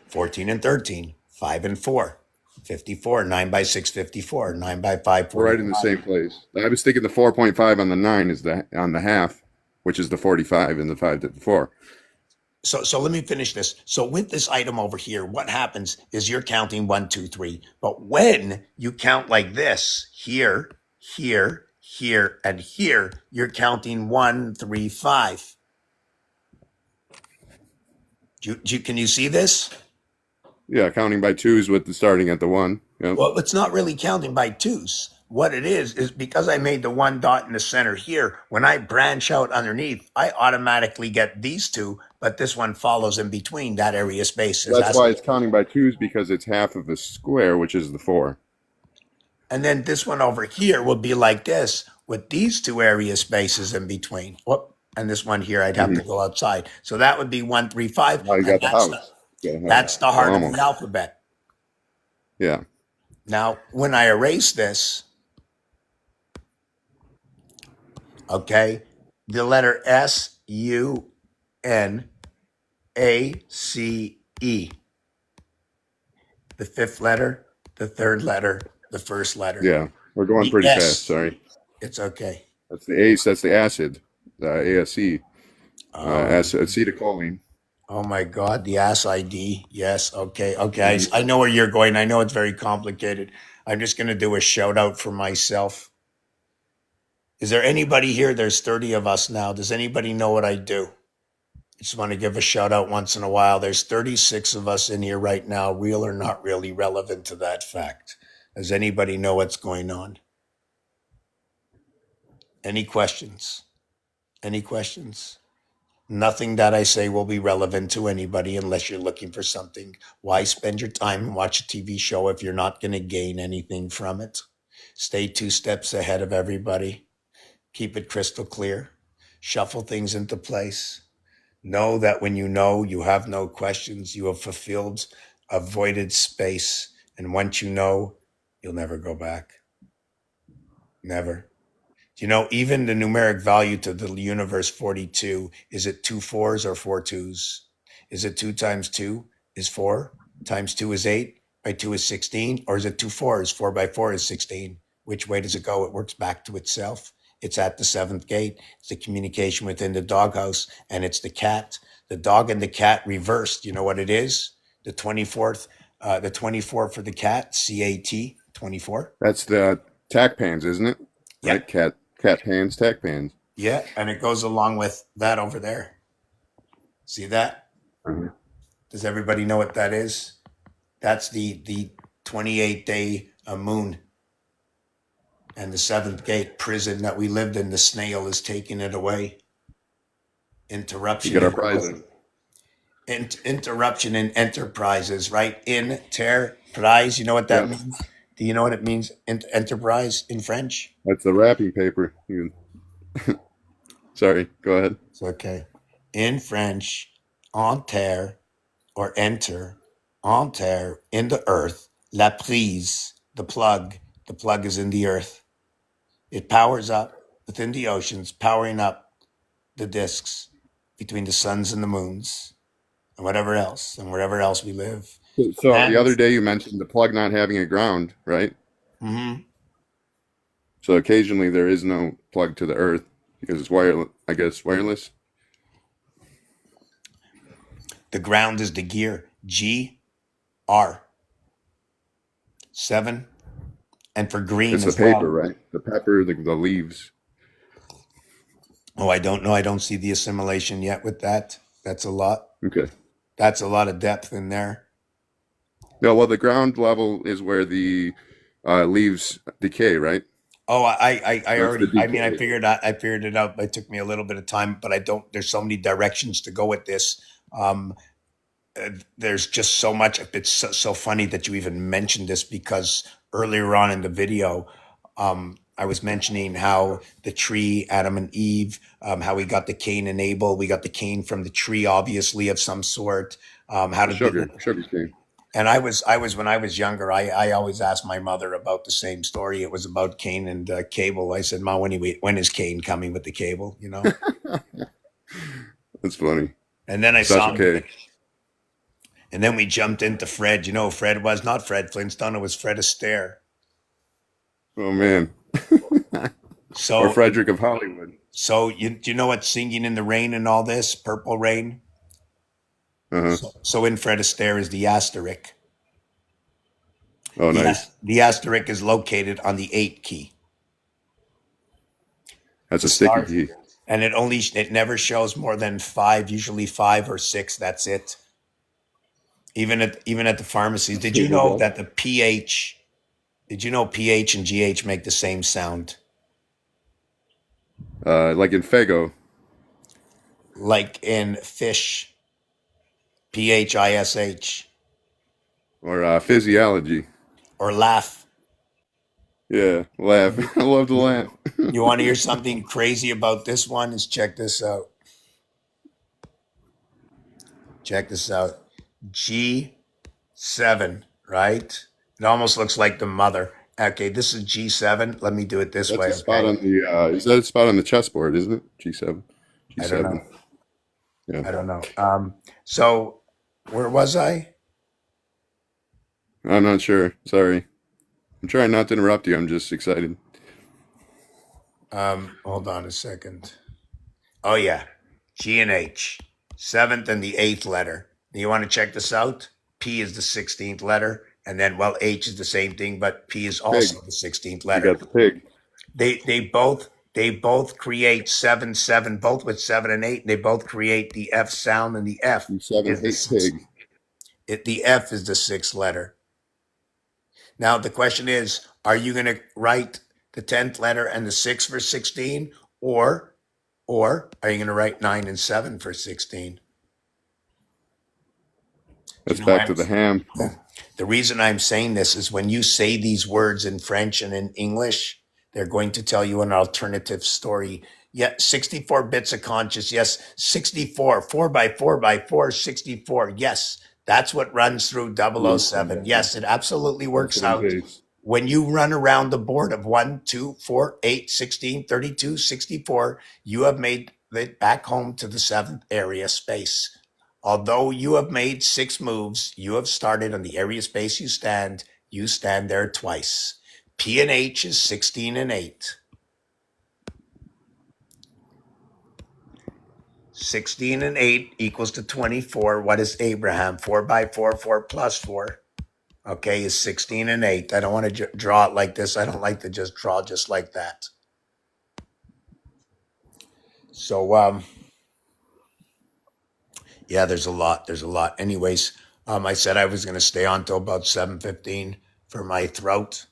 14 and 13, 5 and 4, 54, 9 by 6, 54, 9 by 5, We're right in the 45. same place. I was thinking the 4.5 on the 9 is the on the half, which is the 45, and the 5 to the 4. So let me finish this. So with this item over here, what happens is you're counting 1, 2, 3. But when you count like this, here, here, here, and here, you're counting 1, 3, 5. Can you see this? Yeah, counting by twos with the starting at the 1. Yep. Well, it's not really counting by twos. What it is because I made the 1 dot in the center here, when I branch out underneath, I automatically get these 2, but this one follows in between that area space. That's why it's counting by twos, because it's half of the square, which is the 4. And then this one over here will be like this with these 2 area spaces in between. Whoop. And this one here, I'd have to go outside. So that would be 1, 3, 5. Now you got the house. That's the heart of Almost. the alphabet. Yeah. Now, when I erase this, okay, the letter S, U, N, A, C, E. The 5th letter, the 3rd letter, the 1st letter. Yeah. We're going The pretty S. fast. Sorry. It's okay. That's the ACE. That's the acid. The ASE. Oh, Acetylcholine. oh my God, the ass ID. Yes. Okay. Okay. I know where you're going. I know it's very complicated. I'm just going to do a shout out for myself. Is there anybody here? There's 30 of us now. Does anybody know what I do? I just want to give a shout out once in a while. There's 36 of us in here right now, real or not really relevant to that fact. Does anybody know what's going on? Any questions? Any questions? Nothing that I say will be relevant to anybody unless you're looking for something. Why spend your time and watch a TV show if you're not going to gain anything from it? Stay 2 steps ahead of everybody. Keep it crystal clear. Shuffle things into place. Know that when you have no questions, you have fulfilled a voided space. And once you know, you'll never go back. Never. Even the numeric value to the universe 42, is it 2 4s or 4 2s? Is it 2 times 2 is 4? Times 2 is 8? By 2 is 16? Or is it 2 4s? 4 by 4 is 16. Which way does it go? It works back to itself. It's at the seventh gate. It's the communication within the doghouse, and it's the cat. The dog and the cat reversed. You know what it is? The 24th, the 24 for the cat, CAT, 24. That's the tack pans, isn't it? Yeah. Right? Cat pans, tack pans. Yeah, and it goes along with that over there. See that? Mhm. Does everybody know what that is? That's the 28-day moon and the seventh gate prison that we lived in. The snail is taking it away. You Interruption. get our prize. Interruption in enterprises, right? Enterprise. You know what that Yeah. means? Do you know what it means? Enterprise in French? That's the wrapping paper. Sorry, go ahead. It's okay. In French, enter or enter, enter in the earth, la prise, the plug. The plug is in the earth. It powers up within the oceans, powering up the disks between the suns and the moons and whatever else and wherever else we live. So And the other day you mentioned the plug not having a ground, right? mhm, So occasionally there is no plug to the earth because it's wireless. I guess wireless. the ground is the gear. GR 7. And for green It's the as well. paper, right? The pepper, the leaves. Oh, I don't know. I don't see the assimilation yet with that. That's a lot. Okay. That's a lot of depth in there. No, well, the ground level is where the leaves decay, right? Oh, I That's already. the I mean, decay. I figured it out. But it took me a little bit of time. But I don't. There's so many directions to go with this. There's just so much. It's so funny that you even mentioned this because earlier on in the video, I was mentioning how the tree, Adam and Eve, how we got the Cain and Abel. We got the Cain from the tree, obviously of some sort. How The did sugar cane. And I was when I was younger, I always asked my mother about the same story. It was about Cain and cable. I said, "Ma, when is Cain coming with the cable?" You know. That's funny. And then I That's saw him, okay. and then we jumped into Fred. You know, who Fred was not Fred Flintstone. It was Fred Astaire. Oh man. Or So, Frederick of Hollywood. so do you know what singing in the rain and all this purple rain? Uh-huh. So in Fred Astaire is the asterisk. Oh, nice. The asterisk is located on the 8 key. That's The a sticky stars, key. and it never shows more than 5, usually 5 or 6. That's it. Even at the pharmacies. Did you know that the pH? Did you know pH and GH make the same sound? Like in Fago. Like in fish, PHISH, Or physiology. or laugh. Yeah, laugh. I love to laugh. You want to hear something crazy about this one? Is check this out. Check this out. G7, right? It almost looks like the mother. Okay, this is G7. Let me do it this That's way. a spot Okay. on the is that a spot on the chessboard, isn't it? G7. I don't know. G7. Yeah. I don't know. So where was I? I'm not sure. Sorry. I'm trying not to interrupt you. I'm just excited. Hold on a second. Oh yeah, G and H, 7th and the 8th letter. You want to check this out? P is the 16th letter, and then well, H is the same thing, but P is Pig. also the 16th You letter. got the pig. They both create 7 both with 7 and 8. And they both create the F sound, and the F G7, is the 8 sixth. pig. The F is the 6th letter. Now the question is, are you going to write the 10th letter and the 6 for 16, or are you going to write 9 and 7 for 16? Do you That's know why back to the ham. the reason I'm saying this is when you say these words in French and in English, they're going to tell you an alternative story. Yeah, 64 bits of conscious. Yes, 64, 4 by 4 by 4, 64. Yes, that's what runs through 007. Yes, it absolutely That's works what I'm out. base. When you run around the board of 1, 2, 4, 8, 16, 32, 64, you have made it back home to the 7th area space. Although you have made 6 moves, you have started on the area space you stand there twice. P and H is 16 and 8. 16 and 8 equals to 24. What is Abraham? 4 by 4, 4 plus 4. Okay, is 16 and 8. I don't want to draw it like this. I don't like to just draw just like that. So, yeah, there's a lot. There's a lot. Anyways, I said I was going to stay on till about 7:15 for my throat.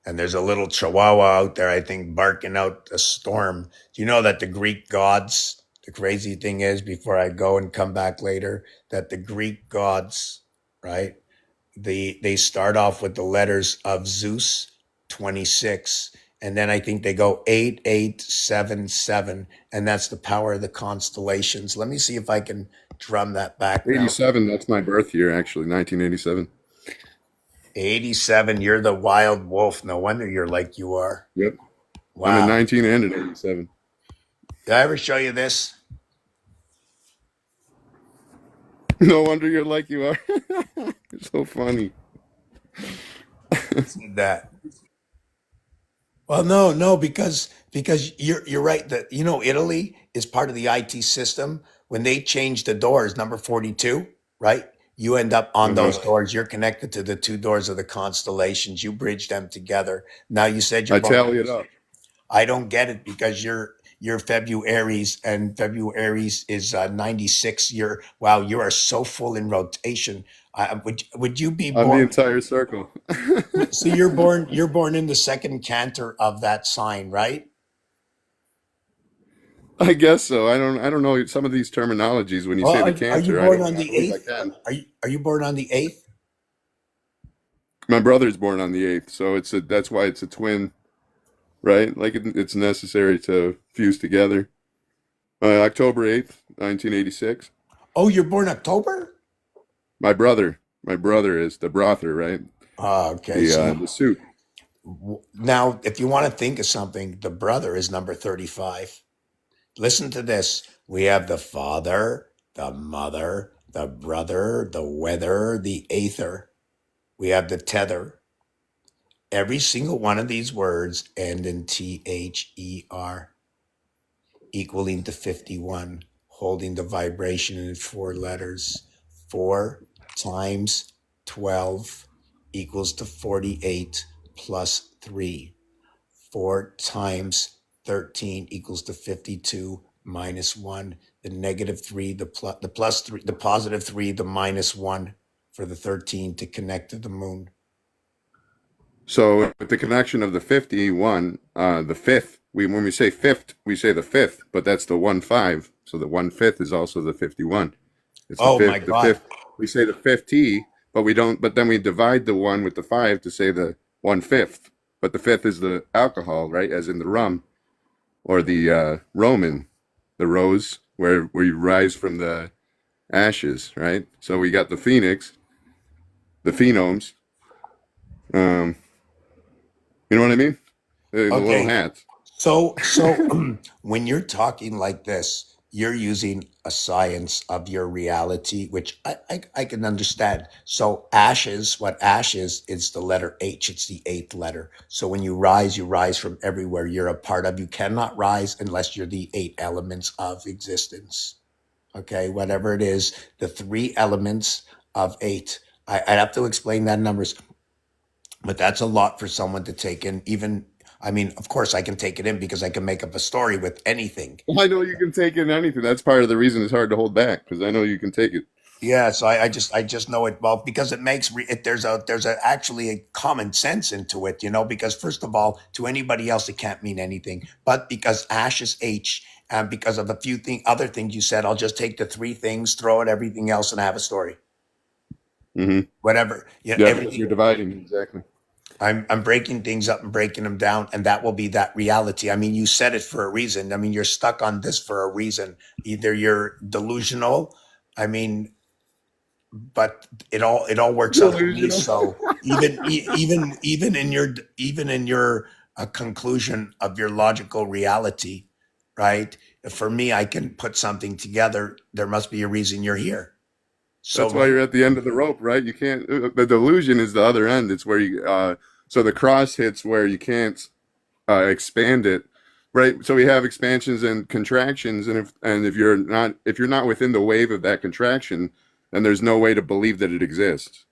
And there's a little chihuahua out there, I think, barking out a storm. Do you know that the Greek gods, the crazy thing is, before I go and come back later, that the Greek gods, right, they start off with the letters of Zeus, 26, and then I think they go 8877, and that's the power of the constellations. Let me see if I can drum that back now. 87. That's my birth year, actually, 1987. 87, you're the wild wolf. No wonder you're like you are. Yep. Wow. I'm in 19 and in 87. Did I ever show you this? No wonder you're like you are. It's so funny. That. Well, no, because you're right that Italy is part of the IT system. When they change the doors, number 42, right? You end up on those doors. You're connected to the two doors of the constellations. You bridge them together. Now you said you're I tally it up. I don't get it because you're February's and February's is 96. You are so full in rotation. Would you be On the born? entire circle. So you're born in the second cantor of that sign, right? I guess so. I don't know some of these terminologies when you say the Are you cancer. born I on don't the believe I 8th? can. Are you born on the 8th? My brother's born on the 8th, so that's why it's a twin, right? Like it's necessary to fuse together. October 8th, 1986. Oh, you're born October? My brother is the brother, right? Oh, okay. The suit. Now, if you want to think of something, the brother is number 35. Listen to this. We have the father, the mother, the brother, the weather, the aether. We have the tether. Every single one of these words end in THER, equaling to 51, holding the vibration in 4 letters. 4 times 12 equals to 48 plus 3. 4 times 13 equals to 52 minus 1. The negative 3, the plus 3, the positive 3, the minus 1 for the 13 to connect to the moon. So with the connection of the 51, the fifth, when we say fifth, we say the fifth, but that's the 1/5. So the 1/5 is also the 51. It's the fifth, My God. The fifth. We say the 50, but we don't. But then we divide the 1 with the 5 to say the 1/5. But the fifth is the alcohol, right? As in the rum, or the Roman, the rose, where you rise from the ashes, right? So we got the phoenix, the phenomes. You know what I mean? The little Okay. hats. So when you're talking like this, you're using a science of your reality, which I can understand. So what ash is the letter H. It's the 8th letter. So when you rise from everywhere you're a part of. You cannot rise unless you're the 8 elements of existence. Okay, whatever it is, the 3 elements of 8. I'd have to explain that in numbers, but that's a lot for someone to take in. Of course, I can take it in because I can make up a story with anything. Well, I know you can take in anything. That's part of the reason it's hard to hold back, because I know you can take it. Yeah, so I just know it well because it makes there's actually a common sense into it, because first of all, to anybody else it can't mean anything, but because ash is H, and because of a few other things you said, I'll just take the 3 things, throw at everything else, and have a story. Mm-hmm. Whatever, Yeah, everything. you're dividing exactly. I'm breaking things up and breaking them down, and that will be that reality. You said it for a reason. You're stuck on this for a reason. Either you're delusional, but it all works out for me. Delusional. So even in your conclusion of your logical reality, right? For me, I can put something together. There must be a reason you're here. So That's why you're at the end of the rope, right? You can't. The delusion is the other end. It's where you. So the cross hits where you can't expand it, right? So we have expansions and contractions, and if you're not within the wave of that contraction, then there's no way to believe that it exists.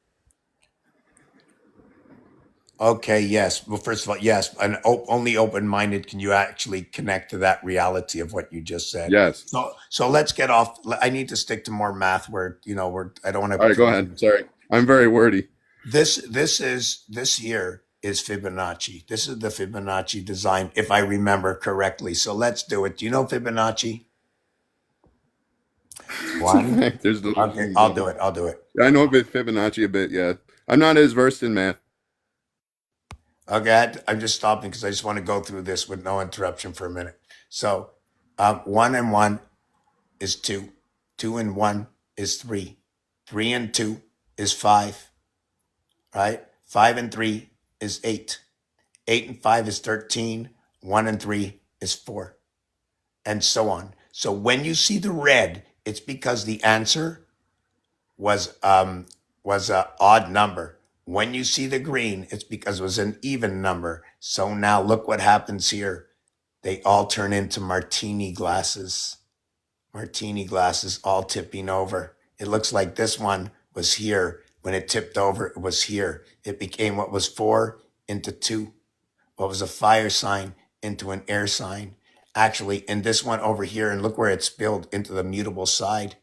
Okay, yes. Well, first of all, yes, and only open-minded can you actually connect to that reality of what you just said. Yes. So let's get off. I need to stick to more math where, I don't want All right, go to. ahead. Sorry, I'm very wordy. This here is Fibonacci. This is the Fibonacci design, if I remember correctly. So let's do it. Do you know Fibonacci? One. There's the Okay, I'll do it. I'll do it. I know a bit Fibonacci a bit. Yeah, I'm not as versed in math. Okay, I'm just stopping because I just want to go through this with no interruption for a minute. So, 1 and 1 is 2. 2 and 1 is 3. 3 and 2 is 5. Right? 5 and 3 is 8. 8 and 5 is 13. 1 and 3 is 4. And so on. So when you see the red, it's because the answer was an odd number. When you see the green, it's because it was an even number. So now look what happens here. They all turn into martini glasses. Martini glasses all tipping over. It looks like this one was here. When it tipped over, it was here. It became what was 4 into 2. What was a fire sign into an air sign. Actually, in this one over here, and look where it spilled into the mutable side.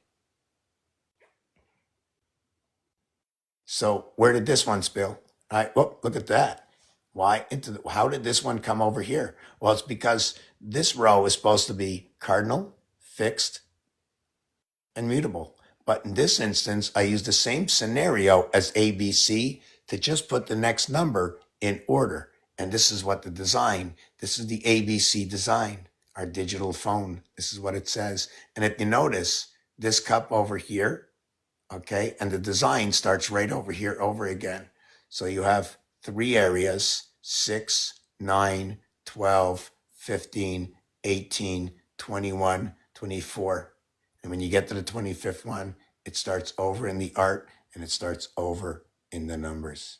So where did this one spill? All right, oh, look at that. Why? How did this one come over here? Well, it's because this row is supposed to be cardinal, fixed, and mutable. But in this instance, I used the same scenario as ABC to just put the next number in order. And this is what this is the ABC design, our digital phone. This is what it says. And if you notice, this cup over here, okay, and the design starts right over here over again. So you have 3 areas, 6, 9, 12, 15, 18, 21, 24. And when you get to the 25th one, it starts over in the art and it starts over in the numbers.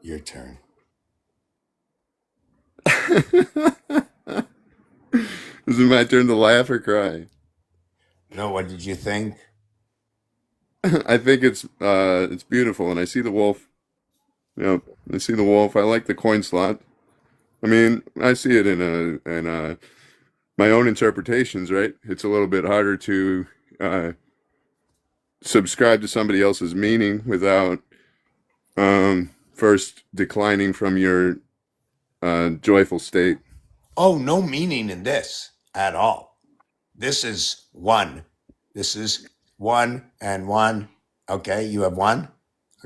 Your turn. Is it my turn to laugh or cry? No, what did you think? I think it's beautiful, and I see the wolf. I see the wolf. I like the coin slot. I mean, I see it in my own interpretations. Right? It's a little bit harder to subscribe to somebody else's meaning without first declining from your joyful state. Oh, no meaning in this at all. This is 1. This is 1 and 1. Okay, you have 1.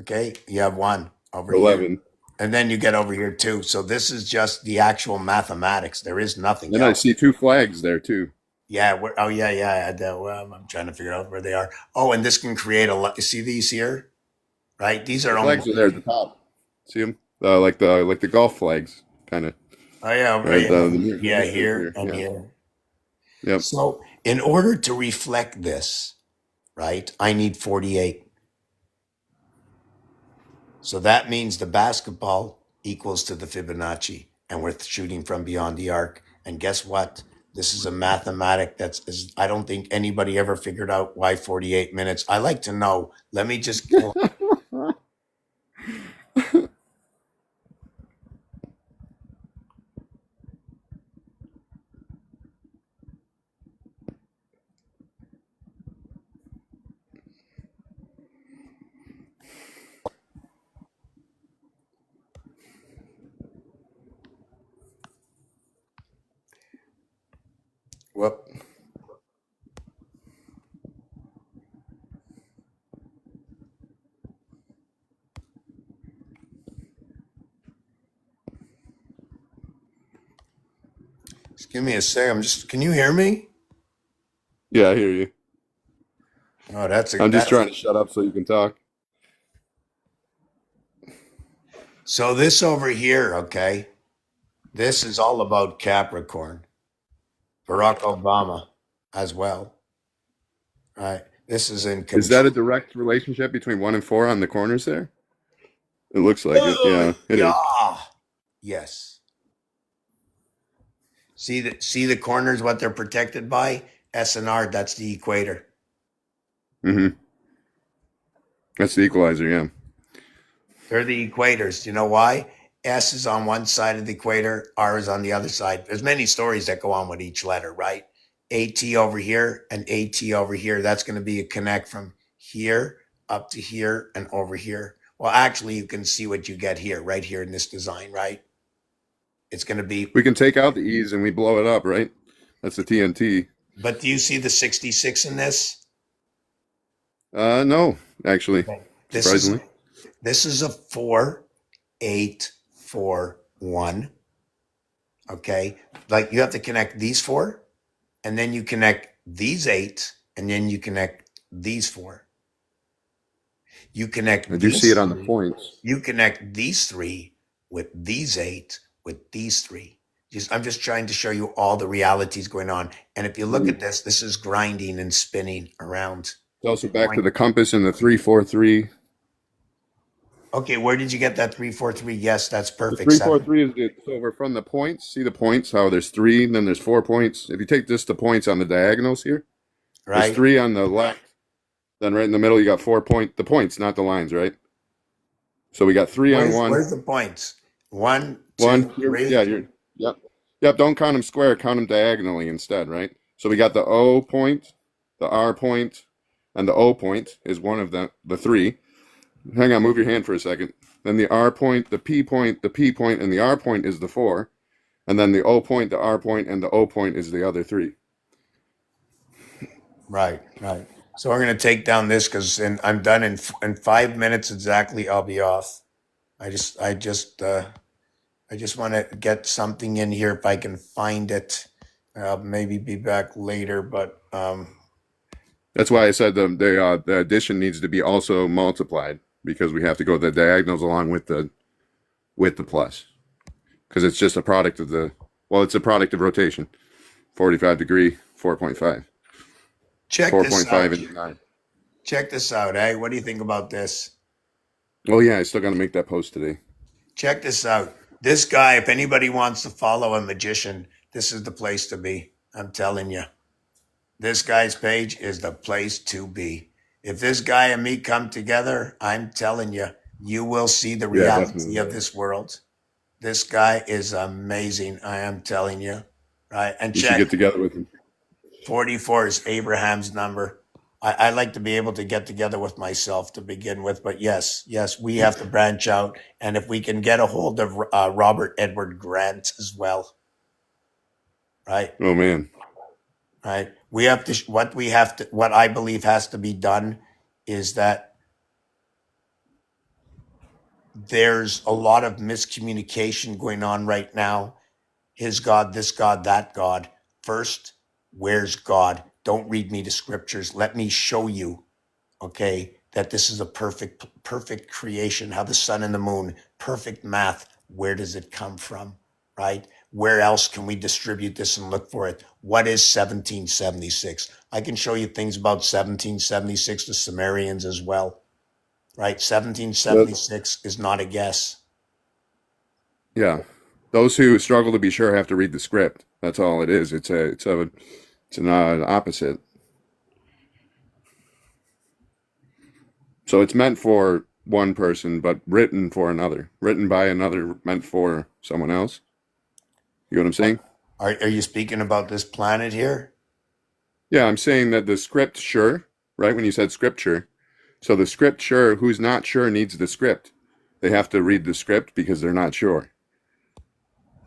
Okay, you have 1 over 11. here. And then you get over here 2. So this is just the actual mathematics. There is nothing Then I else. see 2 flags there too. Yeah. Oh, yeah. I'm trying to figure out where they are. Oh, and this can create a lot. You see these here, right? These are Flags almost. are there at the top. See them? Like the golf flags, kind of. Oh, yeah. Right. Yeah, here and Yeah. here. Yep. So in order to reflect this, right, I need 48. So that means the basketball equals to the Fibonacci, and we're shooting from beyond the arc. And guess what? This is a mathematic I don't think anybody ever figured out why 48 minutes. I like to know. Let me just go. Whoop. Just give me a sec. Can you hear me? Yeah, I hear you. Oh, that's I'm just trying to shut up so you can talk. So this over here, okay, this is all about Capricorn. Barack Obama. as well. Right. This is in Is that control. a direct relationship between 1 and 4 on the corners there? It looks like it. Yeah, it is. Yeah. Yes. See the corners, what they're protected by? S and R, that's the equator. Mm-hmm. That's the equalizer, yeah. They're the equators. You know why? S is on one side of the equator, R is on the other side. There's many stories that go on with each letter, right? AT over here and AT over here. That's going to be a connect from here up to here and over here. Well, actually, you can see what you get here, right here in this design, right? It's going to be, We can take out the E's and we blow it up, right? That's the TNT. but do you see the 66 in this? No, actually, This is surprisingly. this is a 4, 8, 4, 1. Okay. Like you have to connect these 4, and then you connect these 8, and then you connect these 4. You connect I do these see it on the 3. points. You connect these 3 with these 8 with these 3. I'm just trying to show you all the realities going on. And if you look at this is grinding and spinning around. It's also back to the compass and the 3-4-3. Okay, where did you get that 3-4-3? Yes, that's The perfect. 3-4-3 is the, so we're from the points. See the points? How there's 3, then there's 4 points. If you take just the points on the diagonals here, Right? there's 3 on the left. Then right in the middle, you got 4 the points, not the lines, right? So we got 3 on one. Where's the points? 1, 2, 1, 3. yeah, yep. Don't count them square, count them diagonally instead, right? So we got the O point, the R point, and the O point is one of the 3. Hang on, move your hand for a second. Then the R point, the P point, and the R point is the 4. And then the O point, the R point, and the O point is the other 3. Right. So we're going to take down this because I'm done in 5 minutes exactly. I'll be off. I just want to get something in here if I can find it. I'll maybe be back later, but That's why I said the addition needs to be also multiplied, because we have to go the diagonals along with the plus, because it's just a product of it's a product of rotation. 45 degree, 4.5. check this 4.5 out. and 9. Check this out, eh? What do you think about this? Oh yeah, I still got to make that post today. Check this out. This guy, if anybody wants to follow a magician, this is the place to be. I'm telling you. This guy's page is the place to be. If this guy and me come together, I'm telling you, you will see the reality definitely. of this world. This guy is amazing. I am telling you. Right. And You should check get together with him. 44 is Abraham's number. I like to be able to get together with myself to begin with, but yes, we have to branch out. And if we can get a hold of Robert Edward Grant as well, right? Oh man, Right. What I believe has to be done is that there's a lot of miscommunication going on right now. His God, this God, that God. First, where's God? Don't read me the scriptures. Let me show you, okay, that this is a perfect creation. How the sun and the moon, perfect math. Where does it come from, right? Where else can we distribute this and look for it? What is 1776? I can show you things about 1776, the Sumerians as well, right? 1776 is not a guess. yeah. Those who struggle to be sure have to read the script. That's all it is. It's an opposite. So it's meant for one person, but written for another. Written by another, meant for someone else. You know what I'm saying? Are you speaking about this planet here? Yeah, I'm saying that the script, sure, right? When you said scripture. So the script, sure, who's not sure needs the script. They have to read the script because they're not sure.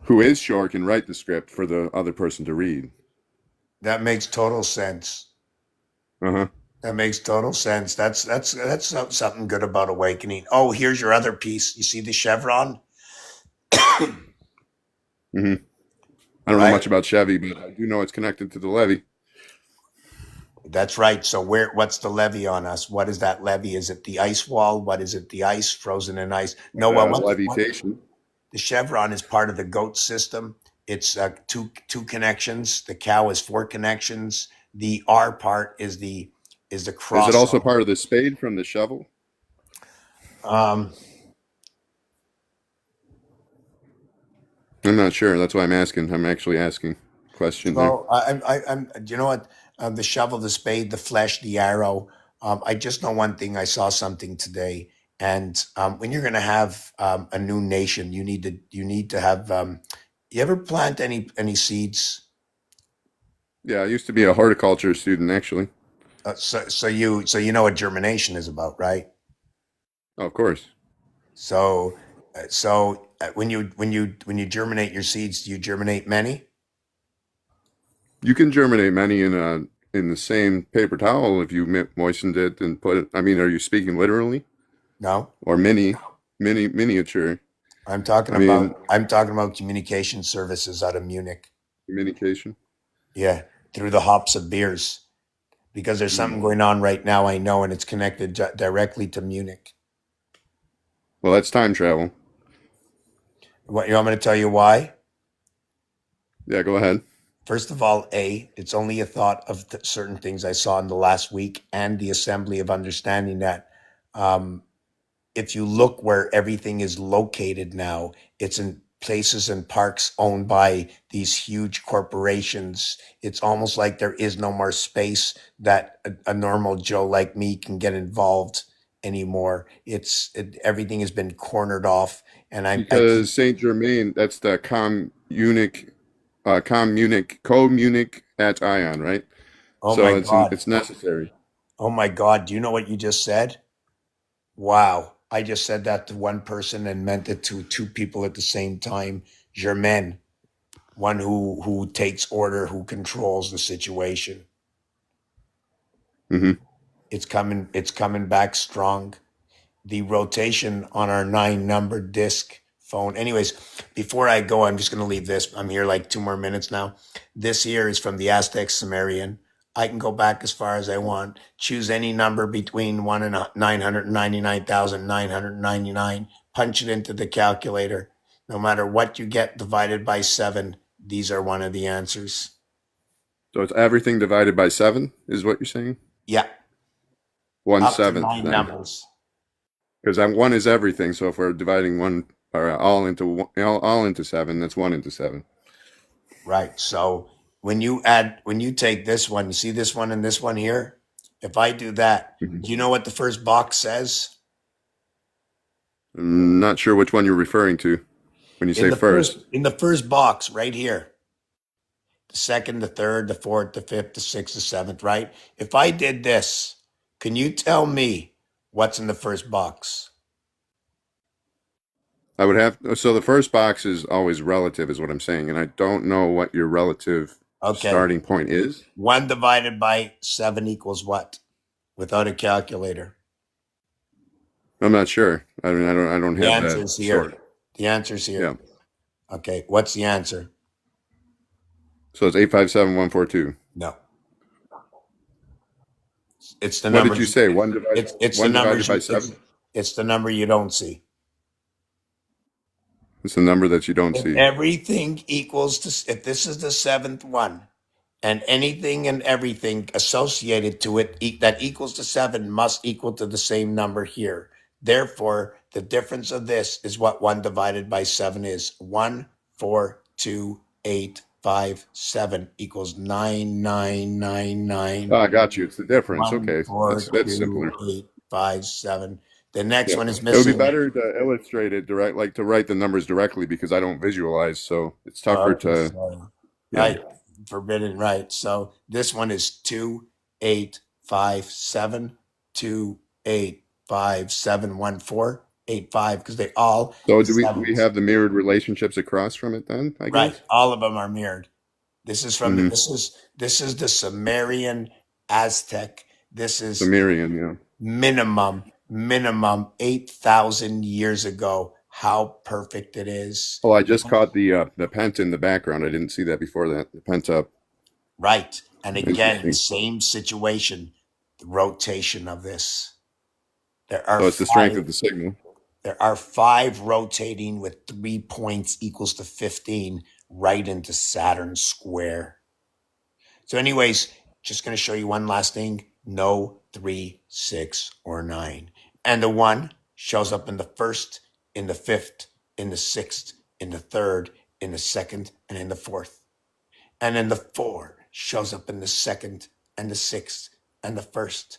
Who is sure can write the script for the other person to read. That makes total sense. Uh-huh. That makes total sense. That's something good about awakening. Oh, here's your other piece. You see the chevron? Mm-hmm. I don't know Right. much about Chevy, but I do know it's connected to the levee. That's right. So what's the levee on us? What is that levee? Is it the ice wall? What is it? The ice frozen in ice? No, Levitation. the chevron is part of the GOAT system. It's two connections. The cow has 4 connections. The R part is the Is it cross. also part of the spade from the shovel? Um, I'm not sure. That's why I'm asking. I'm actually asking question there. so I'm. You know what? The shovel, the spade, the flesh, the arrow. I just know one thing. I saw something today, and when you're going to have a new nation, you need to have. You ever plant any seeds? Yeah, I used to be a horticulture student actually. So you know what germination is about, right? Oh, of course. So when you germinate your seeds, do you germinate many? You can germinate many in the same paper towel if you moistened it and put it. I mean, are you speaking literally No, or miniature? I'm talking I mean, about I'm talking about communication services out of Munich. communication. Yeah, through the hops of beers, because there's something going on right now. I know, and it's connected directly to Munich. Well, that's time travel. What you want me to tell you why? Yeah, go ahead. First of all, it's only a thought of certain things I saw in the last week and the assembly of understanding that. Um, if you look where everything is located now, it's in places and parks owned by these huge corporations. It's almost like there is no more space that a normal Joe like me can get involved anymore. Everything has been cornered off, and I keep. Because Saint Germain, that's the communic at ion, right? Oh So my God! it's necessary. Oh my God! Do you know what you just said? Wow. I just said that to one person and meant it to two people at the same time. Germain, one who takes order, who controls the situation. Hmm. It's coming back strong. The rotation on our 9 number disc phone. Anyways, before I go, I'm just going to leave this. I'm here like 2 more minutes now. This here is from the Aztec Sumerian. I can go back as far as I want. Choose any number between 1 and 999,999. Punch it into the calculator. No matter what you get divided by 7, these are one of the answers. So it's everything divided by 7, is what you're saying? Yeah, One up to seventh 9 then, numbers. because one is everything. So if we're dividing one or all into 7, that's 1 into 7. Right. So when you take this one, you see this one and this one here? If I do that, Mhm. do you know what the first box says? I'm not sure which one you're referring to when you say first. In the first box right here. The second, the third, the fourth, the fifth, the sixth, the seventh, right? If I did this, can you tell me what's in the first box? I would have, so the first box is always relative, is what I'm saying, and I don't know what your relative Okay. starting point is. 1 divided by 7 equals what? Without a calculator. I'm not sure. I mean, I don't The have that answer's here. sort. The answer's here. Yeah. Okay. What's the answer? So it's 857142. No. It's the What number. did you say? One divided. It's one the number. divided by 7. It's the number you don't see. It's a number that you don't If see. everything equals to, if this is the 7th one, and anything and everything associated to it that equals to 7 must equal to the same number here. Therefore, the difference of this is what 1 divided by 7 is. 1, 4, 2, 8, 5, 7 equals 9999. Oh, I got you. It's the difference. 1, Okay, 4, that's 2, simpler. 8, 5, 7. The next Yeah. one is It would be missing. better to illustrate it direct, like to write the numbers directly, because I don't visualize, so it's tougher Okay, to. so, Yeah. right, forbidden, right. So this one is 2, 8, 5, 7, 2, 8, 5, 7, 1, 4, 8, 5, because they all So do we sevens. have the mirrored relationships across from it then? I Right, guess. all of them are mirrored. This is from Mhm. this is the Sumerian Aztec. This is Sumerian, yeah. minimum 8,000 years ago. How perfect it is. Oh, I just caught the pent in the background. I didn't see that before that. The pent up. Right. And again, the Interesting. same situation, the rotation of this. There are So it's the strength of five, the signal. there are 5 rotating with 3 points equals to 15 right into Saturn square. So anyways, just going to show you one last thing. No 3, 6, or 9. And the 1 shows up in the first, in the fifth, in the sixth, in the third, in the second, and in the fourth. And then the 4 shows up in the second, and the sixth, and the first.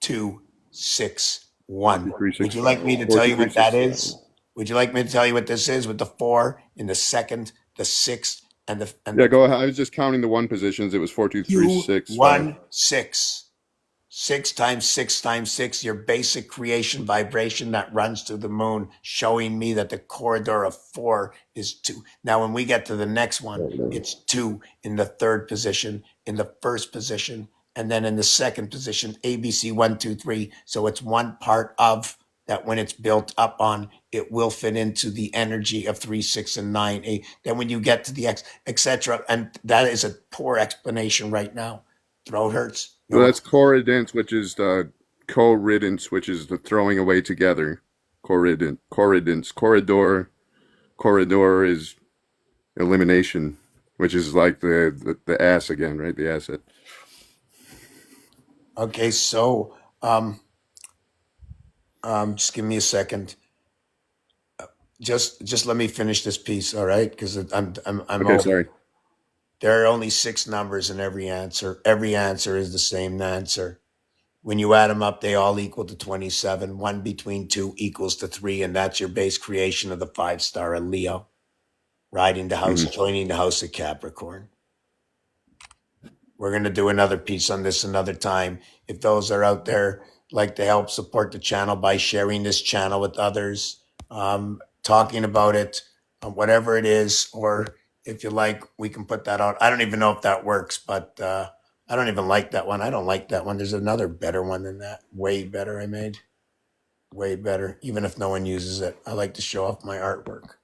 2, 6, 1. 3, 6, Would you like me to 4, tell 2, you 3, what that 6, is? Would you like me to tell you what this is with the 4 in the second, the sixth, and the Yeah, go ahead. I was just counting the 1 positions. It was 4, 2, 3, 6, 5. 1, 6. 6 times 6 times 6, your basic creation vibration that runs through the moon, showing me that the corridor of 4 is 2. Now, when we get to the next one, it's 2 in the third position, in the first position, and then in the second position, ABC 1, 2, 3. So it's one part of that when it's built up on, it will fit into the energy of 3, 6, and 9. Then when you get to the X, etc. And that is a poor explanation right now. Throat hurts. Well, that's corridence, which is the co-riddance, which is the throwing away together. Corridence. Corridor is elimination, which is like the ass again, right? The asset. Okay, so just give me a second. Just let me finish this piece, all right? Because I'm Okay, over. sorry. There are only 6 numbers in every answer. Every answer is the same answer. When you add them up, they all equal to 27. 1 between 2 equals to 3, and that's your base creation of the 5-star of Leo, riding the house, joining the house of Capricorn. We're going to do another piece on this another time. If those are out there like to help support the channel by sharing this channel with others, talking about it, whatever it is, or if you like, we can put that out. I don't even know if that works, but I don't even like that one. I don't like that one. There's another better one than that. Way better I made. Way better, even if no one uses it. I like to show off my artwork.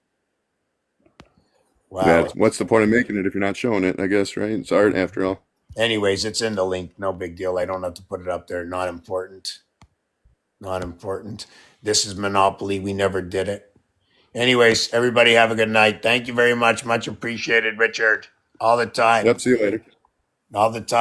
Wow. Yeah, what's the point of making it if you're not showing it, I guess, right? It's art after all. Anyways, it's in the link. No big deal. I don't have to put it up there. Not important. Not important. This is Monopoly. We never did it. Anyways, everybody have a good night. Thank you very much. Much appreciated, Richard. All the time. Yep, see you later. All the time.